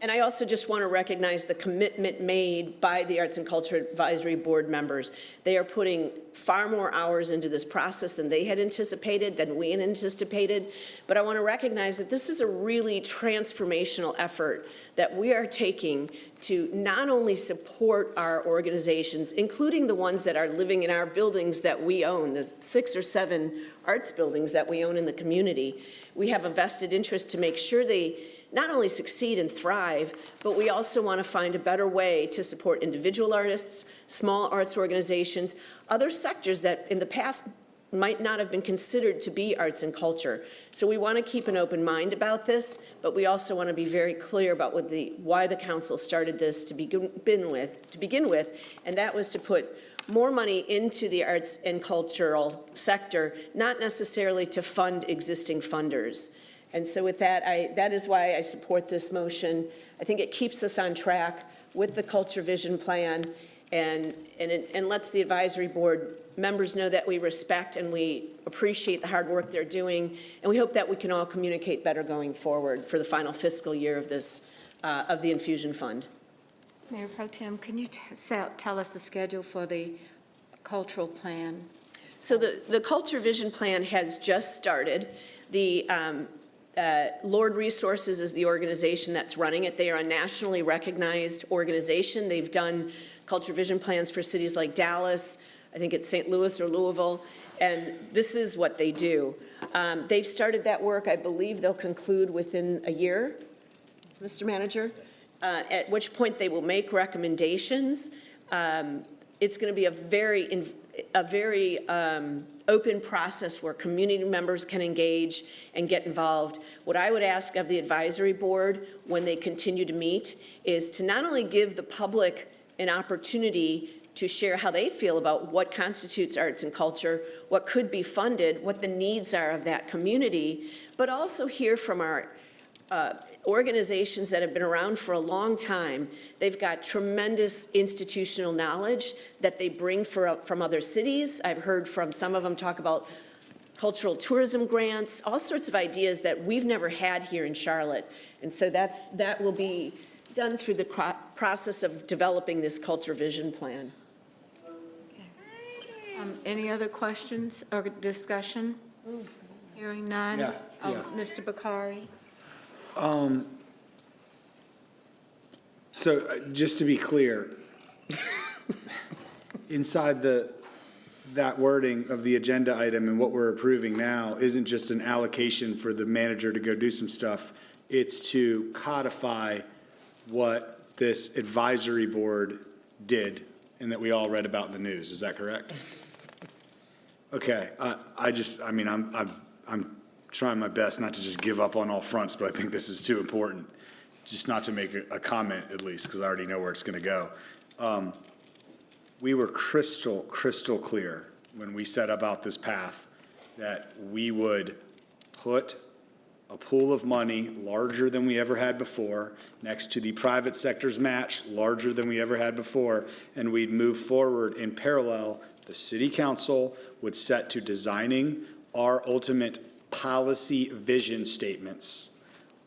And I also just want to recognize the commitment made by the Arts and Culture Advisory Board members. They are putting far more hours into this process than they had anticipated, than we had anticipated. But I want to recognize that this is a really transformational effort that we are taking to not only support our organizations, including the ones that are living in our buildings that we own, the 6 or 7 arts buildings that we own in the community. We have a vested interest to make sure they not only succeed and thrive, but we also want to find a better way to support individual artists, small arts organizations, other sectors that in the past might not have been considered to be arts and culture. So we want to keep an open mind about this, but we also want to be very clear about why the council started this to begin with, and that was to put more money into the arts and cultural sector, not necessarily to fund existing funders. And so with that, that is why I support this motion. I think it keeps us on track with the Culture Vision Plan and lets the advisory board members know that we respect and we appreciate the hard work they're doing. And we hope that we can all communicate better going forward for the final fiscal year of this, of the Infusion Fund. Mayor Pro Tem, can you tell us the schedule for the cultural plan? So the Culture Vision Plan has just started. The Lord Resources is the organization that's running it. They are a nationally recognized organization. They've done Culture Vision Plans for cities like Dallas, I think it's St. Louis or Louisville, and this is what they do. They've started that work. I believe they'll conclude within a year, Mr. Manager, at which point they will make recommendations. It's going to be a very open process where community members can engage and get involved. What I would ask of the advisory board when they continue to meet is to not only give the public an opportunity to share how they feel about what constitutes arts and culture, what could be funded, what the needs are of that community, but also hear from our organizations that have been around for a long time. They've got tremendous institutional knowledge that they bring from other cities. I've heard from some of them talk about cultural tourism grants, all sorts of ideas that we've never had here in Charlotte. And so that will be done through the process of developing this Culture Vision Plan. Any other questions or discussion? Hearing none? Yeah. Mr. Bakari? So just to be clear, inside that wording of the agenda item and what we're approving now isn't just an allocation for the manager to go do some stuff. It's to codify what this advisory board did and that we all read about in the news. Is that correct? Okay. I'm trying my best not to just give up on all fronts, but I think this is too important, just not to make a comment at least, because I already know where it's going to go. We were crystal clear when we set about this path, that we would put a pool of money larger than we ever had before, next to the private sector's match, larger than we ever had before, and we'd move forward in parallel. The city council would set to designing our ultimate policy vision statements,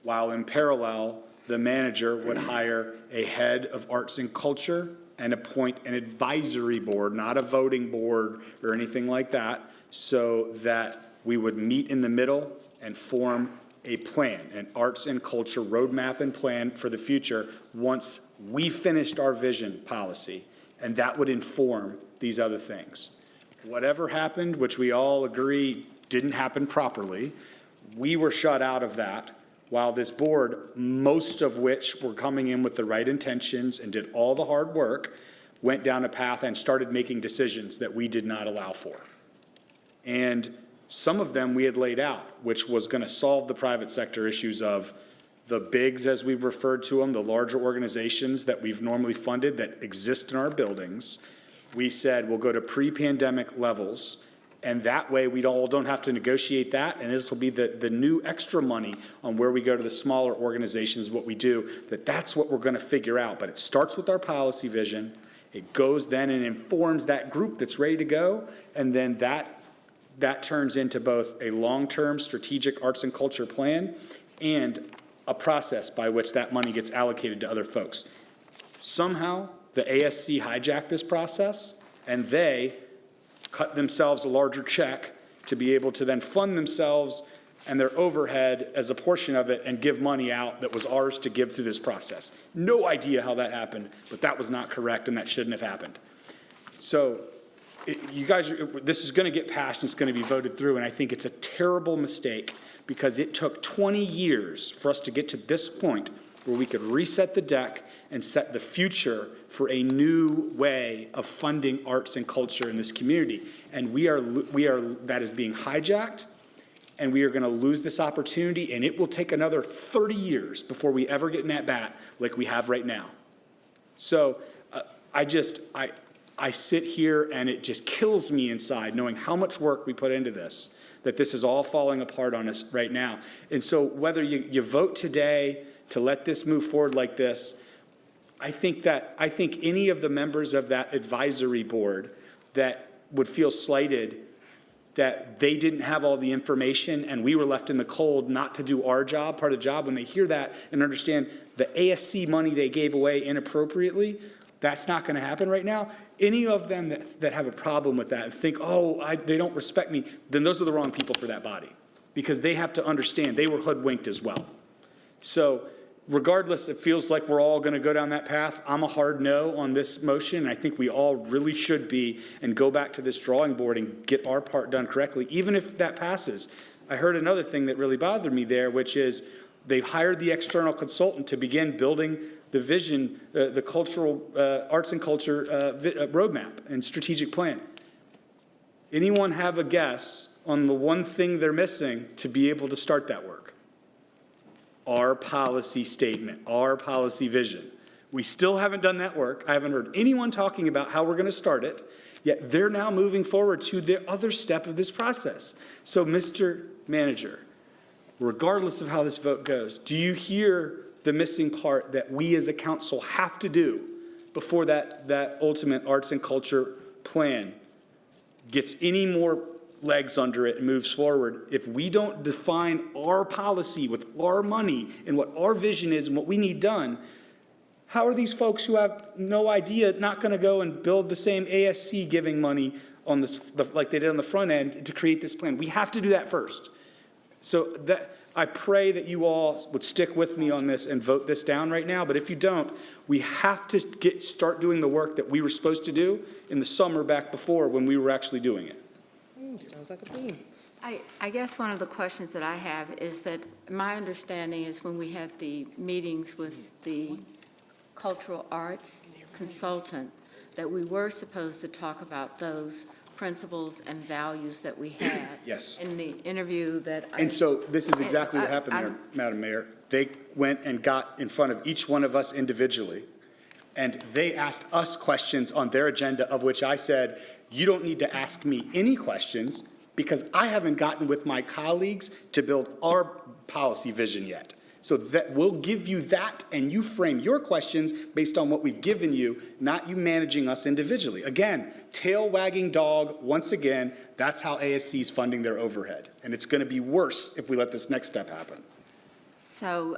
while in parallel, the manager would hire a head of arts and culture and appoint an advisory board, not a voting board or anything like that, so that we would meet in the middle and form a plan, an arts and culture roadmap and plan for the future once we finished our vision policy, and that would inform these other things. Whatever happened, which we all agree didn't happen properly, we were shut out of that, while this board, most of which were coming in with the right intentions and did all the hard work, went down a path and started making decisions that we did not allow for. And some of them we had laid out, which was going to solve the private sector issues of the bigs, as we referred to them, the larger organizations that we've normally funded that exist in our buildings. We said we'll go to pre-pandemic levels, and that way we don't have to negotiate that, and this will be the new extra money on where we go to the smaller organizations, what we do, that's what we're going to figure out. But it starts with our policy vision. It goes then and informs that group that's ready to go, and then that turns into both a long-term strategic arts and culture plan and a process by which that money gets allocated to other folks. Somehow, the ASC hijacked this process, and they cut themselves a larger check to be able to then fund themselves and their overhead as a portion of it and give money out that was ours to give through this process. No idea how that happened, but that was not correct, and that shouldn't have happened. So you guys, this is going to get passed and it's going to be voted through, and I think it's a terrible mistake because it took 20 years for us to get to this point where we could reset the deck and set the future for a new way of funding arts and culture in this community. And that is being hijacked, and we are going to lose this opportunity, and it will take another 30 years before we ever get in that bat like we have right now. So I sit here and it just kills me inside knowing how much work we put into this, that this is all falling apart on us right now. And so whether you vote today to let this move forward like this, I think any of the members of that advisory board that would feel slighted that they didn't have all the information and we were left in the cold not to do our job, part of the job, when they hear that and understand the ASC money they gave away inappropriately, that's not going to happen right now. Any of them that have a problem with that and think, they don't respect me, then those are the wrong people for that body, because they have to understand they were hoodwinked as well. So regardless, it feels like we're all going to go down that path. I'm a hard no on this motion, and I think we all really should be, and go back to this drawing board and get our part done correctly, even if that passes. I heard another thing that really bothered me there, which is they've hired the external consultant to begin building the vision, the cultural, arts and culture roadmap and strategic plan. Anyone have a guess on the one thing they're missing to be able to start that work? Our policy statement, our policy vision. We still haven't done that work. I haven't heard anyone talking about how we're going to start it, yet they're now moving forward to the other step of this process. So, Mr. Manager, regardless of how this vote goes, do you hear the missing part that we as a council have to do before that ultimate arts and culture plan gets any more legs under it and moves forward? If we don't define our policy with our money and what our vision is and what we need done, how are these folks who have no idea not going to go and build the same ASC giving money on this, like they did on the front end, to create this plan? We have to do that first. So I pray that you all would stick with me on this and vote this down right now. But if you don't, we have to start doing the work that we were supposed to do in the summer back before, when we were actually doing it. Sounds like a plan. I guess one of the questions that I have is that my understanding is when we had the meetings with the cultural arts consultant, that we were supposed to talk about those principles and values that we had. Yes. In the interview that And so this is exactly what happened there, Madam Mayor. They went and got in front of each one of us individually, and they asked us questions on their agenda, of which I said, you don't need to ask me any questions because I haven't gotten with my colleagues to build our policy vision yet. So that we'll give you that, and you frame your questions based on what we've given you, not you managing us individually. Again, tail wagging dog, once again, that's how ASC is funding their overhead. And it's going to be worse if we let this next step happen. So,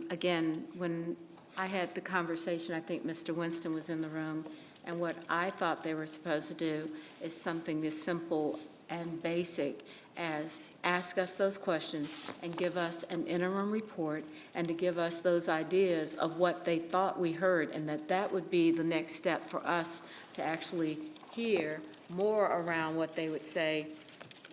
again, when I had the conversation, I think Mr. Winston was in the room, and what I thought they were supposed to do is something as simple and basic as ask us those questions and give us an interim report and to give us those ideas of what they thought we heard, and that would be the next step for us to actually hear more around what they would say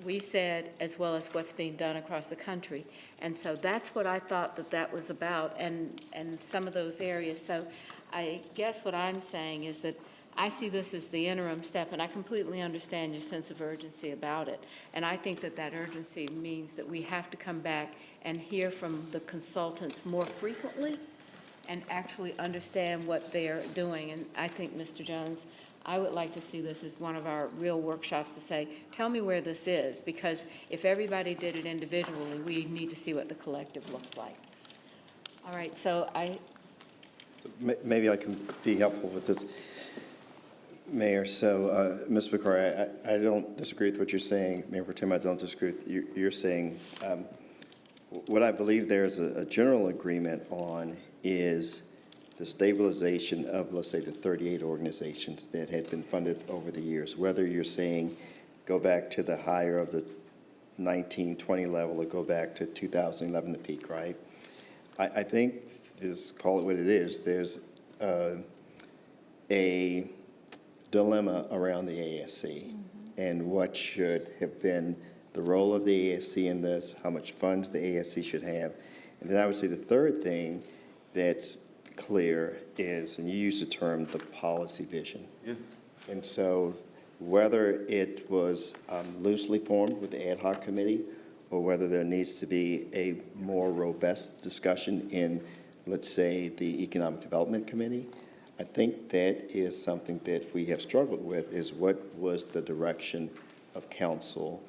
we said, as well as what's being done across the country. And so that's what I thought that was about, and some of those areas. So I guess what I'm saying is that I see this as the interim step, and I completely understand your sense of urgency about it. And I think that urgency means that we have to come back and hear from the consultants more frequently and actually understand what they're doing. And I think, Mr. Jones, I would like to see this as one of our real workshops to say, tell me where this is, because if everybody did it individually, we need to see what the collective looks like. All right, so Maybe I can be helpful with this, Mayor. So, Ms. McCrory, I don't disagree with what you're saying. Mayor Pro Tem, I don't disagree with you. You're saying what I believe there's a general agreement on is the stabilization of, let's say, the 38 organizations that had been funded over the years, whether you're saying go back to the higher of the 1920 level or go back to 2011, the peak, right? I think, call it what it is, there's a dilemma around the ASC and what should have been the role of the ASC in this, how much funds the ASC should have. And then I would say the third thing that's clear is, and you use the term, the policy vision. Yeah. And so whether it was loosely formed with the ad hoc committee or whether there needs to be a more robust discussion in, let's say, the Economic Development Committee, I think that is something that we have struggled with, is what was the direction of council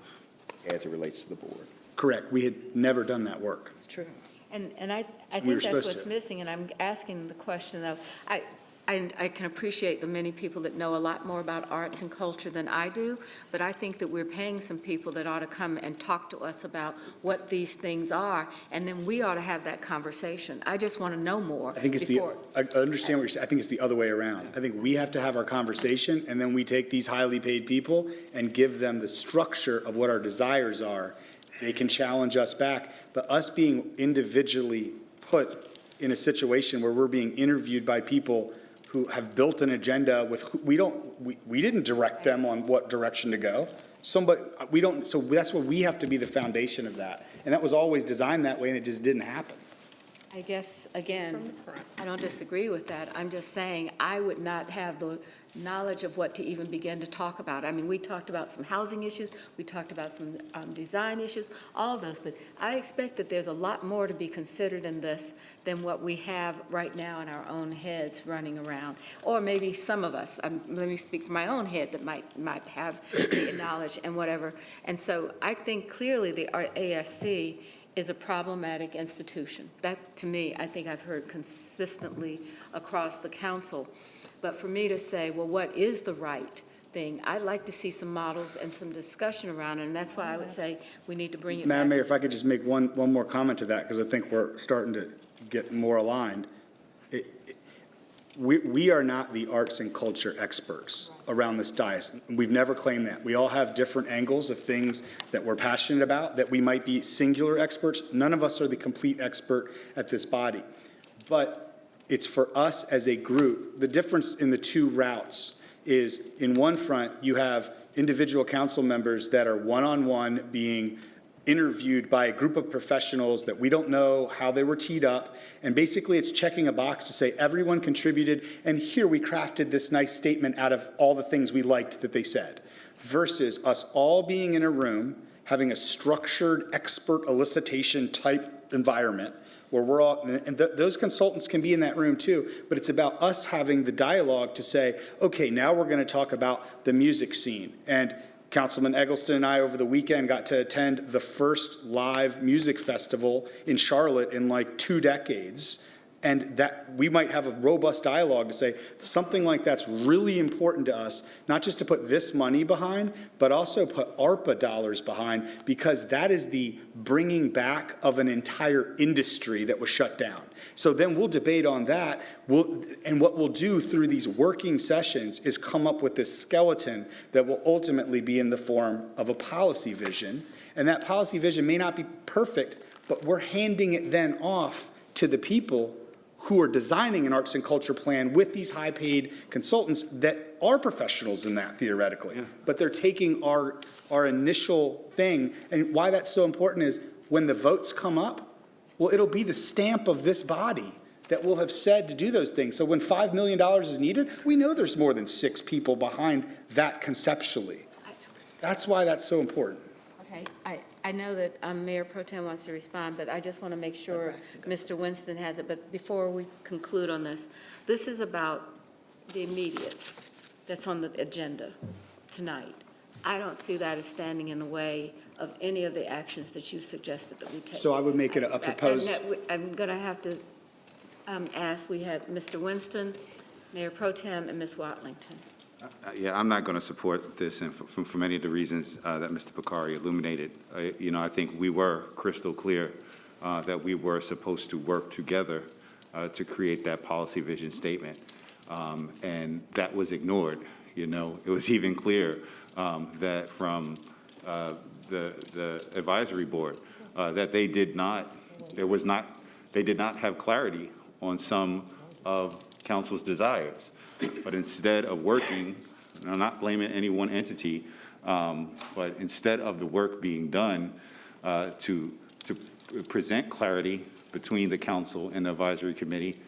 as it relates to the board. Correct. We had never done that work. it's true. And I We think were that's supposed what's to. missing, and I'm asking the question of, I can appreciate the many people that know a lot more about arts and culture than I do, but I think that we're paying some people that ought to come and talk to us about what these things are, and then we ought to have that conversation. I just want to know more I think it's before. I understand what you're saying. I think it's the other way around. I think we have to have our conversation, and then we take these highly paid people and give them the structure of what our desires are. They can challenge us back, but us being individually put in a situation where we're being interviewed by people who have built an agenda with, we didn't direct them on what direction to go. So that's where we have to be the foundation of that. And that was always designed that way, and it just didn't happen. I guess, again, I don't disagree with that. I'm just saying I would not have the knowledge of what to even begin to talk about. I mean, we talked about some housing issues, we talked about some design issues, all of those, but I expect that there's a lot more to be considered in this than what we have right now in our own heads running around. Or maybe some of us, let me speak for my own head, that might have the knowledge and whatever. And so I think clearly the ASC is a problematic institution. That, to me, I think I've heard consistently across the council. But for me to say, well, what is the right thing? I'd like to see some models and some discussion around it, and that's why I would say we need to bring it back. Madam Mayor, if I could just make one more comment to that, because I think we're starting to get more aligned. We are not the arts and culture experts around this dais. We've never claimed that. We all have different angles of things that we're passionate about, that we might be singular experts. None of us are the complete expert at this body. But it's for us as a group. The difference in the two routes is, in one front, you have individual council members that are one-on-one being interviewed by a group of professionals that we don't know how they were teed up. And basically it's checking a box to say everyone contributed, and here we crafted this nice statement out of all the things we liked that they said. Versus us all being in a room, having a structured expert elicitation type environment where we're all, and those consultants can be in that room too, but it's about us having the dialogue to say, okay, now we're going to talk about the music scene. And Councilman Eggleston and I over the weekend got to attend the first live music festival in Charlotte in like 2 decades. And that we might have a robust dialogue to say something like that's really important to us, not just to put this money behind, but also put ARPA dollars behind, because that is the bringing back of an entire industry that was shut down. So then we'll debate on that. And what we'll do through these working sessions is come up with this skeleton that will ultimately be in the form of a policy vision. And that policy vision may not be perfect, but we're handing it then off to the people who are designing an arts and culture plan with these high-paid consultants that are professionals in that theoretically. Yeah. But they're taking our initial thing. And why that's so important is when the votes come up, well, it'll be the stamp of this body that will have said to do those things. So when $5 million is needed, we know there's more than 6 people behind that conceptually. That's why that's so important. Okay, I know that Mayor Pro Tem wants to respond, but I just want to make sure Mr. Winston has it. But before we conclude on this is about the immediate that's on the agenda tonight. I don't see that as standing in the way of any of the actions that you suggested that we take. So I would make it a proposed. I'm going to have to ask, we have Mr. Winston, Mayor Pro Tem, and Ms. Watlington. Yeah, I'm not going to support this, and for many of the reasons that Mr. Bakari illuminated. I think we were crystal clear that we were supposed to work together to create that policy vision statement, and that was ignored. It was even clear that from the advisory board that they did not have clarity on some of council's desires. But instead of working, and I'm not blaming any one entity, but instead of the work being done to present clarity between the council and the advisory committee,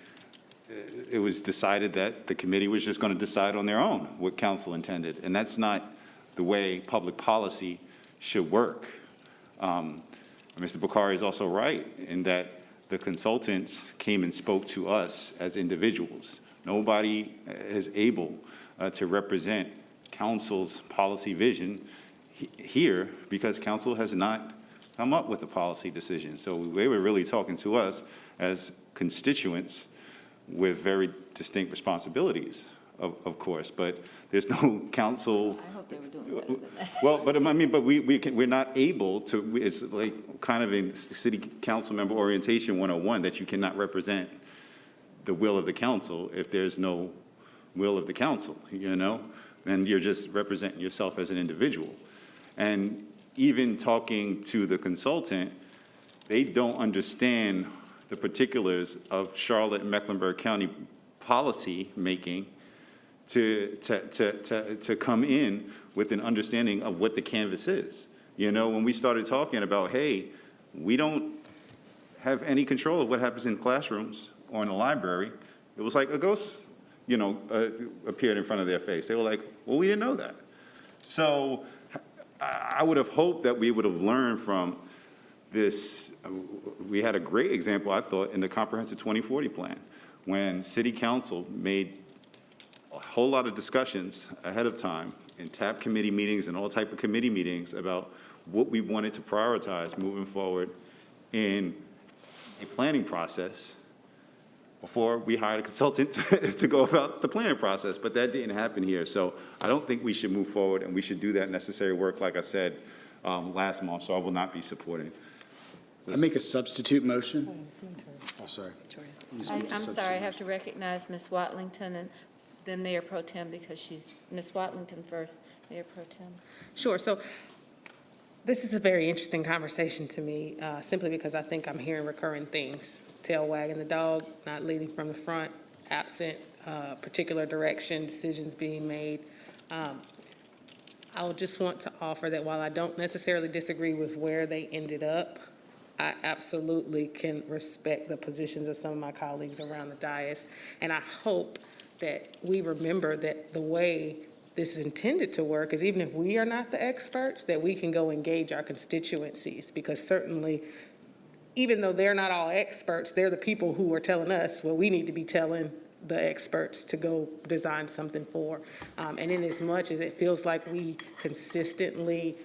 it was decided that the committee was just going to decide on their own what council intended. And that's not the way public policy should work. Mr. Bakari is also right in that the consultants came and spoke to us as individuals. Nobody is able to represent council's policy vision here because council has not come up with a policy decision. So they were really talking to us as constituents with very distinct responsibilities, of course. But there's no council. I hope they were doing better than that. Well, but I mean, but we're not able to. It's like kind of a city council member orientation 101 that you cannot represent the will of the council if there's no will of the council, and you're just representing yourself as an individual. And even talking to the consultant, they don't understand the particulars of Charlotte and Mecklenburg County policy making to come in with an understanding of what the canvas is. When we started talking about, hey, we don't have any control of what happens in classrooms or in the library, it was like a ghost, appeared in front of their face. They were like, well, we didn't know that. So I would have hoped that we would have learned from this. We had a great example, I thought, in the Comprehensive 2040 plan, when City Council made a whole lot of discussions ahead of time in TAP committee meetings and all type of committee meetings about what we wanted to prioritize moving forward in a planning process before we hired a consultant to go about the planning process, but that didn't happen here. So I don't think we should move forward, and we should do that necessary work, like I said last month, so I will not be supporting this. I make a substitute motion. Oh, sorry. I'm sorry, I have to recognize Ms. Watlington and then Mayor Pro Tem because she's, Ms. Watlington first, Mayor Pro Tem. Sure. So this is a very interesting conversation to me, simply because I think I'm hearing recurring themes. Tail wagging the dog, not leading from the front, absent particular direction, decisions being made. I would just want to offer that while I don't necessarily disagree with where they ended up, I absolutely can respect the positions of some of my colleagues around the dais. And I hope that we remember that the way this is intended to work is even if we are not the experts, that we can go engage our constituencies, because certainly even though they're not all experts, they're the people who are telling us, well, we need to be telling the experts to go design something for. And in as much as it feels like we consistently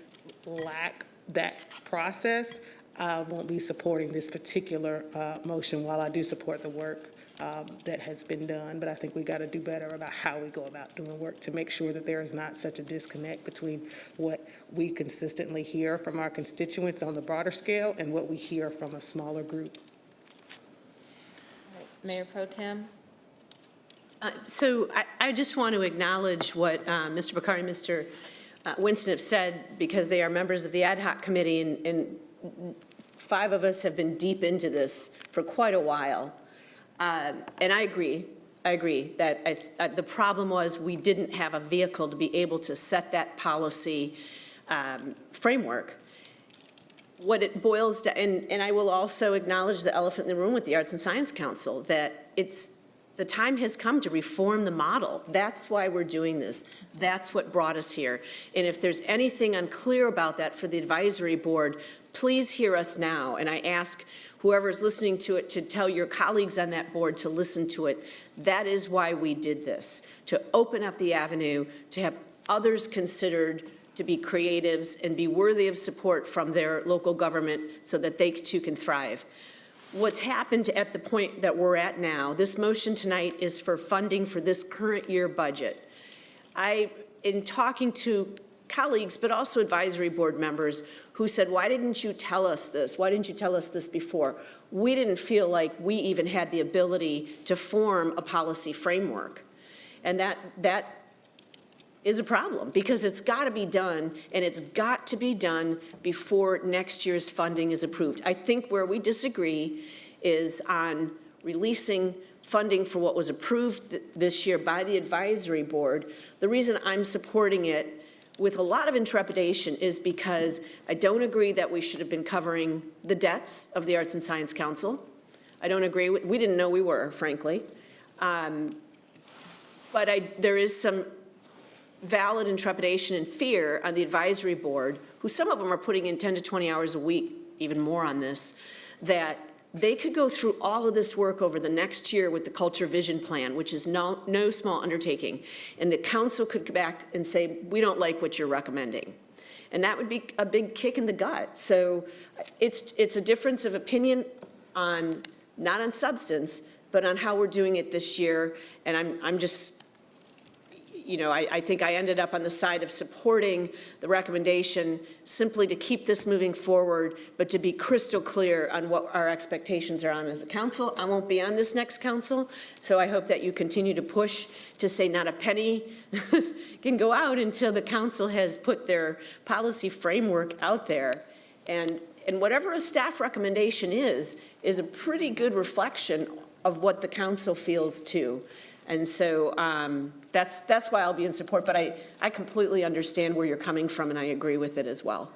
lack that process, I won't be supporting this particular motion while I do support the work that has been done. But I think we got to do better about how we go about doing work to make sure that there is not such a disconnect between what we consistently hear from our constituents on the broader scale and what we hear from a smaller group. Mayor Pro Tem? So I just want to acknowledge what Mr. Bakari and Mr. Winston have said, because they are members of the ad hoc committee, and 5 of us have been deep into this for quite a while. And I agree that the problem was we didn't have a vehicle to be able to set that policy framework. What it boils down, and I will also acknowledge the elephant in the room with the Arts and Science Council, that the time has come to reform the model. That's why we're doing this. That's what brought us here. And if there's anything unclear about that for the advisory board, please hear us now. And I ask whoever's listening to it to tell your colleagues on that board to listen to it. That is why we did this, to open up the avenue, to have others considered to be creatives and be worthy of support from their local government so that they too can thrive. What's happened at the point that we're at now, this motion tonight is for funding for this current year budget. In talking to colleagues, but also advisory board members who said, why didn't you tell us this? Why didn't you tell us this before? We didn't feel like we even had the ability to form a policy framework. And that is a problem, because it's got to be done, and it's got to be done before next year's funding is approved. I think where we disagree is on releasing funding for what was approved this year by the advisory board. The reason I'm supporting it with a lot of intrepidation is because I don't agree that we should have been covering the debts of the Arts and Science Council. I don't agree with, we didn't know we were, frankly. But there is some valid intrepidation and fear on the advisory board, who some of them are putting in 10 to 20 hours a week, even more on this, that they could go through all of this work over the next year with the Culture Vision Plan, which is no small undertaking. And the council could come back and say, we don't like what you're recommending. And that would be a big kick in the gut. So it's a difference of opinion on, not on substance, but on how we're doing it this year. And I'm just, I think I ended up on the side of supporting the recommendation simply to keep this moving forward, but to be crystal clear on what our expectations are on as a council. I won't be on this next council, so I hope that you continue to push to say not a penny can go out until the council has put their policy framework out there. And whatever a staff recommendation is a pretty good reflection of what the council feels too. And so that's why I'll be in support, but I completely understand where you're coming from, and I agree with it as well.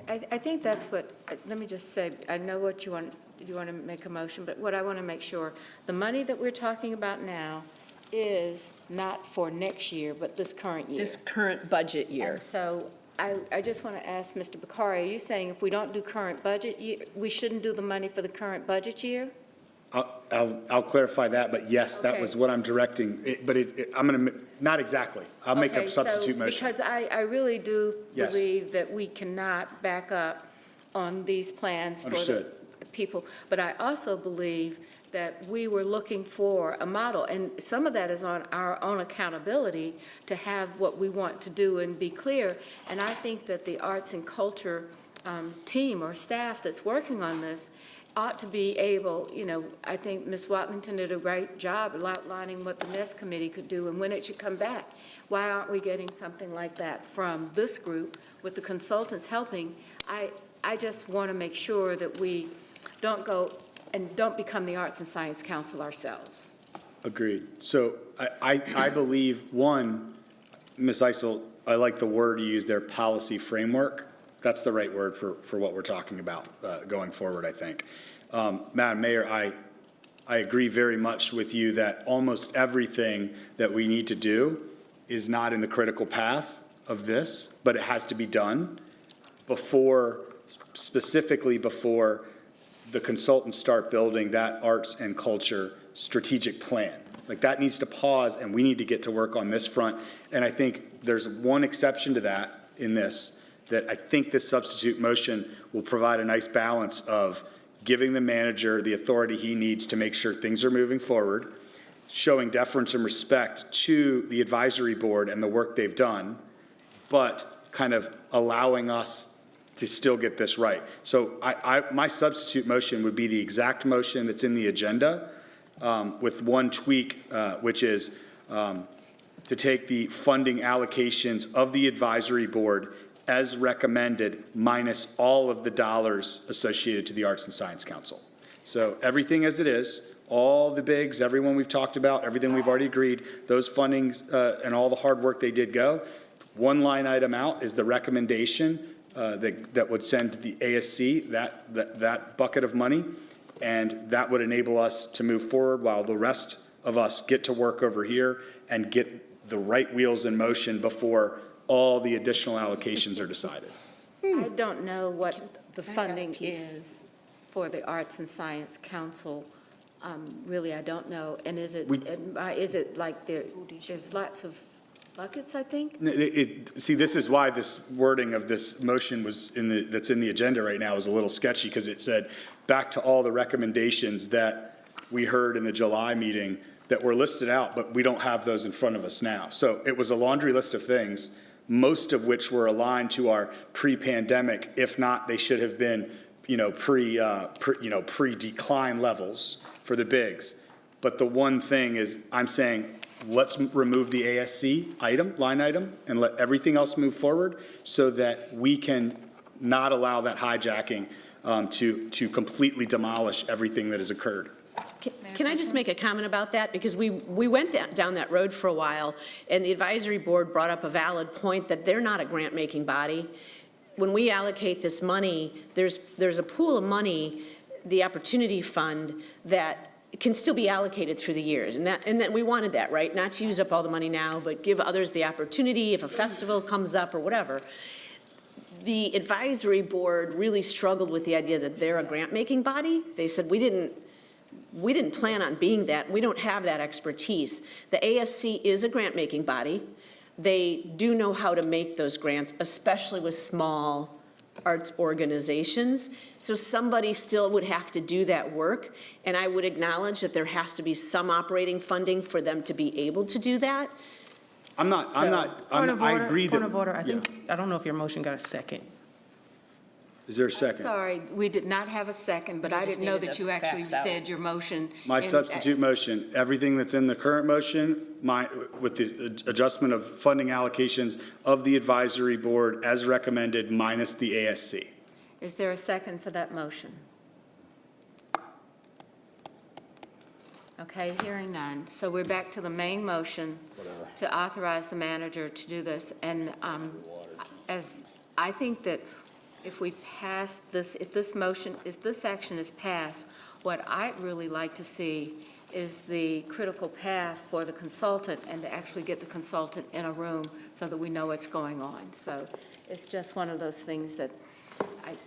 I think that's what, let me just say, I know what you want to make a motion, but what I want to make sure, the money that we're talking about now is not for next year, but this current year. This current budget year. And so I just want to ask Mr. Bakari, are you saying if we don't do current budget year, we shouldn't do the money for the current budget year? I'll clarify that, but yes, that was what I'm directing. But I'm going to, not exactly. I'll make a substitute motion. Because I really do Yes. believe that we cannot back up on these plans for the Understood. people. But I also believe that we were looking for a model, and some of that is on our own accountability to have what we want to do and be clear. And I think that the arts and culture team or staff that's working on this ought to be able, I think Ms. Watlington did a great job outlining what the NEST committee could do and when it should come back. Why aren't we getting something like that from this group with the consultants helping? I just want to make sure that we don't go and don't become the Arts and Science Council ourselves. Agreed. So I believe, one, Ms. Eisel, I like the word you used there, policy framework. That's the right word for what we're talking about going forward, I think. Madam Mayor, I agree very much with you that almost everything that we need to do is not in the critical path of this, but it has to be done specifically before the consultants start building that arts and culture strategic plan. Like, that needs to pause, and we need to get to work on this front. And I think there's one exception to that in this, that I think this substitute motion will provide a nice balance of giving the manager the authority he needs to make sure things are moving forward, showing deference and respect to the advisory board and the work they've done, but kind of allowing us to still get this right. So my substitute motion would be the exact motion that's in the agenda, with one tweak, which is to take the funding allocations of the advisory board as recommended, minus all of the dollars associated to the Arts and Science Council. So everything as it is, all the bigs, everyone we've talked about, everything we've already agreed, those fundings and all the hard work they did go. One line item out is the recommendation that would send the ASC that bucket of money, and that would enable us to move forward while the rest of us get to work over here and get the right wheels in motion before all the additional allocations are decided. I don't know what the funding is for the Arts and Science Council. Really, I don't know. And is it like there's lots of buckets, I think? See, this is why this wording of this motion that's in the agenda right now is a little sketchy, because it said back to all the recommendations that we heard in the July meeting that were listed out, but we don't have those in front of us now. So it was a laundry list of things, most of which were aligned to our pre-pandemic. If not, they should have been, pre-decline levels for the bigs. But the one thing is, I'm saying, let's remove the ASC line item, and let everything else move forward so that we can not allow that hijacking to completely demolish everything that has occurred. Can I just make a comment about that? Because we went down that road for a while, and the advisory board brought up a valid point that they're not a grant-making body. When we allocate this money, there's a pool of money, the opportunity fund, that can still be allocated through the years. And that we wanted that, right? Not to use up all the money now, but give others the opportunity if a festival comes up or whatever. The advisory board really struggled with the idea that they're a grant-making body. They said, we didn't plan on being that. We don't have that expertise. The ASC is a grant-making body. They do know how to make those grants, especially with small arts organizations. So somebody still would have to do that work. And I would acknowledge that there has to be some operating funding for them to be able to do that. Point of order, yeah. I don't know if your motion got a second. Is there a second? Sorry, we did not have a second, but I just didn't know needed that the you actually facts out. said your motion. My substitute motion, everything that's in the current motion, with the adjustment of funding allocations of the advisory board as recommended minus the ASC. Is there a second for that motion? Okay, hearing none. So we're back to the main motion to authorize the manager to do this. And as I think that if we pass this, if this action is passed, what I'd really like to see is the critical path for the consultant and to actually get the consultant in a room so that we know what's going on. So it's just one of those things that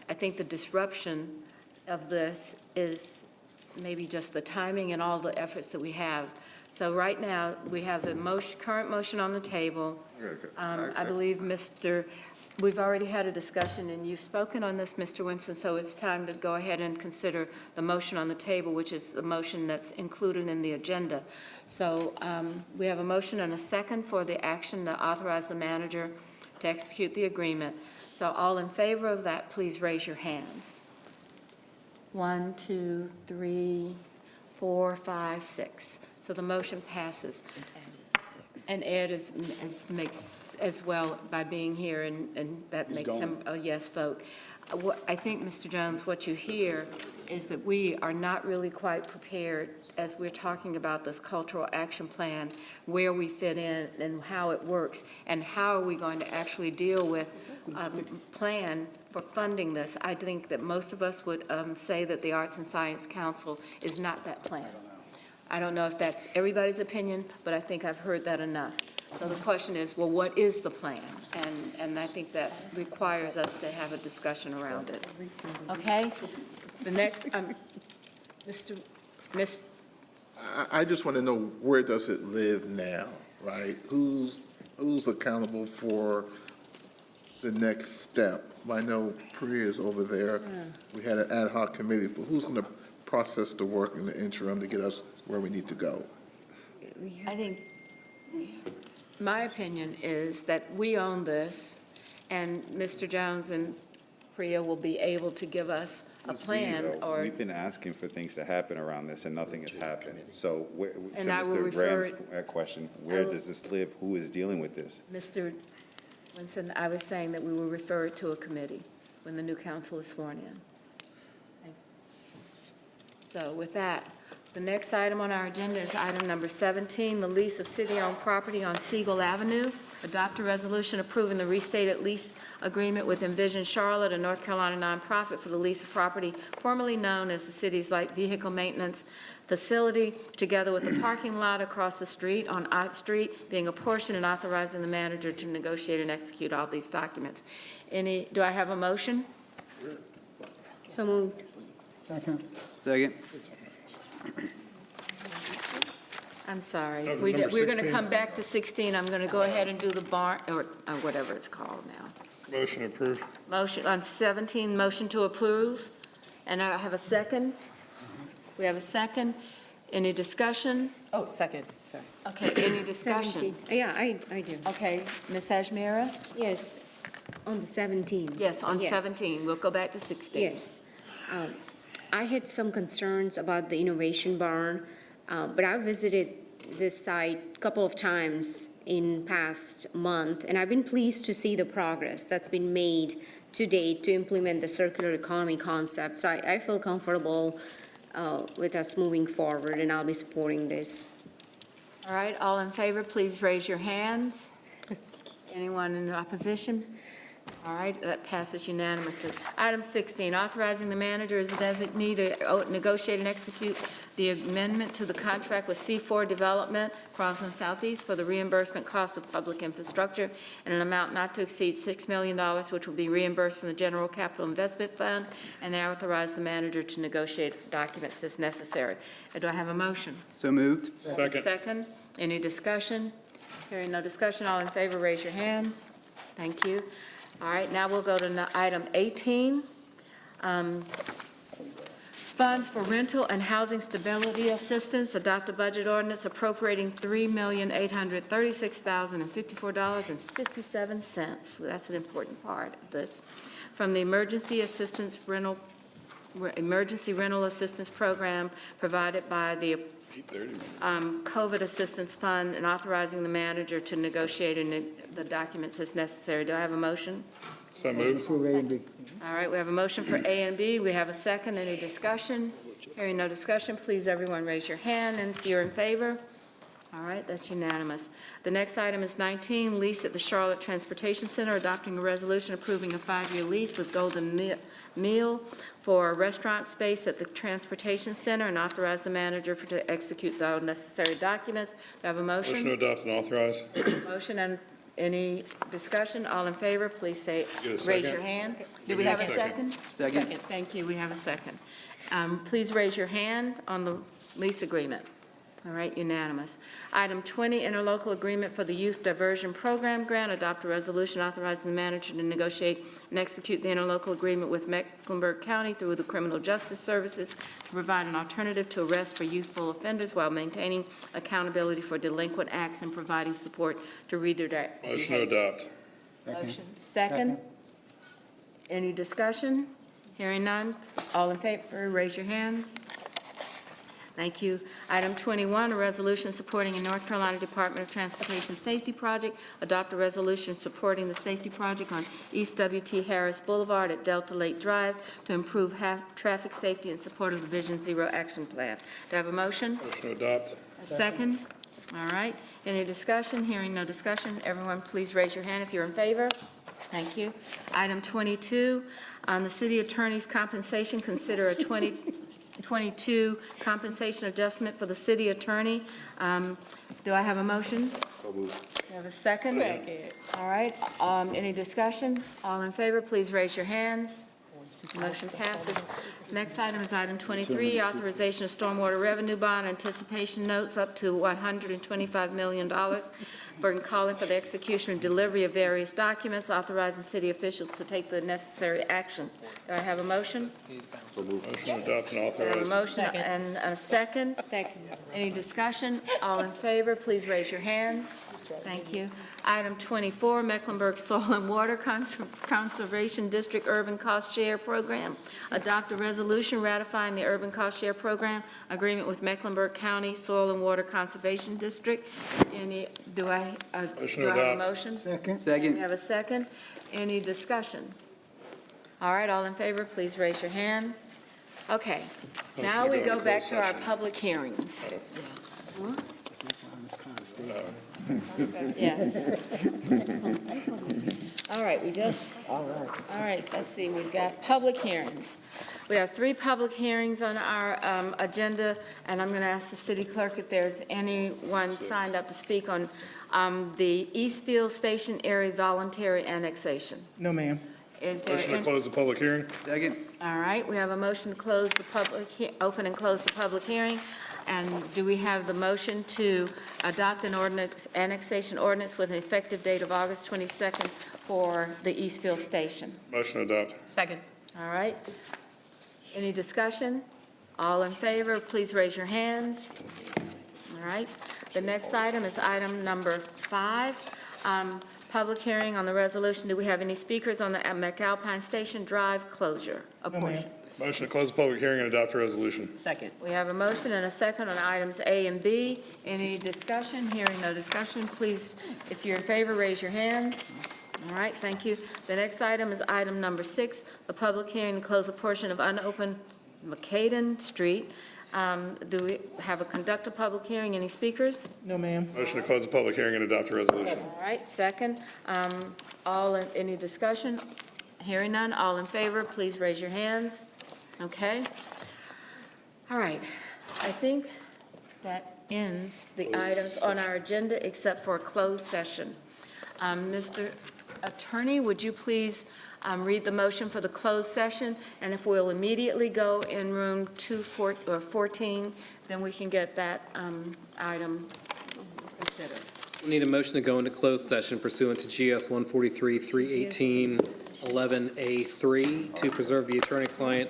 I think the disruption of this is maybe just the timing and all the efforts that we have. So right now, we have the current motion on the table. I believe we've already had a discussion, and you've spoken on this, Mr. Winston, so it's time to go ahead and consider the motion on the table, which is the motion that's included in the agenda. So we have a motion and a second for the action to authorize the manager to execute the agreement. So all in favor of that, please raise your hands. 1, 2, 3, 4, 5, 6. So the motion passes. And Ed makes as well by being here, and that makes him a yes vote. I think, Mr. Jones, what you hear is that we are not really quite prepared as we're talking about this cultural action plan, where we fit in and how it works, and how are we going to actually deal with a plan for funding this. I think that most of us would say that the Arts and Science Council is not that plan. I don't know if that's everybody's opinion, but I think I've heard that enough. So the question is, well, what is the plan? And I think that requires us to have a discussion around it. Okay? The next, Miss, I just want to know, where does it live now, right? Who's accountable for the next step? I know Priya is over there. We had an ad hoc committee, but who's going to process the work in the interim to get us where we need to go? I think, my opinion is that we own this, and Mr. Jones and Priya will be able to give us a plan or. We've been asking for things to happen around this, and nothing has happened. So, And I will refer question, where does this live? Who is dealing with this? Mr. Winston, I was saying that we will refer it to a committee when the new council is sworn in. So with that, the next item on our agenda is item number 17, the lease of city-owned property on Siegel Avenue. Adopt a resolution approving the restated lease agreement with Envision Charlotte, a North Carolina nonprofit, for the lease of property formerly known as the city's light vehicle maintenance facility, together with the parking lot across the street on Ott Street, being a portion, and authorizing the manager to negotiate and execute all these documents. Do I have a motion? So moved. Second. Second. I'm sorry. Number We're going to 16. come back to 16. I'm going to go ahead and do the barn, or whatever it's called now. Motion approved. Motion on 17, motion to approve. And I have a second. We have a second. Any discussion? Oh, second, sorry. Okay, any discussion? 17. Yeah, I do. Okay, Ms. Ajmira? Yes, on the 17th. Yes, on 17. We'll go back to 16. Yes. I had some concerns about the innovation barn, but I visited this site a couple of times in past month, and I've been pleased to see the progress that's been made to date to implement the circular economy concept. So I feel comfortable with us moving forward, and I'll be supporting this. All right, all in favor, please raise your hands. Anyone in opposition? All right, that passes unanimously. Item 16, authorizing the manager as a designee to negotiate and execute the amendment to the contract with C4 Development, Crosland Southeast, for the reimbursement cost of public infrastructure in an amount not to exceed $6 million, which will be reimbursed from the General Capital Investment Fund, and authorize the manager to negotiate documents as necessary. Do I have a motion? So moved. Second. Second. Any discussion? Hearing no discussion, all in favor, raise your hands. Thank you. All right, now we'll go to item 18. Funds for rental and housing stability assistance. Adopt a budget ordinance appropriating $3,836,054.57. That's an important part of this. From the Emergency Rental Assistance Program provided by the COVID Assistance Fund, and authorizing the manager to negotiate the documents as necessary. Do I have a motion? So moved. Approve A and B. All right, we have a motion for A and B. We have a second. Any discussion? Hearing no discussion, please everyone raise your hand, and if you're in favor. All right, that's unanimous. The next item is 19, lease at the Charlotte Transportation Center, adopting a resolution approving a 5-year lease with Golden Meal for a restaurant space at the Transportation Center, and authorize the manager to execute the necessary documents. Do I have a motion? Motion to adopt and authorize. Motion, and any discussion? All in favor, please say, Get a raise second. your hand. Do Give we me a have a second. second? Second. Thank you, we have a second. Please raise your hand on the lease agreement. All right, unanimous. Item 20, interlocal agreement for the Youth Diversion Program Grant. Adopt a resolution authorizing the manager to negotiate and execute the interlocal agreement with Mecklenburg County through the Criminal Justice Services to provide an alternative to arrest for youthful offenders while maintaining accountability for delinquent acts and providing support to redirect Motion to behavior. adopt. Motion. Second. Any discussion? Hearing none. All in favor, raise your hands. Thank you. Item 21, a resolution supporting a North Carolina Department of Transportation safety project. Adopt a resolution supporting the safety project on East W.T. Harris Boulevard at Delta Lake Drive to improve traffic safety in support of the Vision Zero Action Plan. Do I have a motion? Motion to adopt. A second? All right. Any discussion? Hearing no discussion. Everyone, please raise your hand if you're in favor. Thank you. Item 22, on the city attorney's compensation, consider a 2022 compensation adjustment for the city attorney. Do I have a motion? You have a second? All right, any discussion? All in favor, please raise your hands. Motion passes. Next item is item 23, authorization of stormwater revenue bond anticipation notes up to $125 million for calling for the execution and delivery of various documents, authorizing city officials to take the necessary actions. Do I have a motion? Motion to adopt and I have a authorize. motion and a second. Second. Any discussion? All in favor, please raise your hands. Thank you. Item 24, Mecklenburg Soil and Water Conservation District Urban Cost Share Program. Adopt a resolution ratifying the Urban Cost Share Program agreement with Mecklenburg County Soil and Water Conservation District. Do I have a motion? Second. We have a second. Any discussion? All right, all in favor, please raise your hand. Okay, now we go back to our public hearings. Yes. All right, all right, let's see, we've got public hearings. We have 3 public hearings on our agenda, and I'm going to ask the city clerk if there's anyone signed up to speak on the Eastfield Station area voluntary annexation. No, ma'am. Is there Motion to close the public hearing? Second. All right, we have a motion to close the open and close the public hearing. And do we have the motion to adopt an ordinance, annexation ordinance with an effective date of August 22nd for the Eastfield Station? Motion to adopt. Second. All right. Any discussion? All in favor, please raise your hands. All right. The next item is item number 5, public hearing on the resolution. Do we have any speakers on the McAlpine Station Drive closure? A portion. Motion to close the public hearing and adopt a resolution. Second. We have a motion and a second on items A and B. Any discussion? Hearing no discussion, please, if you're in favor, raise your hands. All right, thank you. The next item is item number 6, the public hearing to close a portion of unopened McCadden Street. Do we have a conduct a public hearing? Any speakers? No, ma'am. Motion to close the public hearing and adopt a resolution. All right, second. Any discussion? Hearing none, all in favor, please raise your hands. Okay. All right, I think that ends the items on our agenda except for a closed session. Mr. Attorney, would you please read the motion for the closed session? And if we'll immediately go in room 214, then we can get that item considered. We need a motion to go into closed session pursuant to GS 143-318-11A3 to preserve the attorney-client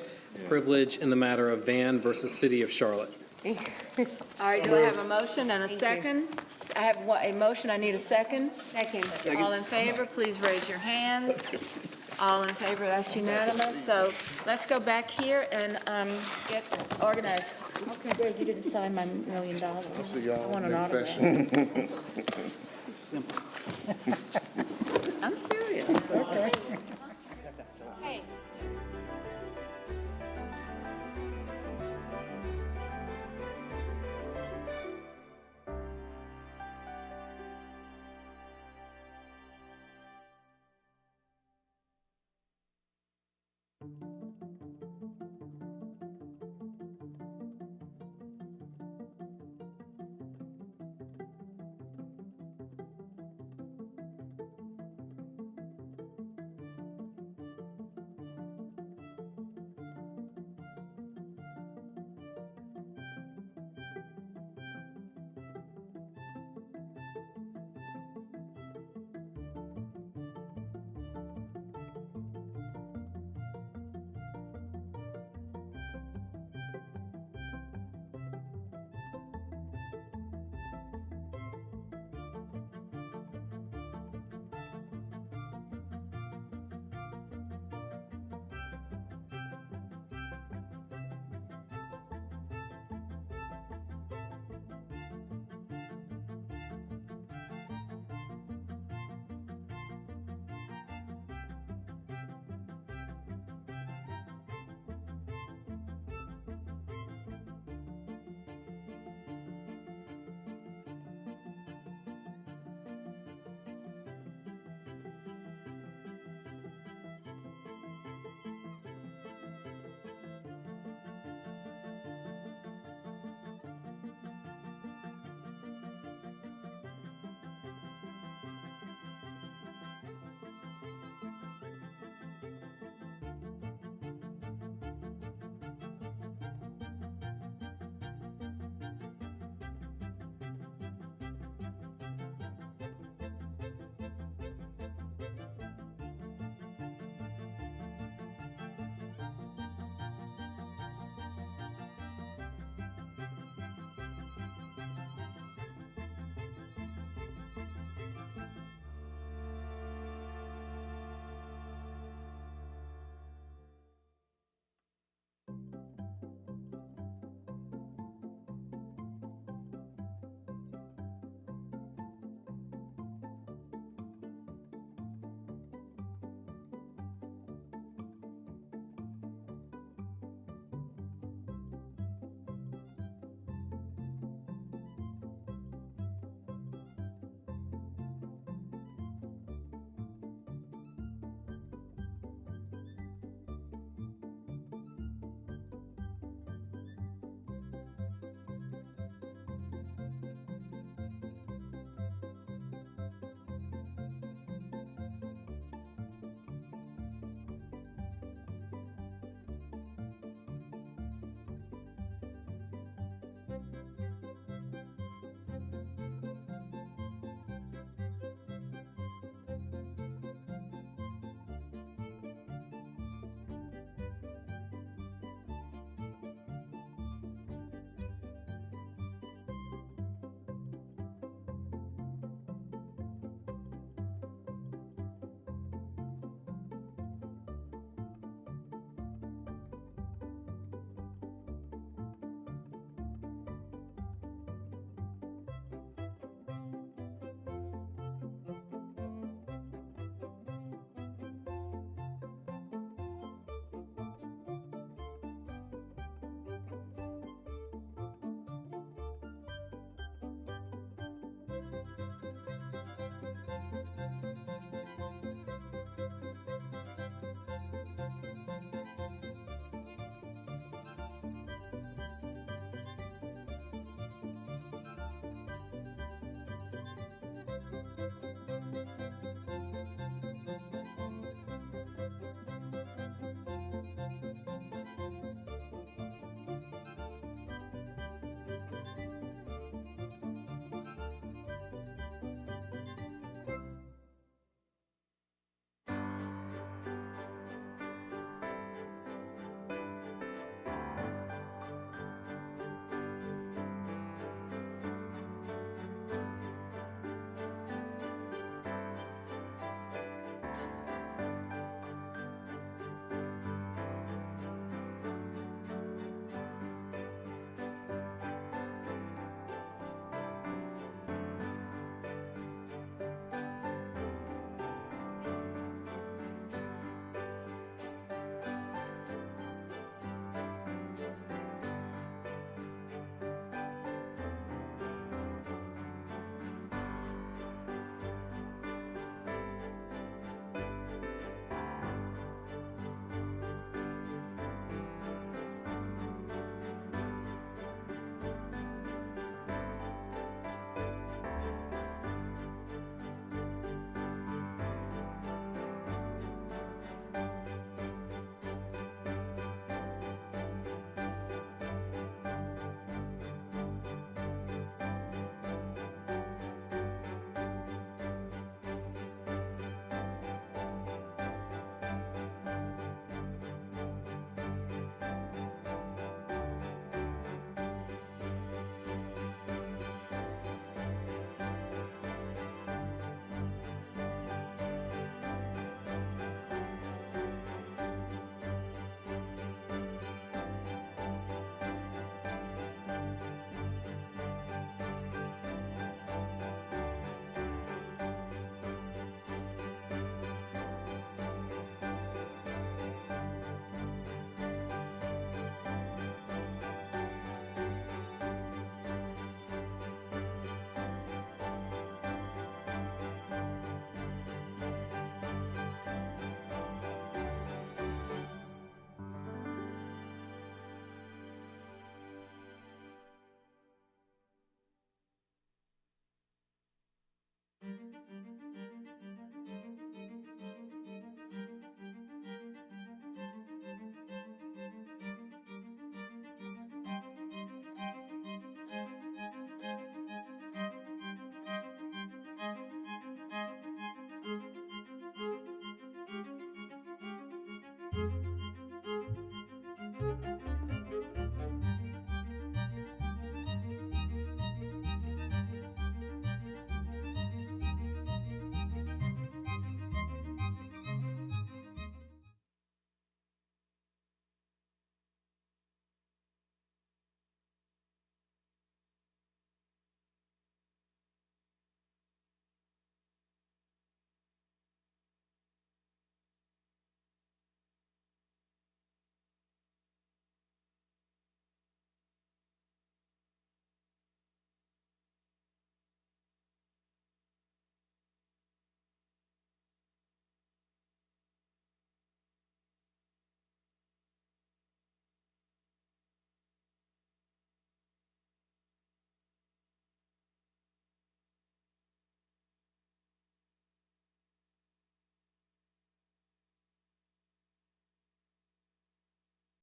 privilege in the matter of Van versus City of Charlotte. All right, do I have a motion and a second? I have a motion, I need a second. Second. All in favor, please raise your hands. All in favor, that's unanimous. So let's go back here and get organized. Okay, Greg, you didn't sign my $1 million. I'll see y'all I want an next autograph. session. I'm serious. Okay.